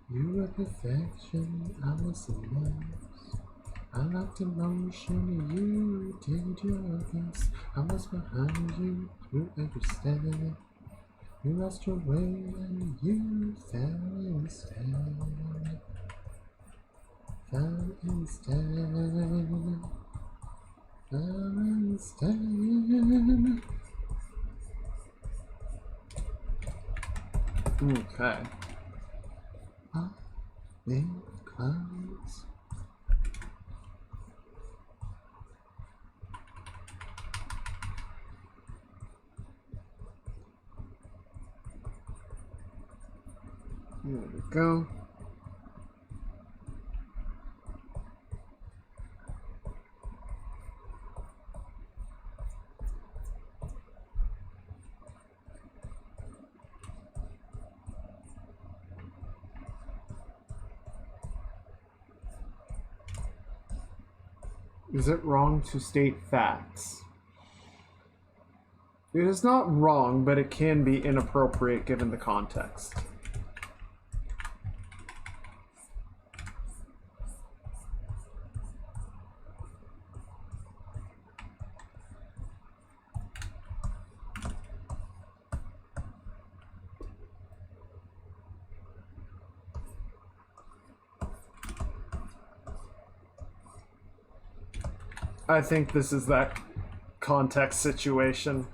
You were perfection, I was a mess. I liked emotion, you did your best. I was behind you through every step. You lost your way and you fell instead. Fell instead. Fell instead. Okay. In clouds. There we go. Is it wrong to state facts? It is not wrong, but it can be inappropriate given the context. I think this is that context situation.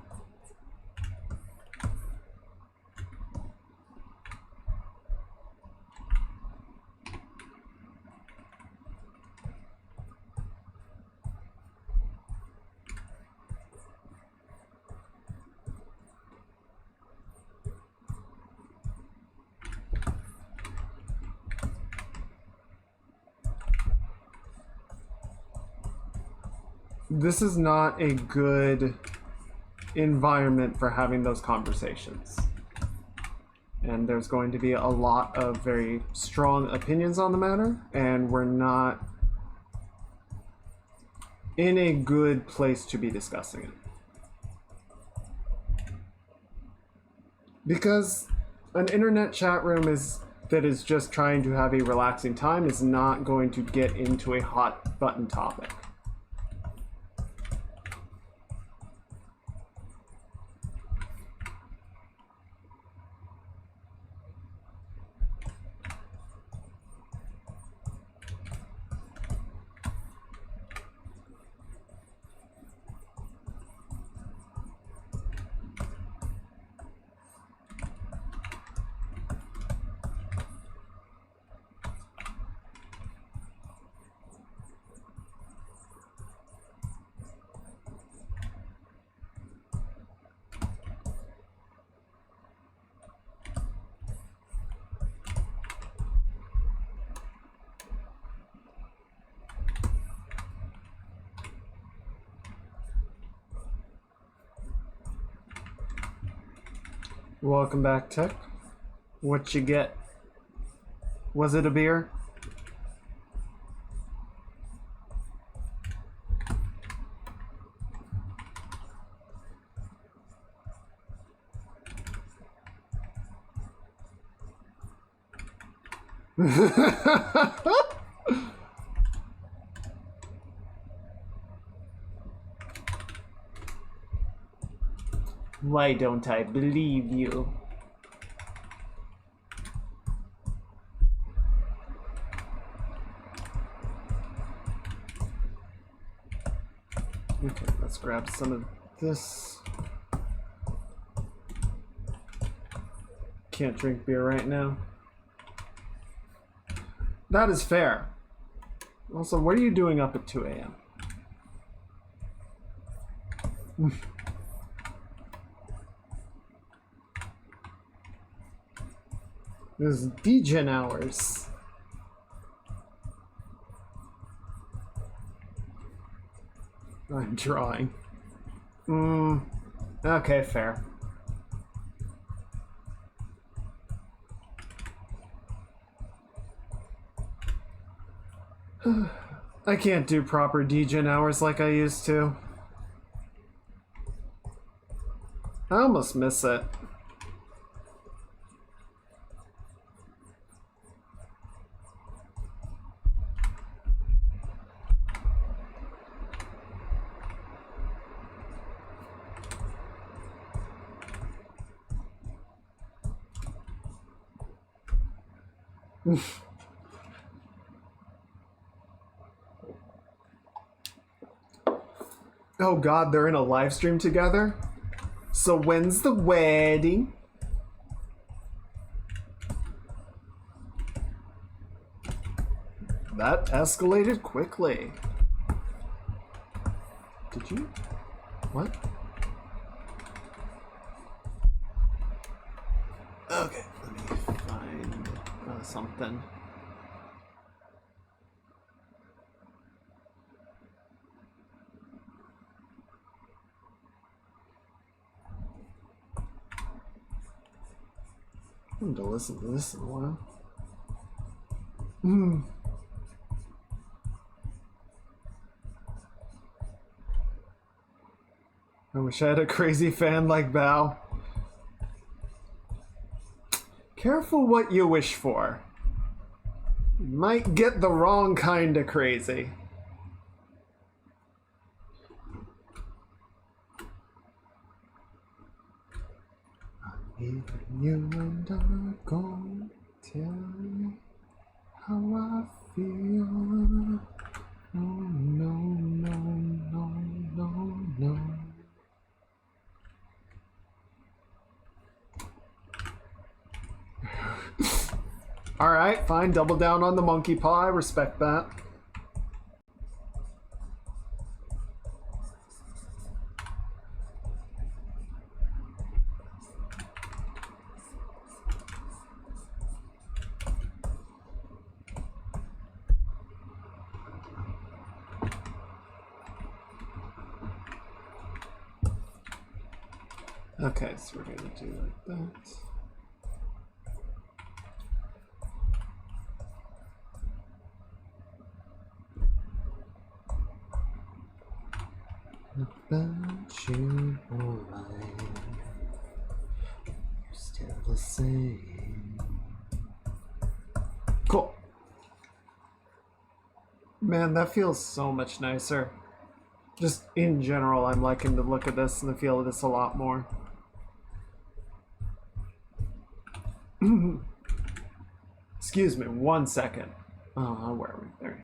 This is not a good environment for having those conversations. And there's going to be a lot of very strong opinions on the matter, and we're not in a good place to be discussing it. Because an internet chat room that is just trying to have a relaxing time is not going to get into a hot button topic. Welcome back, Tech. What you get? Was it a beer? Why don't I believe you? Okay, let's grab some of this. Can't drink beer right now. That is fair. Also, what are you doing up at 2 a.m.? This is degen hours. I'm drawing. Okay, fair. I can't do proper degen hours like I used to. I almost miss it. Oh god, they're in a live stream together? So when's the wedding? That escalated quickly. Did you? What? Okay, let me find something. I haven't to listen to this in a while. I wish I had a crazy fan like Bao. Careful what you wish for. You might get the wrong kind of crazy. Even you and I gonna tell you how I feel. No, no, no, no, no, no. Alright, fine, double down on the monkey paw, I respect that. Okay, so we're gonna do like that. About you, alright. You're still the same. Cool. Man, that feels so much nicer. Just in general, I'm liking the look of this and the feel of this a lot more. Excuse me, 1 second. Oh, where are we? There.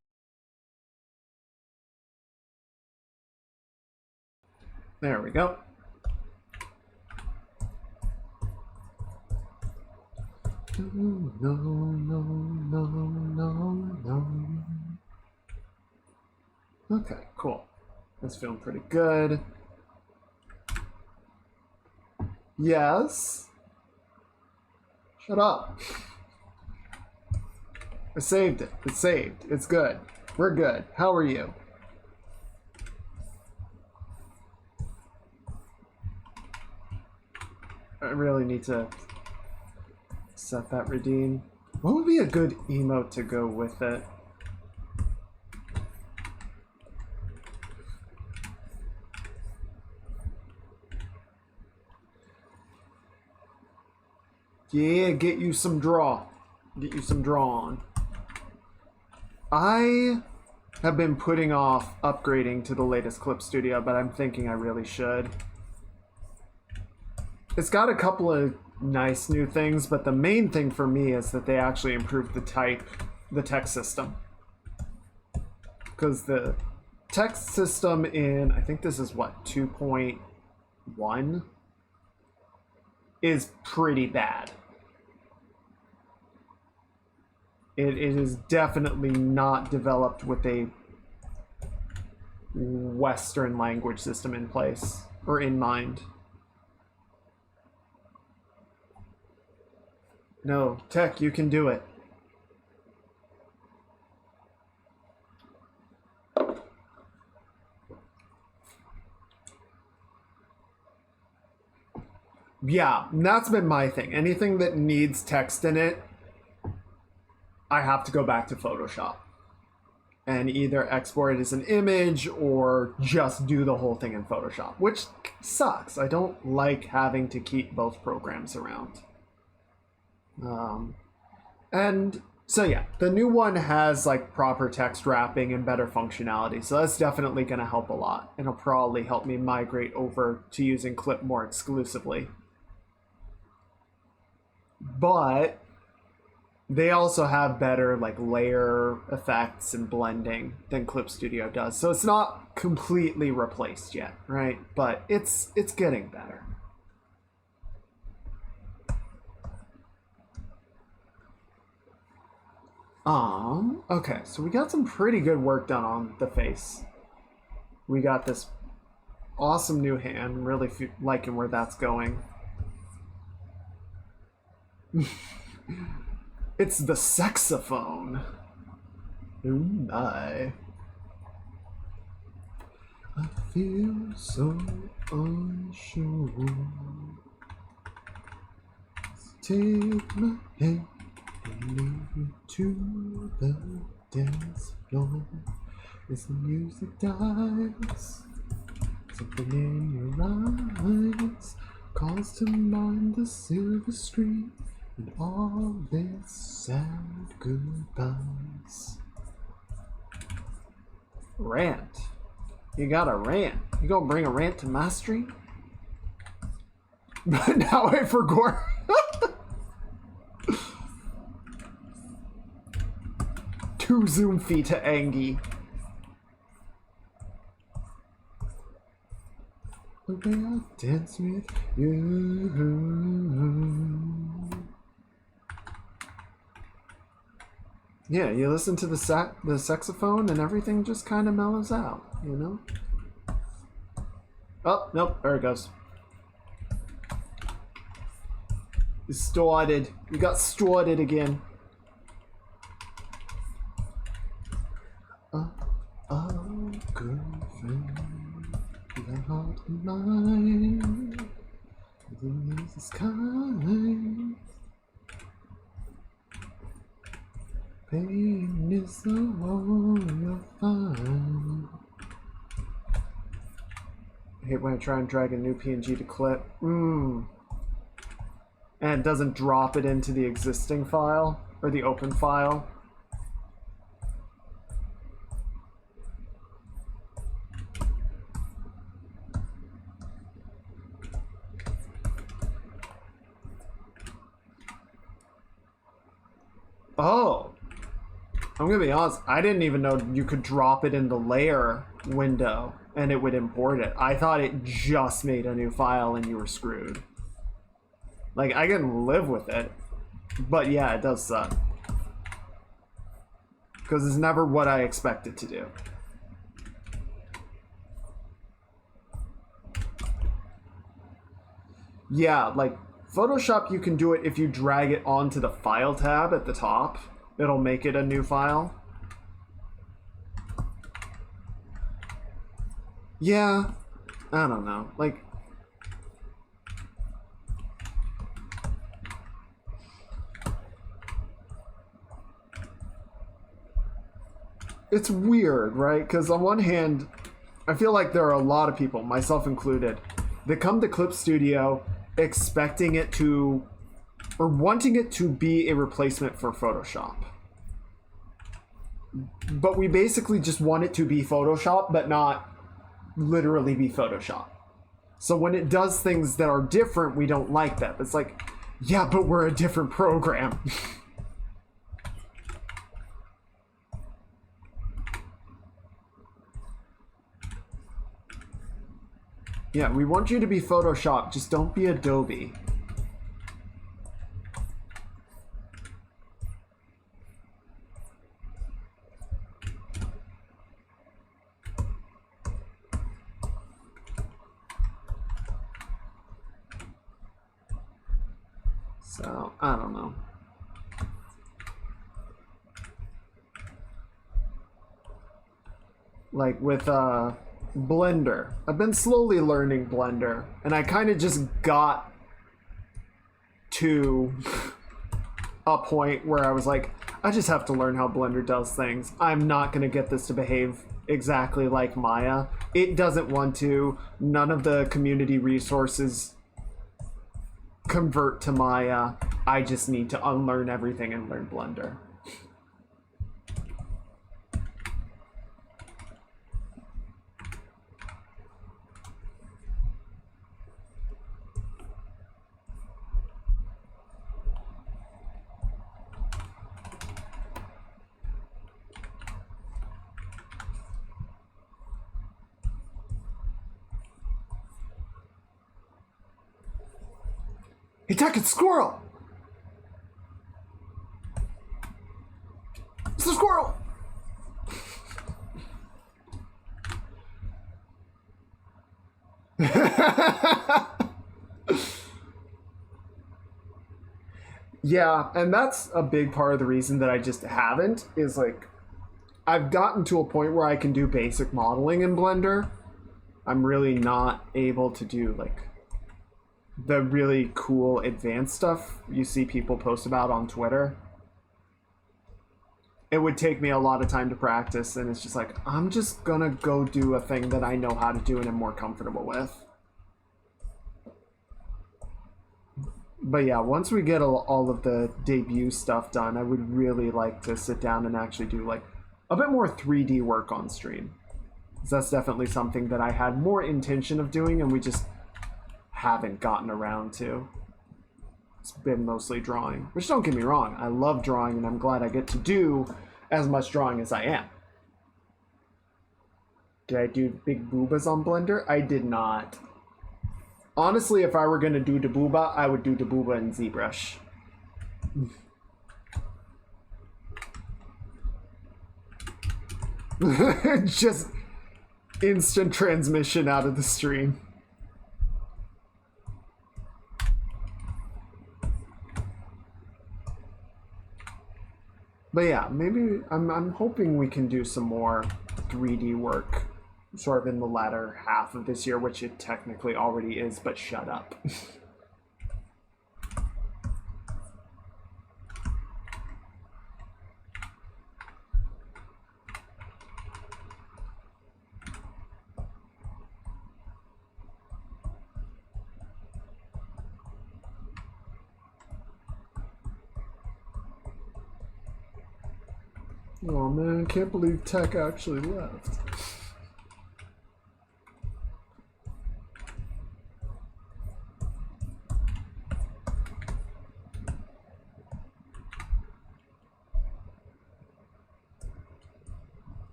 There we go. No, no, no, no, no. Okay, cool. That's feeling pretty good. Yes. Shut up. I saved it. It's saved. It's good. We're good. How are you? I really need to set that redeem. What would be a good emote to go with it? Yeah, get you some draw. Get you some draw on. I have been putting off upgrading to the latest clip studio, but I'm thinking I really should. It's got a couple of nice new things, but the main thing for me is that they actually improved the text system. Because the text system in, I think this is what, 2.1 is pretty bad. It is definitely not developed with a Western language system in place or in mind. No, tech, you can do it. Yeah, that's been my thing. Anything that needs text in it, I have to go back to Photoshop and either export it as an image or just do the whole thing in Photoshop, which sucks. I don't like having to keep both programs around. And so yeah, the new one has like proper text wrapping and better functionality, so that's definitely going to help a lot. It'll probably help me migrate over to using Clip more exclusively. But they also have better like layer effects and blending than Clip Studio does, so it's not completely replaced yet, right? But it's getting better. Okay, so we got some pretty good work done on the face. We got this awesome new hand, really liking where that's going. It's the saxophone. Oh my. I feel so unsure. Take my hand and lead me to the dance floor. As the music dies, something in your eyes calls to mind the silver screen and all its sad goodbyes. Rant. You got a rant. You gonna bring a rant to my stream? But now I forgot. Too zoomfy to Angie. The way I dance with you. Yeah, you listen to the saxophone and everything just kind of mellows out, you know? Oh, nope, there it goes. You started. You got started again. Oh, girlfriend, that heart of mine, the news is kind. Pain is the one you'll find. I hate when I try and drag a new PNG to clip. And it doesn't drop it into the existing file or the open file. Oh, I'm gonna be honest, I didn't even know you could drop it in the layer window and it would import it. I thought it just made a new file and you were screwed. Like, I can live with it, but yeah, it does suck. Because it's never what I expect it to do. Yeah, like, Photoshop, you can do it if you drag it onto the File tab at the top. It'll make it a new file. Yeah, I don't know. Like, it's weird, right? Because on one hand, I feel like there are a lot of people, myself included, that come to Clip Studio expecting it to, or wanting it to be a replacement for Photoshop. But we basically just want it to be Photoshop, but not literally be Photoshop. So when it does things that are different, we don't like that. It's like, yeah, but we're a different program. Yeah, we want you to be Photoshop, just don't be Adobe. So, I don't know. Like with Blender. I've been slowly learning Blender, and I kind of just got to a point where I was like, I just have to learn how Blender does things. I'm not going to get this to behave exactly like Maya. It doesn't want to. None of the community resources convert to Maya. I just need to unlearn everything and learn Blender. Attack a squirrel! It's a squirrel! Yeah, and that's a big part of the reason that I just haven't, is like, I've gotten to a point where I can do basic modeling in Blender. I'm really not able to do like the really cool advanced stuff you see people post about on Twitter. It would take me a lot of time to practice, and it's just like, I'm just gonna go do a thing that I know how to do and am more comfortable with. But yeah, once we get all of the debut stuff done, I would really like to sit down and actually do like a bit more 3D work on stream. Because that's definitely something that I had more intention of doing, and we just haven't gotten around to. It's been mostly drawing, which, don't get me wrong, I love drawing and I'm glad I get to do as much drawing as I am. Did I do big boobas on Blender? I did not. Honestly, if I were going to do Dabooba, I would do Dabooba in ZBrush. Just instant transmission out of the stream. But yeah, maybe I'm hoping we can do some more 3D work sort of in the latter half of this year, which it technically already is, but shut up. Oh man, can't believe Tech actually left.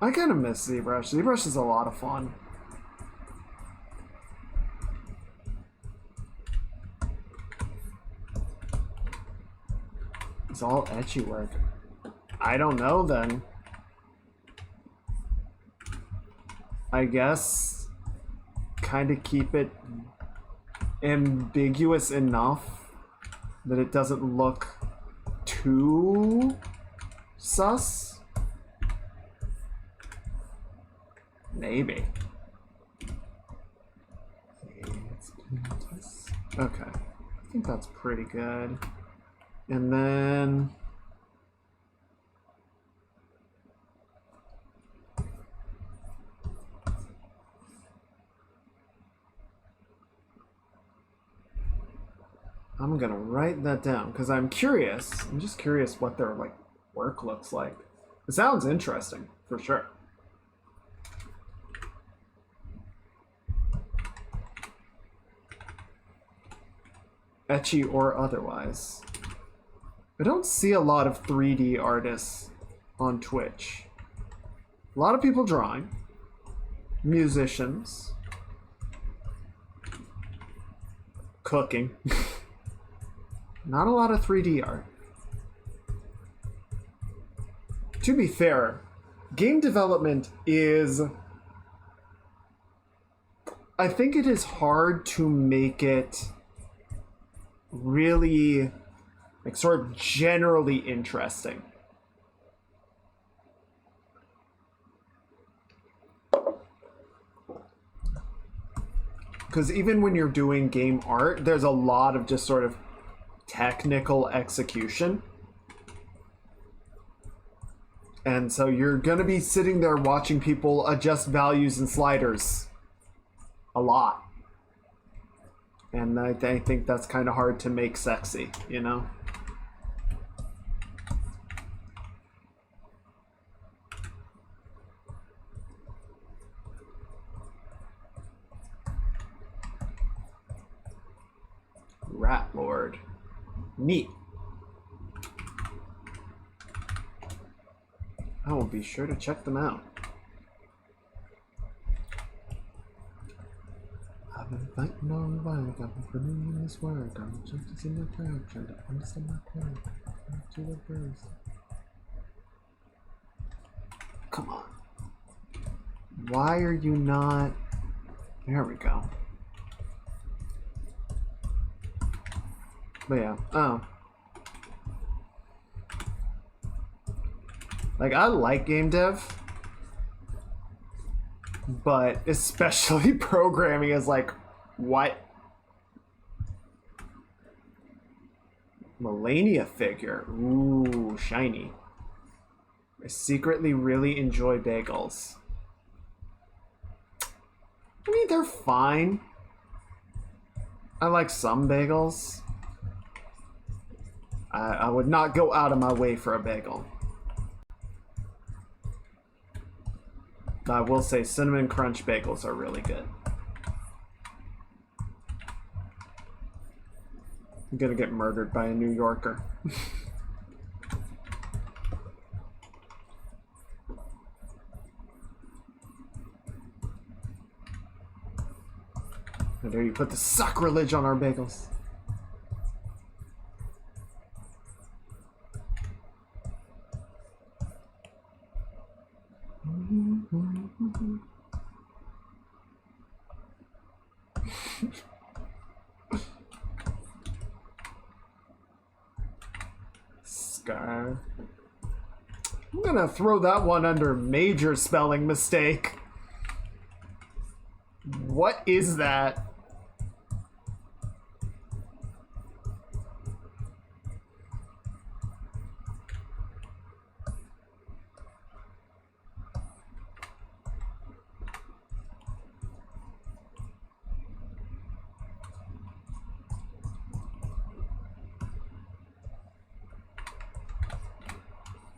I kind of miss ZBrush. ZBrush is a lot of fun. It's all etchy work. I don't know then. I guess kind of keep it ambiguous enough that it doesn't look too sus. Maybe. Okay. I think that's pretty good. And then I'm gonna write that down because I'm curious. I'm just curious what their like work looks like. It sounds interesting for sure. Etchy or otherwise. I don't see a lot of 3D artists on Twitch. A lot of people drawing. Musicians. Cooking. Not a lot of 3D art. To be fair, game development is... I think it is hard to make it really, like, sort of generally interesting. Because even when you're doing game art, there's a lot of just sort of technical execution. And so you're going to be sitting there watching people adjust values and sliders a lot. And I think that's kind of hard to make sexy, you know? Rat Lord. Neat. I will be sure to check them out. I've been fighting all the while, I've been putting in this work. I'm just to see my crowd, trying to understand my crowd. To the birds. Come on. Why are you not... There we go. But yeah, oh. Like, I like game dev, but especially programming is like, what? Melania figure. Ooh, shiny. I secretly really enjoy bagels. I mean, they're fine. I like some bagels. I would not go out of my way for a bagel. I will say cinnamon crunch bagels are really good. I'm gonna get murdered by a New Yorker. How dare you put the sacrilege on our bagels? Scar. I'm gonna throw that one under major spelling mistake. What is that?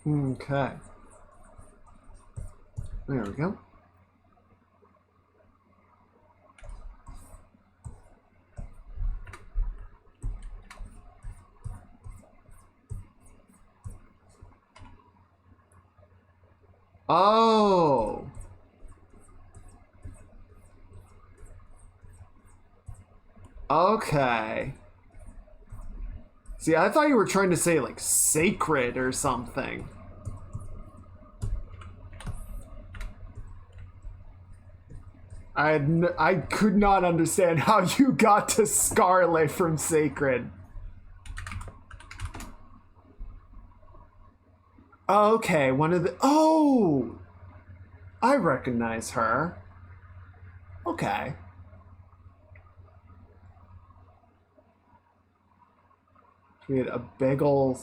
Okay. There we go. Oh. Okay. See, I thought you were trying to say, like, sacred or something. I could not understand how you got to Scarlet from Sacred. Okay, one of the... Oh! I recognize her. Okay. We had a big ol'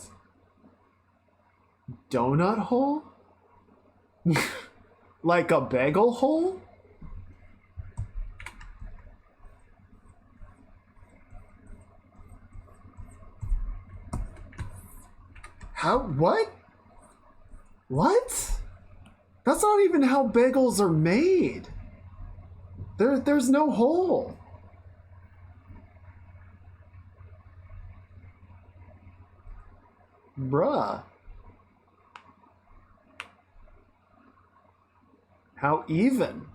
donut hole? Like a bagel hole? How? What? What? That's not even how bagels are made. There's no hole. Bruh. How even?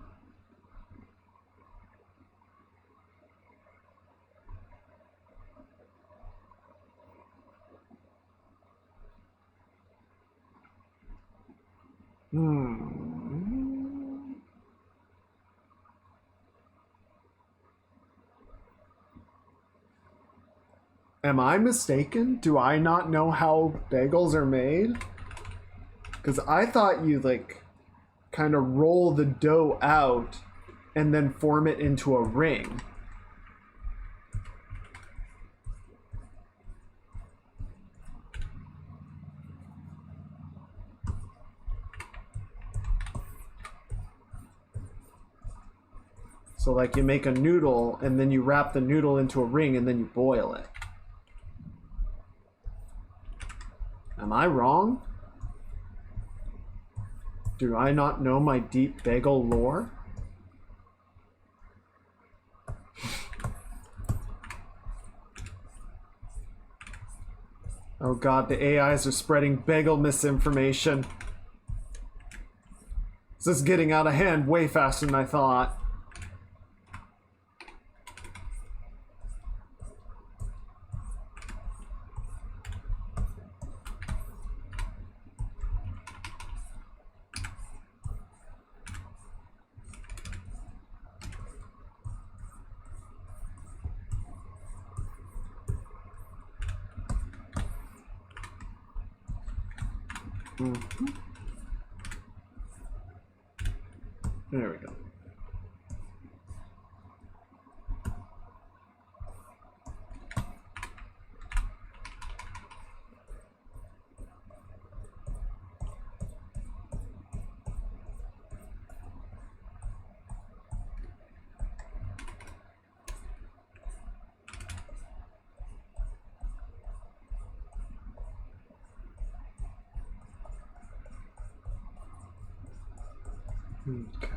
Am I mistaken? Do I not know how bagels are made? Because I thought you, like, kind of roll the dough out and then form it into a ring. So, like, you make a noodle and then you wrap the noodle into a ring and then you boil it. Am I wrong? Do I not know my deep bagel lore? Oh god, the AIs are spreading bagel misinformation. This is getting out of hand way faster than I thought. There we go. Okay.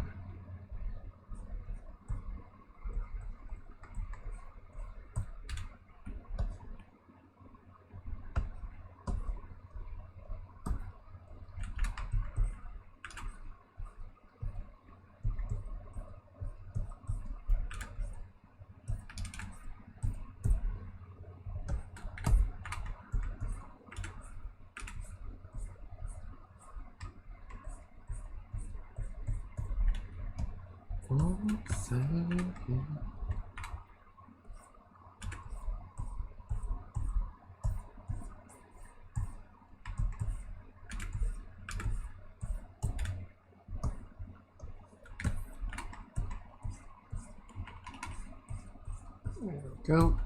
There we go.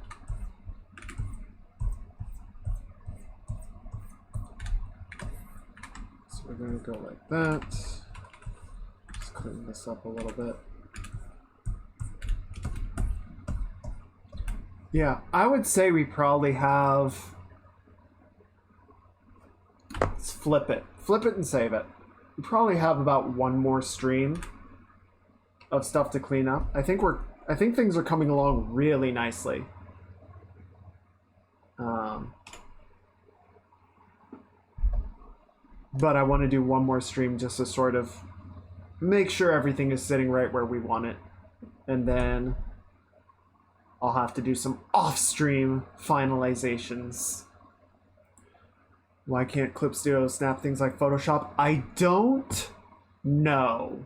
So we're going to go like that. Just clean this up a little bit. Yeah, I would say we probably have... Let's flip it. Flip it and save it. We probably have about one more stream of stuff to clean up. I think things are coming along really nicely. But I want to do one more stream just to sort of make sure everything is sitting right where we want it. And then I'll have to do some off-stream finalizations. Why can't Clip Studio snap things like Photoshop? I don't know.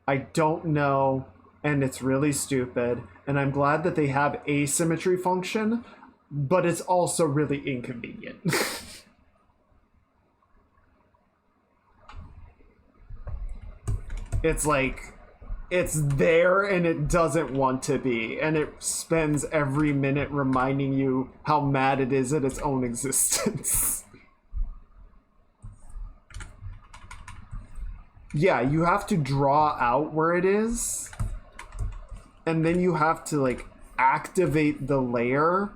I don't know, and it's really stupid. And I'm glad that they have asymmetry function, but it's also really inconvenient. It's like, it's there and it doesn't want to be, and it spends every minute reminding you how mad it is at its own existence. Yeah, you have to draw out where it is, and then you have to, like, activate the layer.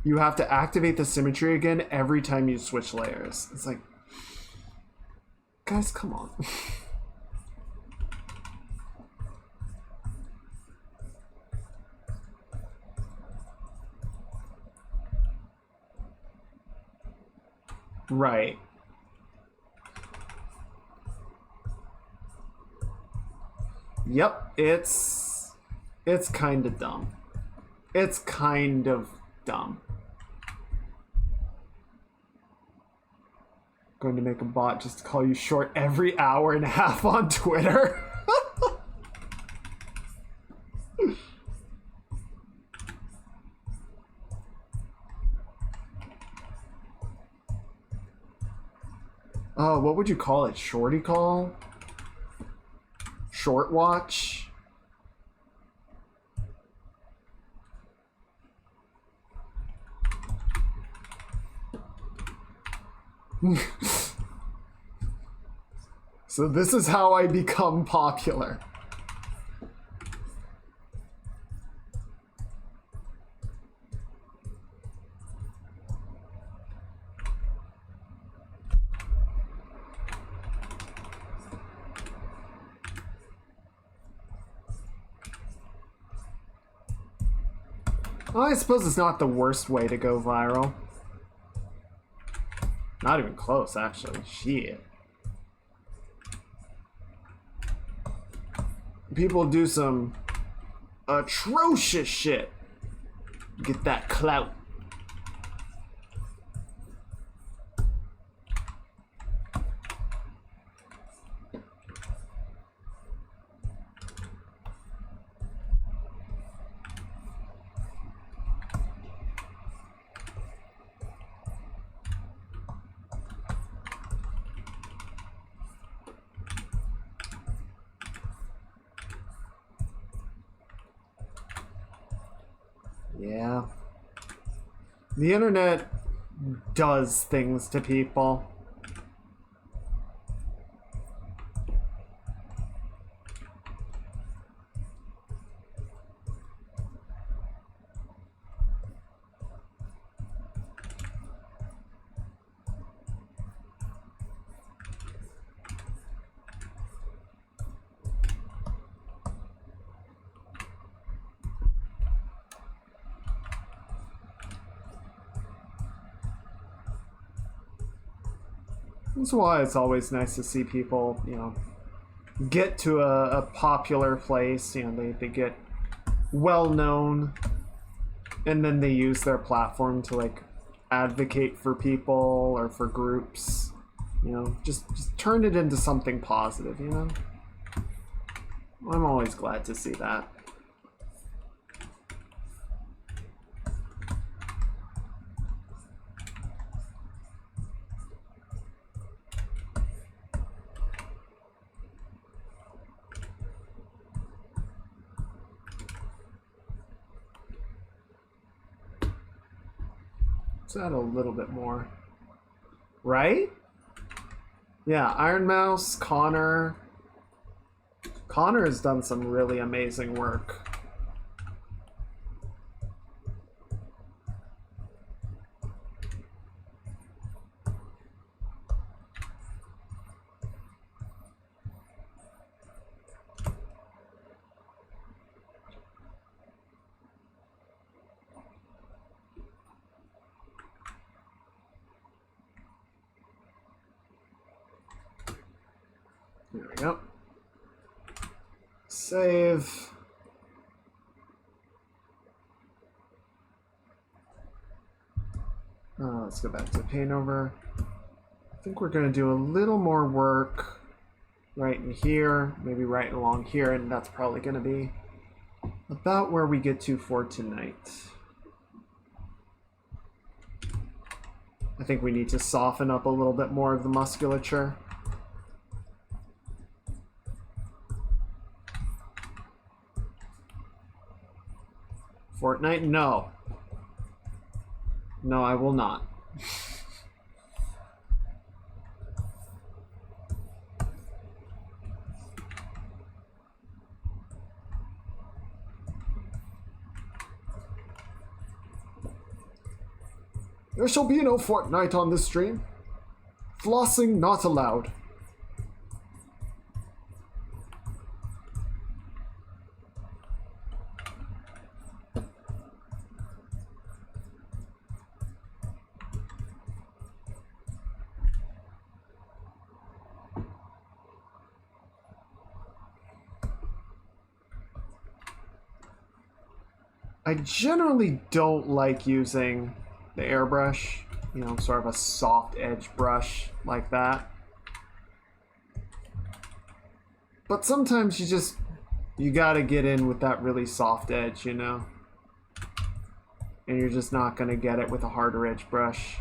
You have to activate the symmetry again every time you switch layers. It's like, guys, come on. Right. Yep, it's kind of dumb. It's kind of dumb. Going to make a bot just to call you short every hour and a half on Twitter. Oh, what would you call it? Shorty call? Short watch? So this is how I become popular. Well, I suppose it's not the worst way to go viral. Not even close, actually. Shit. People do some atrocious shit. Get that clout. Yeah. The internet does things to people. That's why it's always nice to see people, you know, get to a popular place. You know, they get well known, and then they use their platform to like advocate for people or for groups. You know, just turn it into something positive. You know, I'm always glad to see that. Add a little bit more, right? Yeah, Iron Mouse, Connor has done some really amazing work. There we go. Save. Let's go back to paint over. I think we're going to do a little more work right in here, maybe right along here, and that's probably going to be about where we get to for tonight. I think we need to soften up a little bit more of the musculature. Fortnite? No. No, I will not. There shall be no Fortnite on this stream. Flossing not allowed. I generally don't like using the airbrush, you know, sort of a soft edge brush like that. But sometimes you gotta get in with that really soft edge, you know? And you're just not gonna get it with a harder edge brush.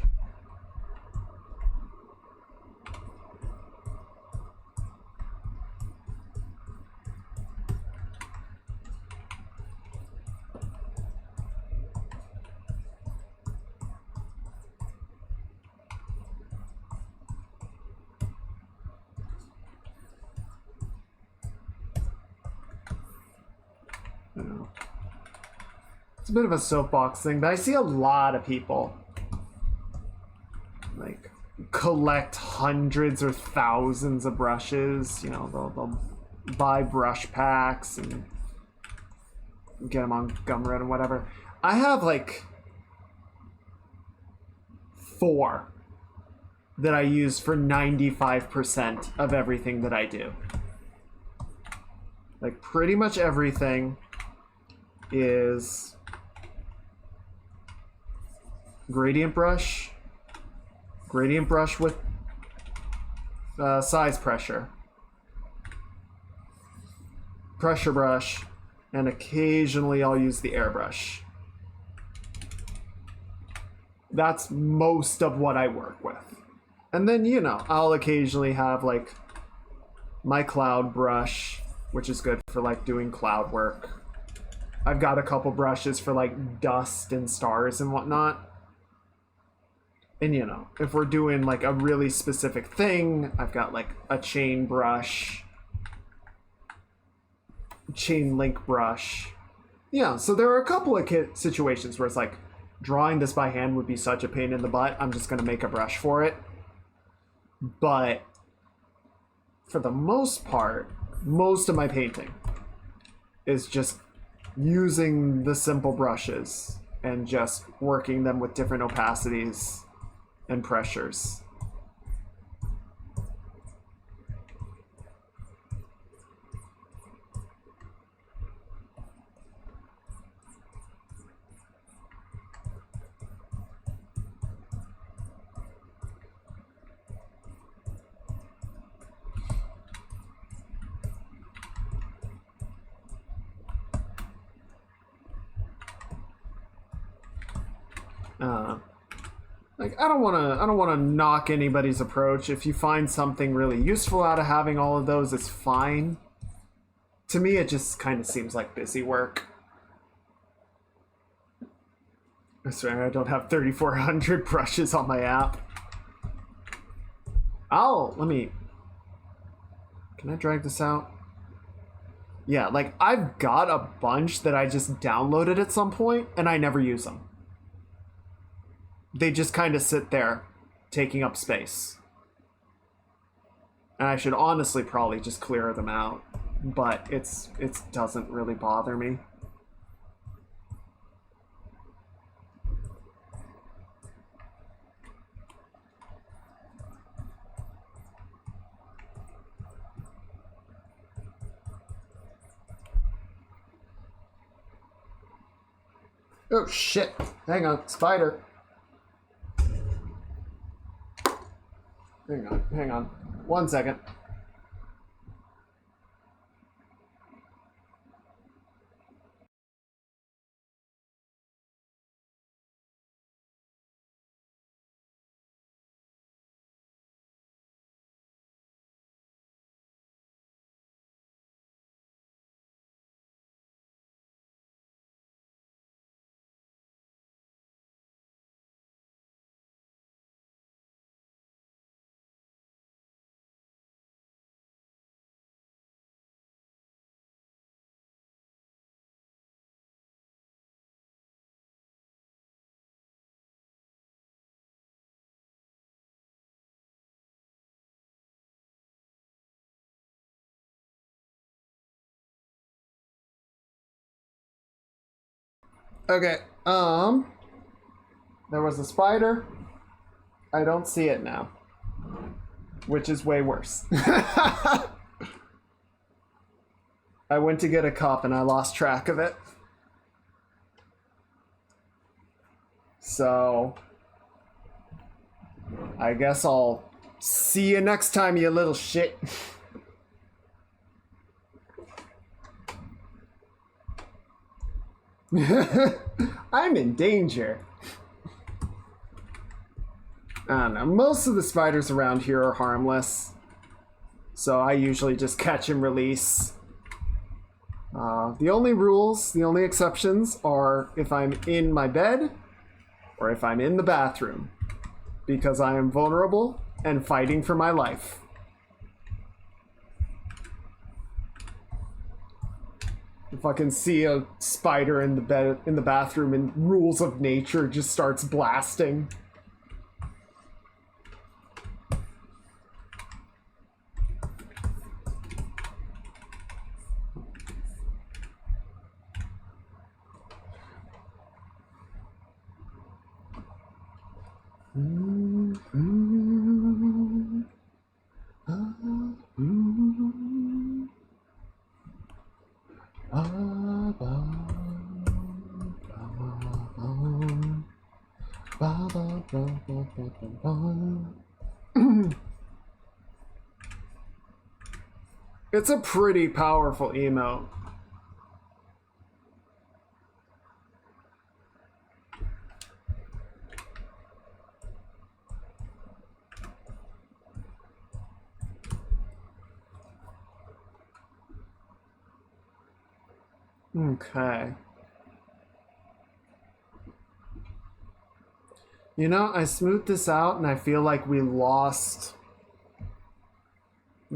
It's a bit of a soapbox thing, but I see a lot of people like collect hundreds or thousands of brushes. You know, they'll buy brush packs and get them on Gumroad and whatever. I have like 4 that I use for 95% of everything that I do. Like pretty much everything is gradient brush with size pressure brush, and occasionally I'll use the airbrush. That's most of what I work with. And then, you know, I'll occasionally have like my cloud brush, which is good for like doing cloud work. I've got a couple brushes for like dust and stars and whatnot. And you know, if we're doing like a really specific thing, I've got like a chain brush, chain link brush. Yeah, so there are a couple of situations where it's like, drawing this by hand would be such a pain in the butt, I'm just gonna make a brush for it. But for the most part, most of my painting is just using the simple brushes and just working them with different opacities and pressures. Like I don't want to knock anybody's approach. If you find something really useful out of having all of those, it's fine. To me, it just kind of seems like busy work. I swear I don't have 3,400 brushes on my app. Can I drag this out? Yeah, like I've got a bunch that I just downloaded at some point and I never use them. They just kind of sit there taking up space. And I should honestly probably just clear them out, but it doesn't really bother me. Oh shit, hang on, spider. Hang on. 1 second. Okay, there was a spider. I don't see it now, which is way worse. I went to get a cup and I lost track of it. So I guess I'll see you next time, you little shit. I'm in danger. I don't know. Most of the spiders around here are harmless, so I usually just catch and release. The only rules, the only exceptions are if I'm in my bed or if I'm in the bathroom, because I am vulnerable and fighting for my life. If I can see a spider in the bed, in the bathroom, and Rules of Nature just starts blasting. It's a pretty powerful emote. Okay. You know, I smoothed this out and I feel like we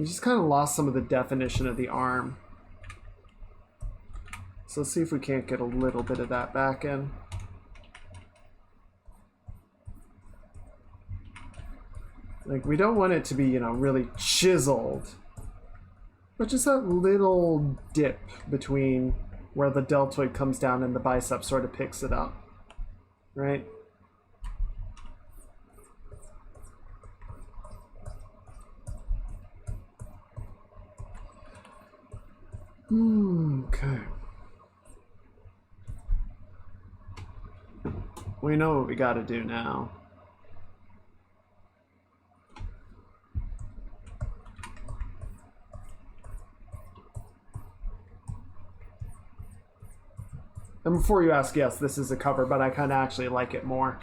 just kind of lost some of the definition of the arm. So let's see if we can't get a little bit of that back in. Like, we don't want it to be, you know, really chiseled, but just that little dip between where the deltoid comes down and the bicep sort of picks it up, right? Okay. We know what we gotta do now. And before you ask, yes, this is a cover, but I kind of actually like it more.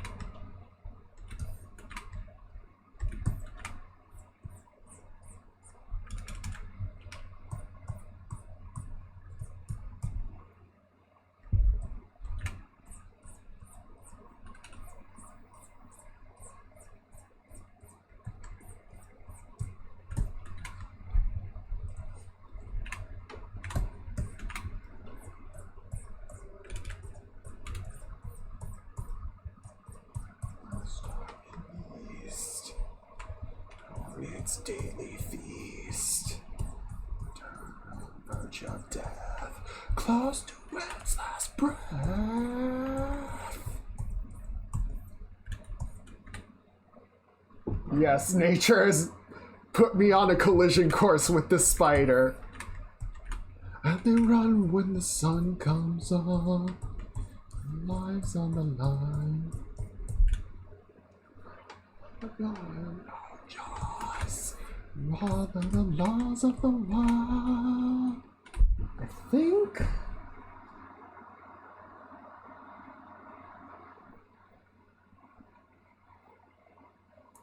Its daily feast, turn on the verge of death, close to its last breath. Yes, nature has put me on a collision course with the spider. And they run when the sun comes up, lives on the line. Rather the laws of the wild. I think.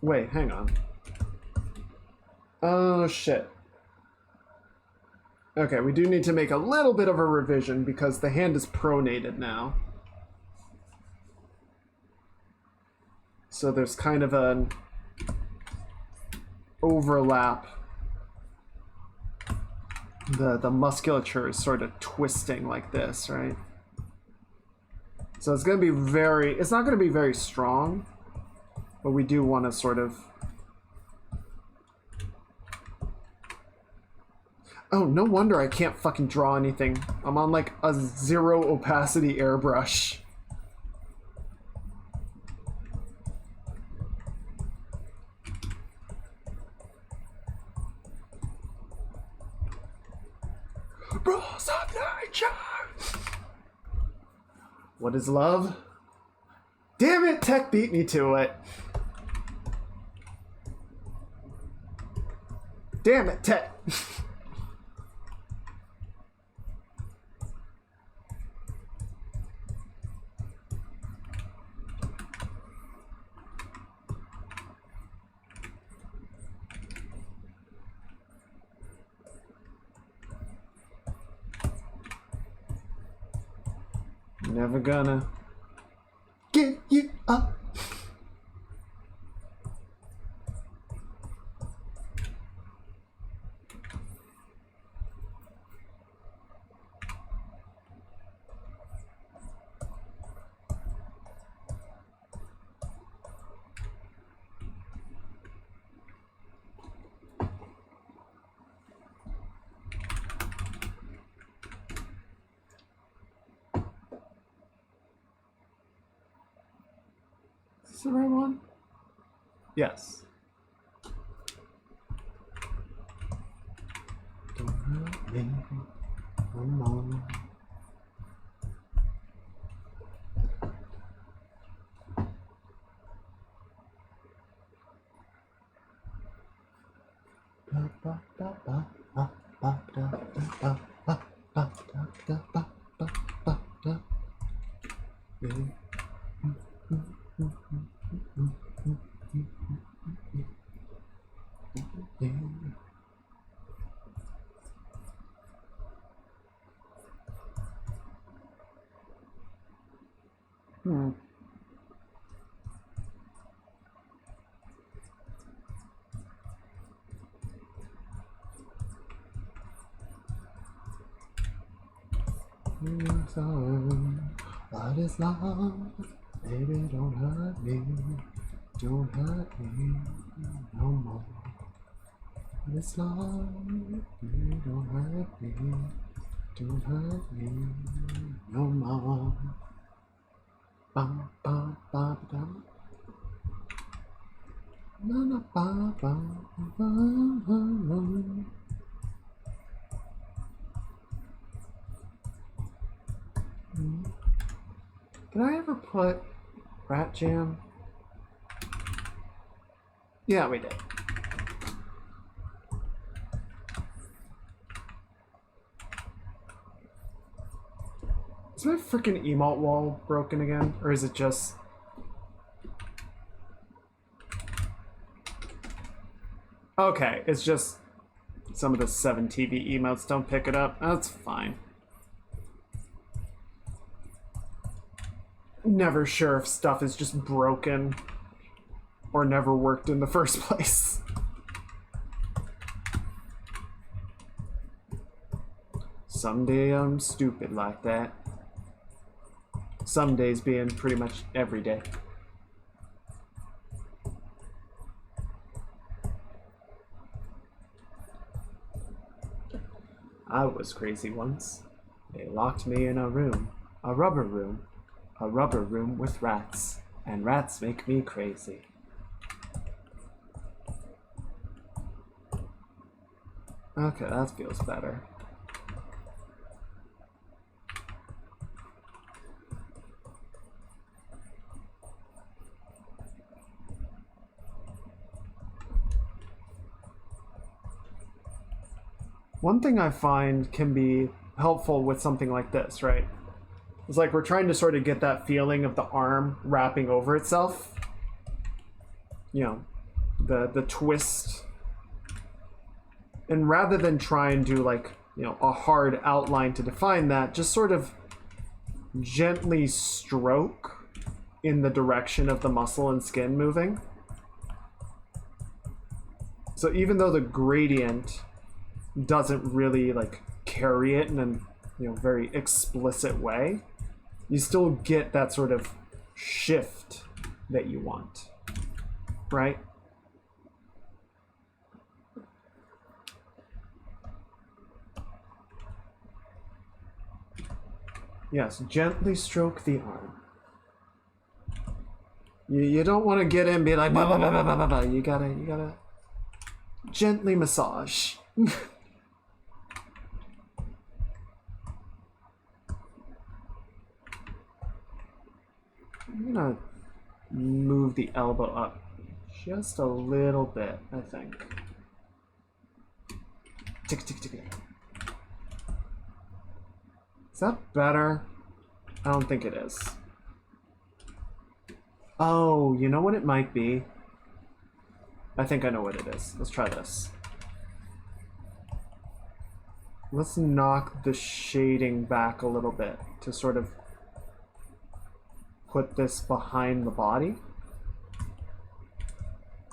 Wait, hang on. Oh shit. Okay, we do need to make a little bit of a revision because the hand is pronated now. So there's kind of an overlap. The musculature is sort of twisting like this, right? So it's going to be it's not going to be very strong, but we do want to sort of... Oh, no wonder I can't fucking draw anything. I'm on like a 0 opacity airbrush. Rules of nature. What is love? Damn it, tech beat me to it. Damn it, tech. Never gonna give you up. Is this the right one? Yes. Don't hurt me, come on. What is love? Baby, don't hurt me. Don't hurt me no more. What is love? Baby, don't hurt me. Don't hurt me no more. Bum, bum, bum, bum. Na, na, bum, bum, bum, bum. Did I ever put Rat Jam? Yeah, we did. Is my freaking emote wall broken again? Or is it just... Okay, it's just some of the 7TV emotes don't pick it up. That's fine. Never sure if stuff is just broken or never worked in the first place. Someday I'm stupid like that. Some days being pretty much every day. I was crazy once. They locked me in a room, a rubber room with rats, and rats make me crazy. Okay, that feels better. One thing I find can be helpful with something like this, right? It's like we're trying to sort of get that feeling of the arm wrapping over itself. You know, the twist. And rather than try and do like, you know, a hard outline to define that, just sort of gently stroke in the direction of the muscle and skin moving. So even though the gradient doesn't really like carry it in a, you know, very explicit way, you still get that sort of shift that you want, right? Yes, gently stroke the arm. You don't want to get in and be like, bah, bah, bah, bah, bah, bah, bah. You gotta gently massage. I'm gonna move the elbow up just a little bit, I think. Tick, tick, tick. Is that better? I don't think it is. Oh, you know what it might be? I think I know what it is. Let's try this. Let's knock the shading back a little bit to sort of put this behind the body.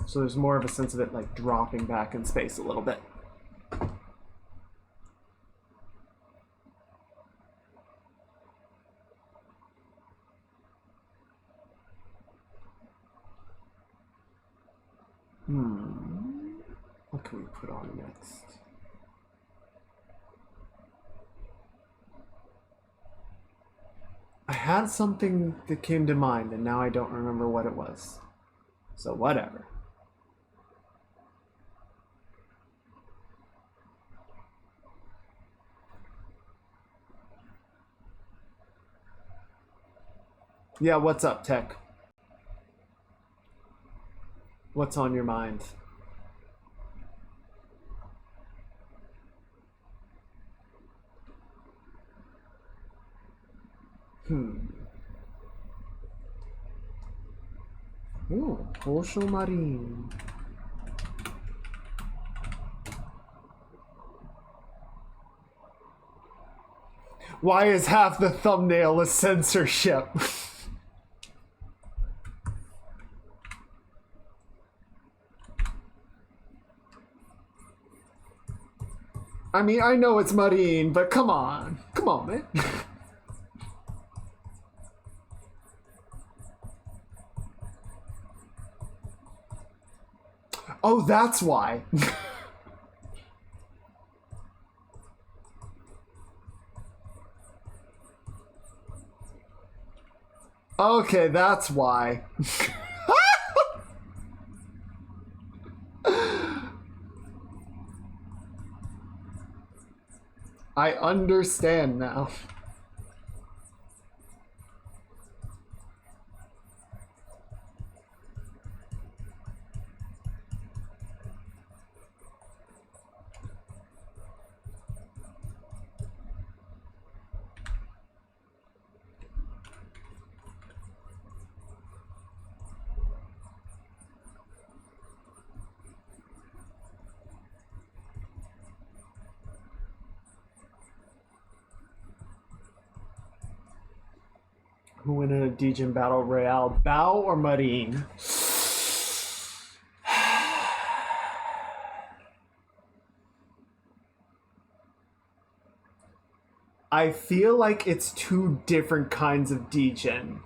So there's more of a sense of it like dropping back in space a little bit. What can we put on next? I had something that came to mind and now I don't remember what it was. So whatever. Yeah, what's up, Tech? What's on your mind? Ooh, Posho Marine. Why is half the thumbnail a censorship? I mean, I know it's Marine, but come on. Come on, man. Oh, that's why. Okay, that's why. I understand now. Who win in a Djinn Battle Royale, Bao or Marine? I feel like it's two different kinds of Djinn.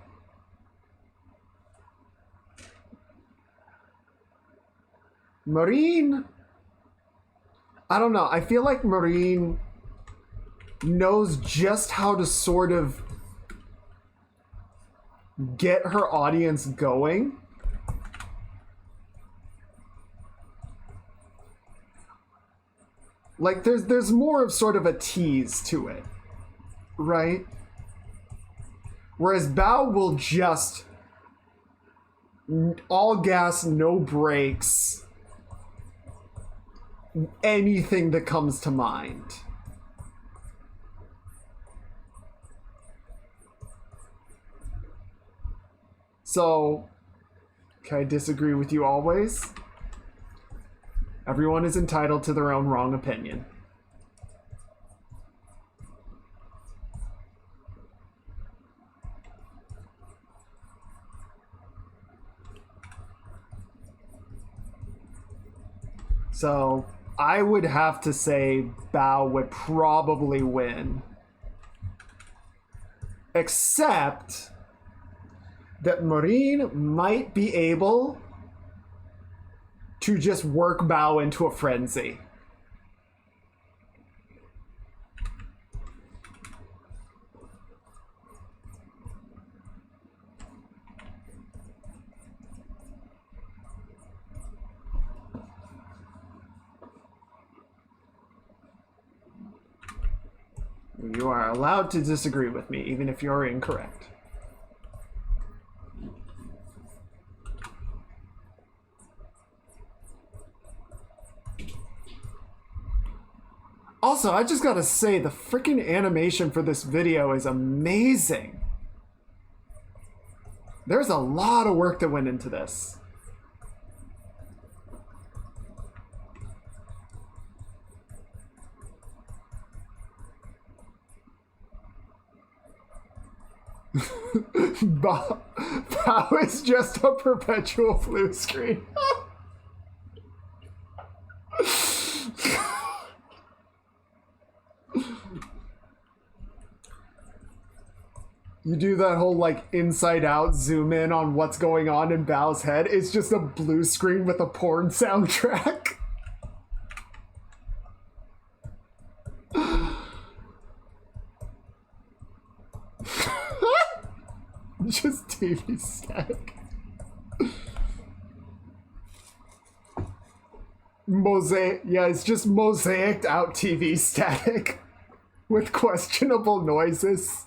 Marine, I don't know. I feel like Marine knows just how to sort of get her audience going. Like there's more of sort of a tease to it, right? Whereas Bao will just all gas, no brakes, anything that comes to mind. So, can I disagree with you always? Everyone is entitled to their own wrong opinion. So, I would have to say Bao would probably win. Except that Marine might be able to just work Bao into a frenzy. You are allowed to disagree with me, even if you're incorrect. Also, I just gotta say, the freaking animation for this video is amazing. There's a lot of work that went into this. Bow is just a perpetual blue screen. You do that whole like inside out zoom in on what's going on in Bao's head. It's just a blue screen with a porn soundtrack. Just TV static. Mosaic. Yeah, it's just mosaicked out TV static with questionable noises.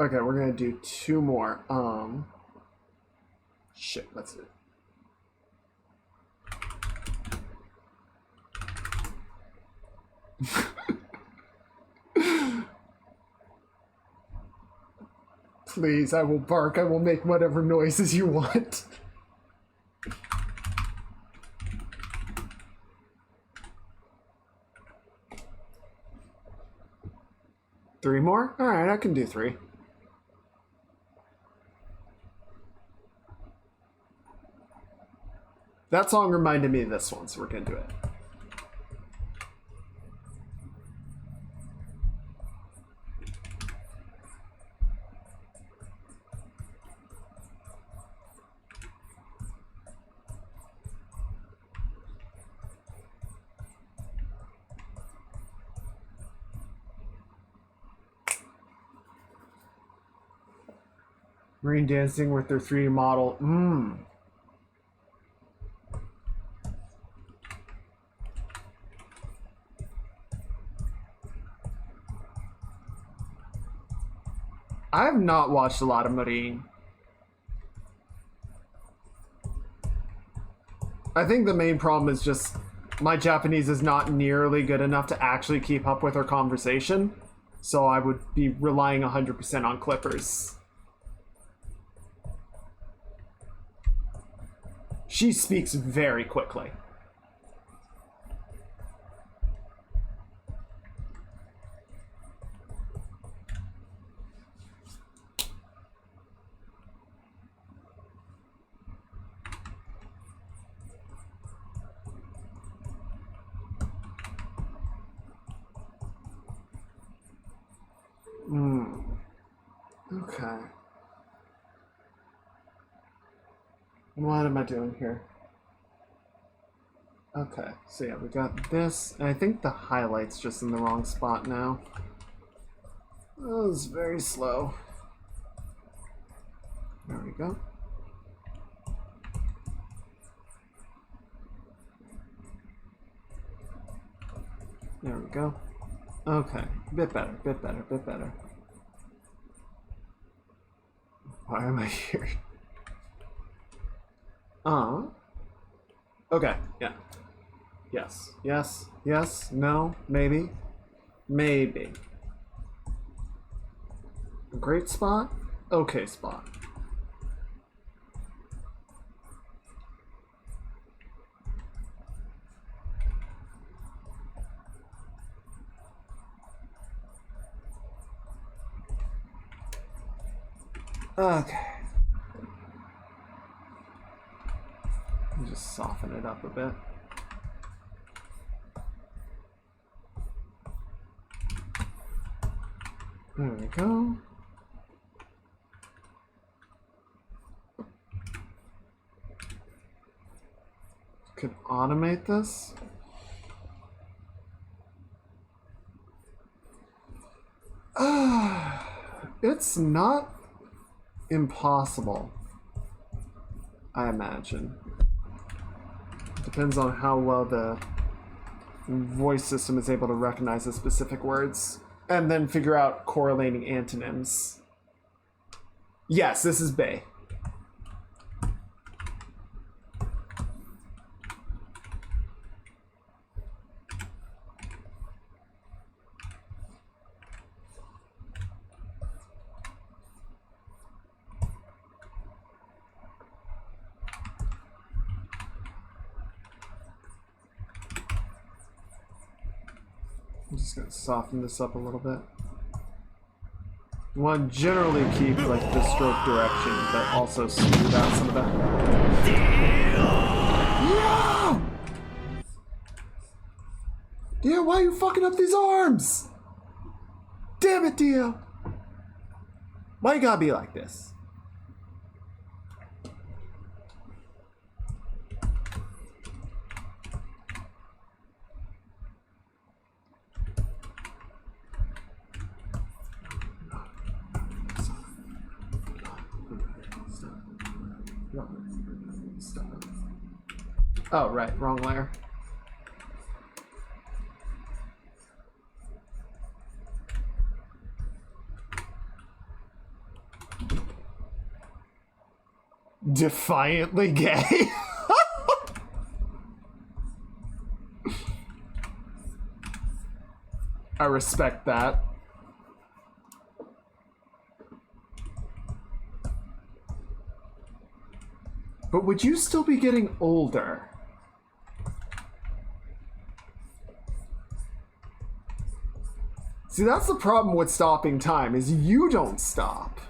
Okay, we're gonna do 2 more. Shit, let's do it. Please, I will bark. I will make whatever noises you want. Three more? Alright, I can do 3. That song reminded me of this one, so we're gonna do it. Marine dancing with their 3D model. I have not watched a lot of Marine. I think the main problem is just my Japanese is not nearly good enough to actually keep up with her conversation, so I would be relying 100% on clippers. She speaks very quickly. Okay. What am I doing here? Okay, so yeah, we got this, and I think the highlight's just in the wrong spot now. That was very slow. There we go. There we go. Okay, bit better, bit better, bit better. Why am I here? Okay, yeah. Yes, yes, yes, no, maybe. Maybe. Great spot? Okay spot. Okay. Just soften it up a bit. There we go. Could automate this. It's not impossible, I imagine. Depends on how well the voice system is able to recognize the specific words and then figure out correlating antonyms. Yes, this is Bay. I'm just gonna soften this up a little bit. You want to generally keep like the stroke direction, but also smooth out some of that. Yeah! Dio, why are you fucking up these arms? Damn it, Dio! Why you gotta be like this? Oh, right, wrong layer. Defiantly gay. I respect that. But would you still be getting older? See, that's the problem with stopping time, is you don't stop.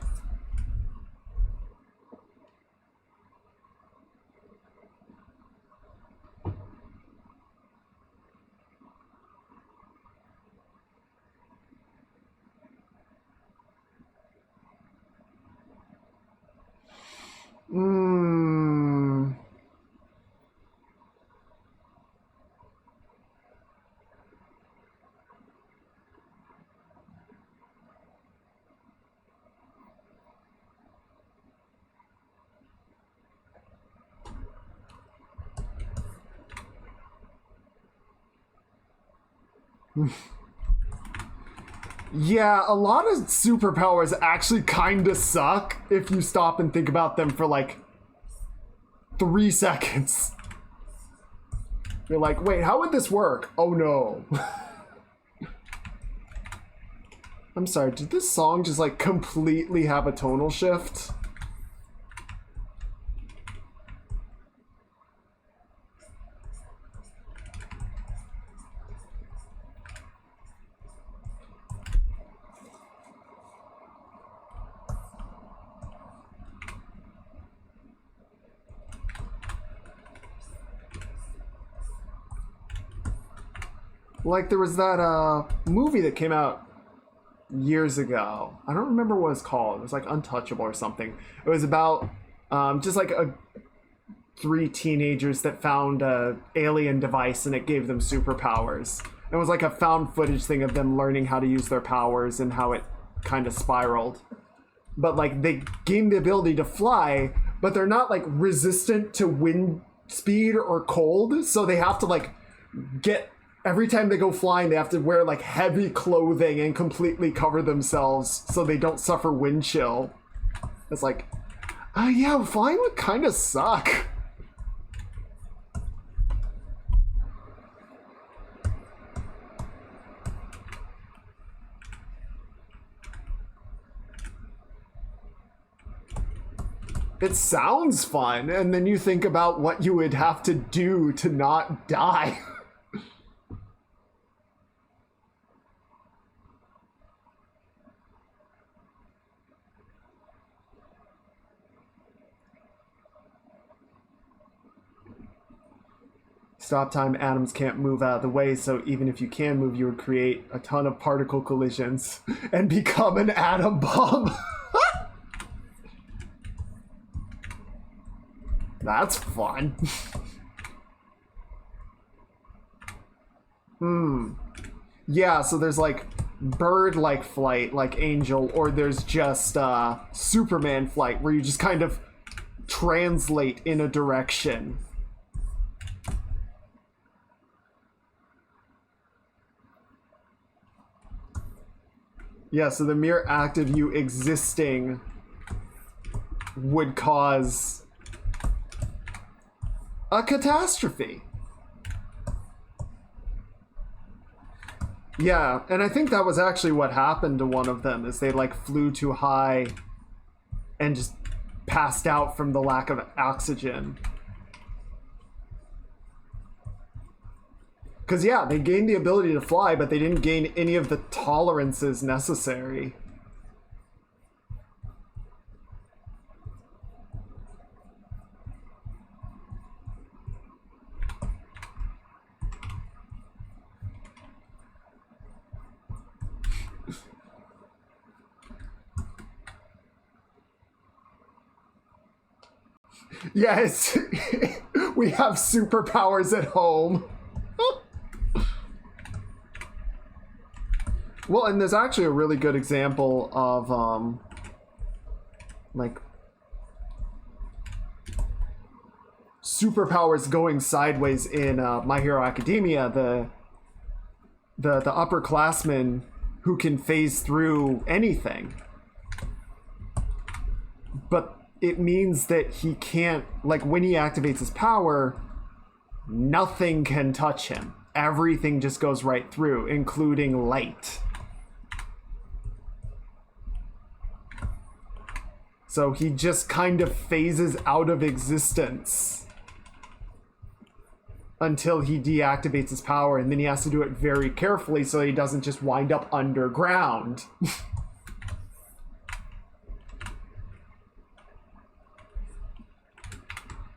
Yeah, a lot of superpowers actually kind of suck if you stop and think about them for like 3 seconds. You're like, wait, how would this work? Oh no. I'm sorry, did this song just like completely have a tonal shift? Like there was that movie that came out years ago. I don't remember what it's called. It was like Untouchable or something. It was about just like 3 teenagers that found a alien device and it gave them superpowers. It was like a found footage thing of them learning how to use their powers and how it kind of spiraled. But like they gain the ability to fly, but they're not like resistant to wind speed or cold, so they have to like get every time they go flying, they have to wear like heavy clothing and completely cover themselves so they don't suffer wind chill. It's like, yeah, flying would kind of suck. It sounds fun, and then you think about what you would have to do to not die. Stop time, atoms can't move out of the way, so even if you can move, you would create a ton of particle collisions and become an atom bomb. That's fun. Yeah, so there's like bird-like flight, like Angel, or there's just Superman flight, where you just kind of translate in a direction. Yeah, so the mere act of you existing would cause a catastrophe. Yeah, and I think that was actually what happened to one of them, is they like flew too high and just passed out from the lack of oxygen. Because, yeah, they gained the ability to fly, but they didn't gain any of the tolerances necessary. Yes, we have superpowers at home. Well, and there's actually a really good example of, like, superpowers going sideways in My Hero Academia. The upperclassman who can phase through anything. But it means that he can't, like, when he activates his power, nothing can touch him. Everything just goes right through, including light. So he just kind of phases out of existence until he deactivates his power, and then he has to do it very carefully so he doesn't just wind up underground.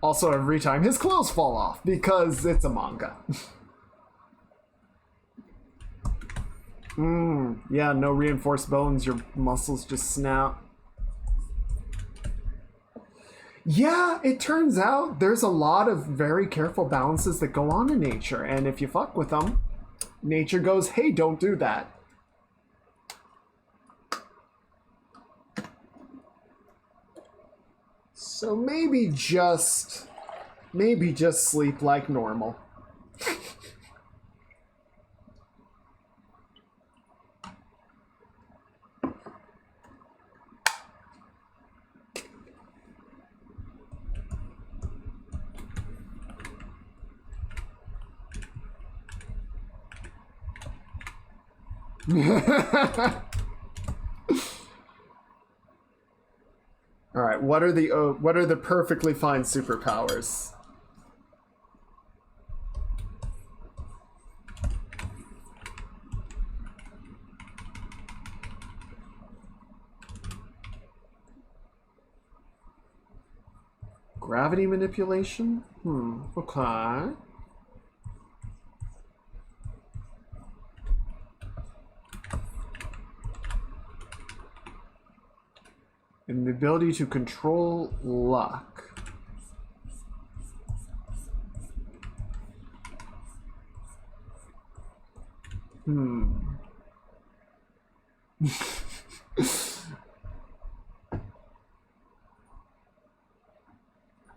Also, every time his clothes fall off, because it's a manga. Yeah, no reinforced bones, your muscles just snap. Yeah, it turns out there's a lot of very careful balances that go on in nature, and if you fuck with them, nature goes, hey, don't do that. So maybe just sleep like normal. All right, what are the perfectly fine superpowers? Gravity manipulation? Okay. And the ability to control luck.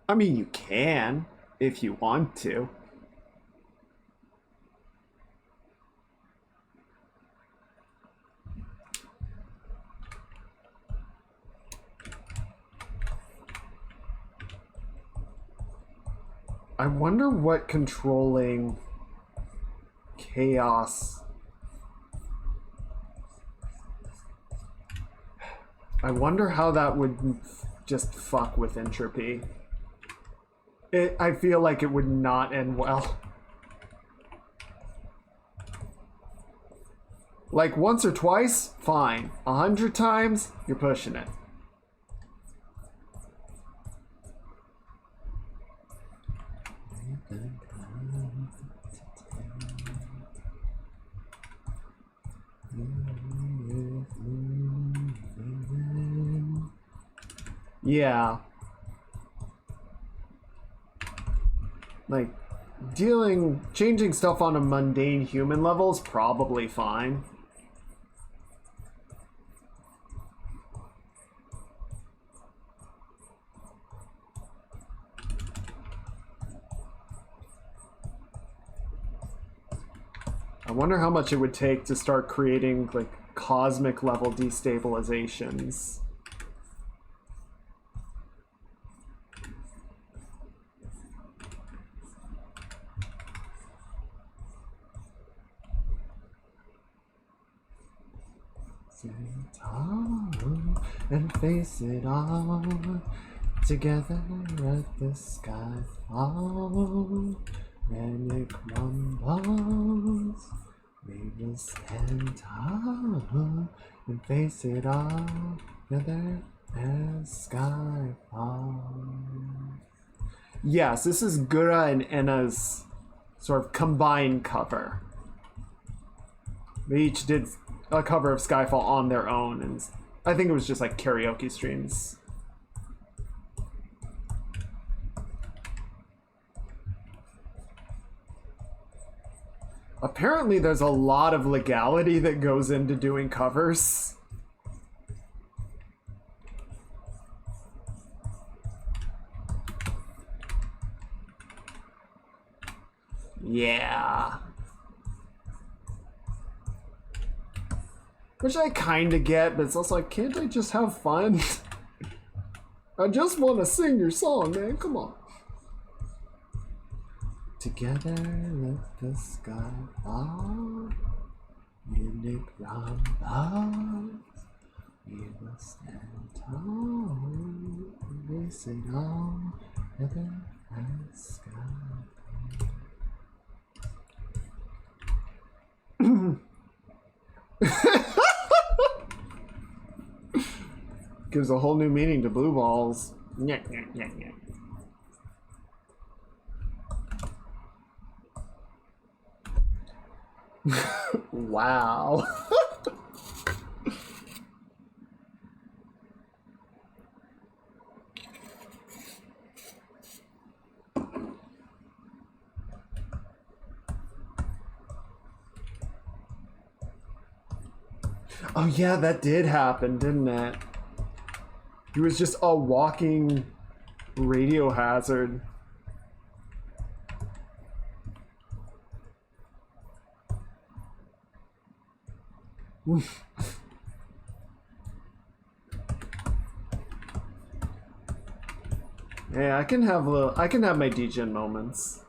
I mean, you can, if you want to. I wonder what controlling chaos... I wonder how that would just fuck with entropy. I feel like it would not end well. Like, once or twice, fine. 100 times, you're pushing it. Yeah. Like, changing stuff on a mundane human level is probably fine. I wonder how much it would take to start creating, like, cosmic level destabilizations. And face it all together at the sky fall and it crumbles. will stand tall and face it all together as sky falls. Yes, this is Gura and Enna's sort of combined cover. They each did a cover of Skyfall on their own, and I think it was just like karaoke streams. Apparently there's a lot of legality that goes into doing covers. Yeah. Which I kinda get, but it's also like, can't I just have fun? I just want to sing your song, man. Come on. Together, let the sky fall. In the ground, we will stand tall. We sing all together as sky. Gives a whole new meaning to blue balls. Wow. Oh yeah, that did happen, didn't it? He was just a walking radio hazard. Yeah, I can have my degen moments.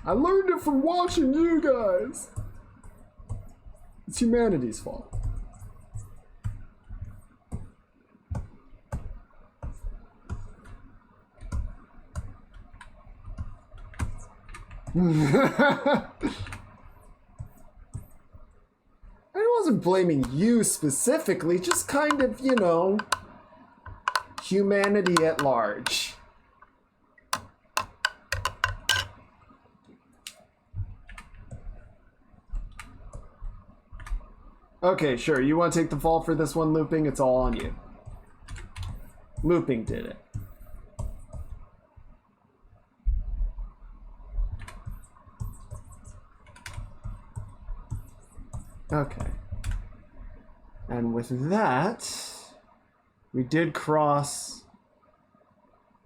I learned it from watching you guys. It's humanity's fault. I wasn't blaming you specifically, just kind of, you know, humanity at large. Okay, sure. You want to take the fall for this one, Looping? It's all on you. Looping did it. Okay. And with that, we did cross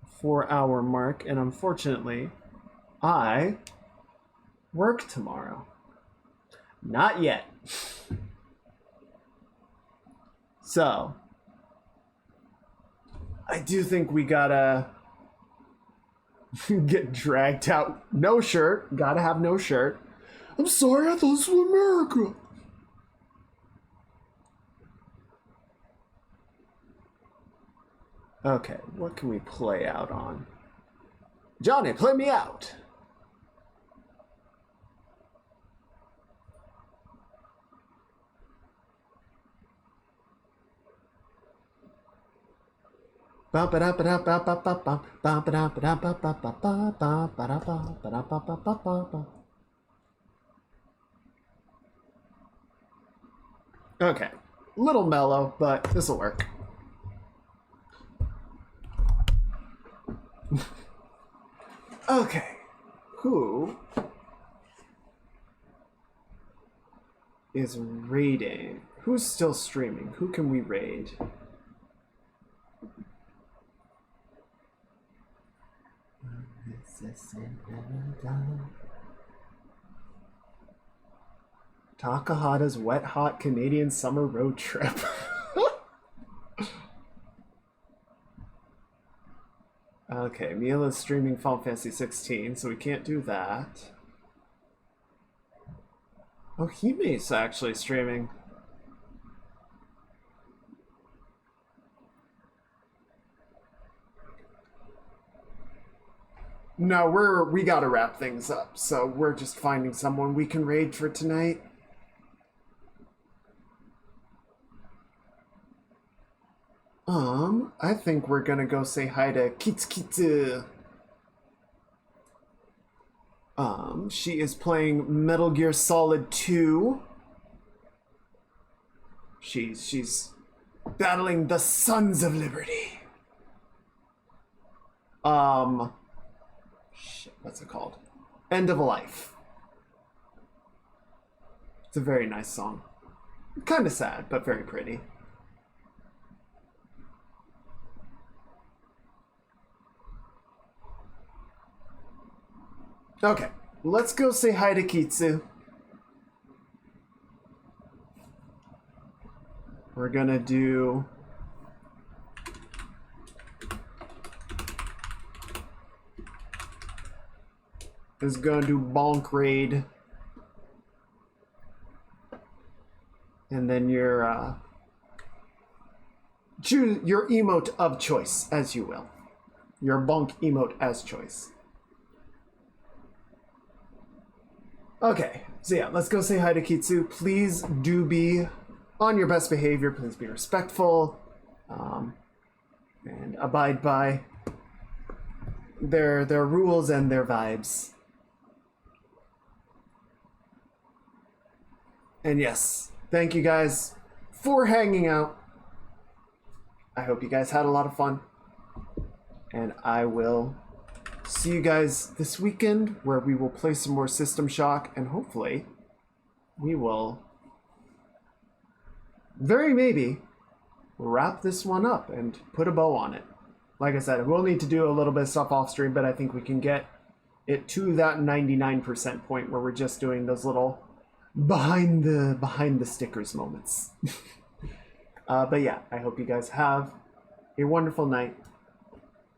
the 4-hour mark, and unfortunately, I work tomorrow. Not yet. So, I do think we gotta get dragged out. No shirt. Gotta have no shirt. I'm sorry, I thought this was America. Okay, what can we play out on? Johnny, play me out. Okay, little mellow, but this'll work. Okay, who is raiding? Who's still streaming? Who can we raid? Takahata's wet hot Canadian summer road trip. Okay, Mila's streaming Final Fantasy 16, so we can't do that. Oh, Hime's actually streaming. No, we gotta wrap things up, so we're just finding someone we can raid for tonight. I think we're gonna go say hi to Kitsu. She is playing Metal Gear Solid 2. She's battling the Sons of Liberty. Shit, what's it called? End of Life. It's a very nice song. Kind of sad, but very pretty. Okay, let's go say hi to Kitsu. We're gonna do... is gonna do bonk raid. And then your choose your emote of choice, as you will. Your bonk emote as choice. Okay, so yeah, let's go say hi to Kitsu. Please do be on your best behavior. Please be respectful, and abide by their rules and their vibes. And yes, thank you guys for hanging out. I hope you guys had a lot of fun. And I will see you guys this weekend, where we will play some more System Shock, and hopefully we will very maybe wrap this one up and put a bow on it. Like I said, we'll need to do a little bit of stuff off stream, but I think we can get it to that 99% point where we're just doing those little behind the stickers moments. But yeah, I hope you guys have a wonderful night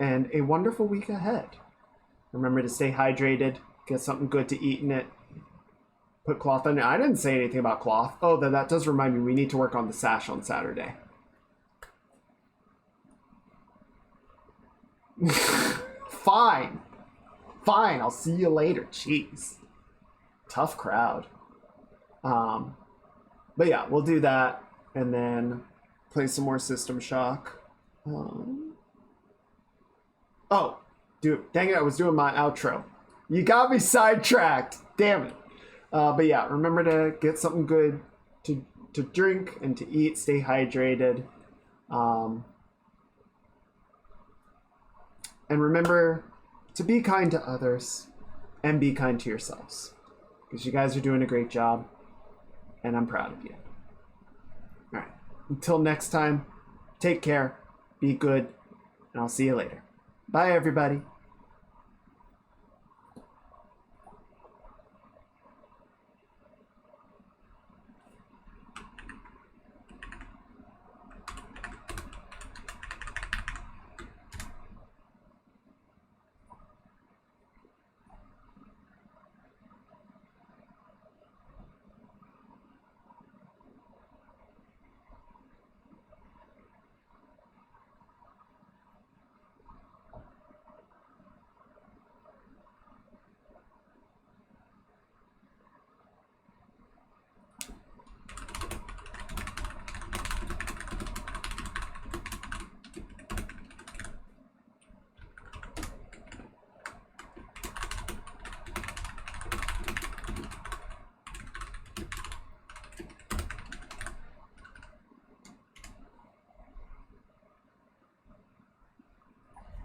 and a wonderful week ahead. Remember to stay hydrated, get something good to eat in it, put cloth on it. I didn't say anything about cloth. Oh, that does remind me, we need to work on the sash on Saturday. Fine, I'll see you later. Jeez, tough crowd. But yeah, we'll do that and then play some more System Shock. Oh, dude, dang it, I was doing my outro. You got me sidetracked. Damn it. But yeah, remember to get something good to drink and to eat. Stay hydrated. And remember to be kind to others and be kind to yourselves, because you guys are doing a great job and I'm proud of you. All right. Until next time, take care, be good, and I'll see you later. Bye, everybody.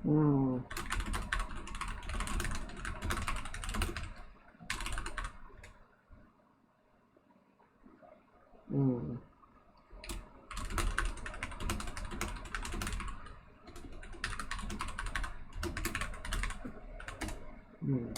Mm. Mm. Mm.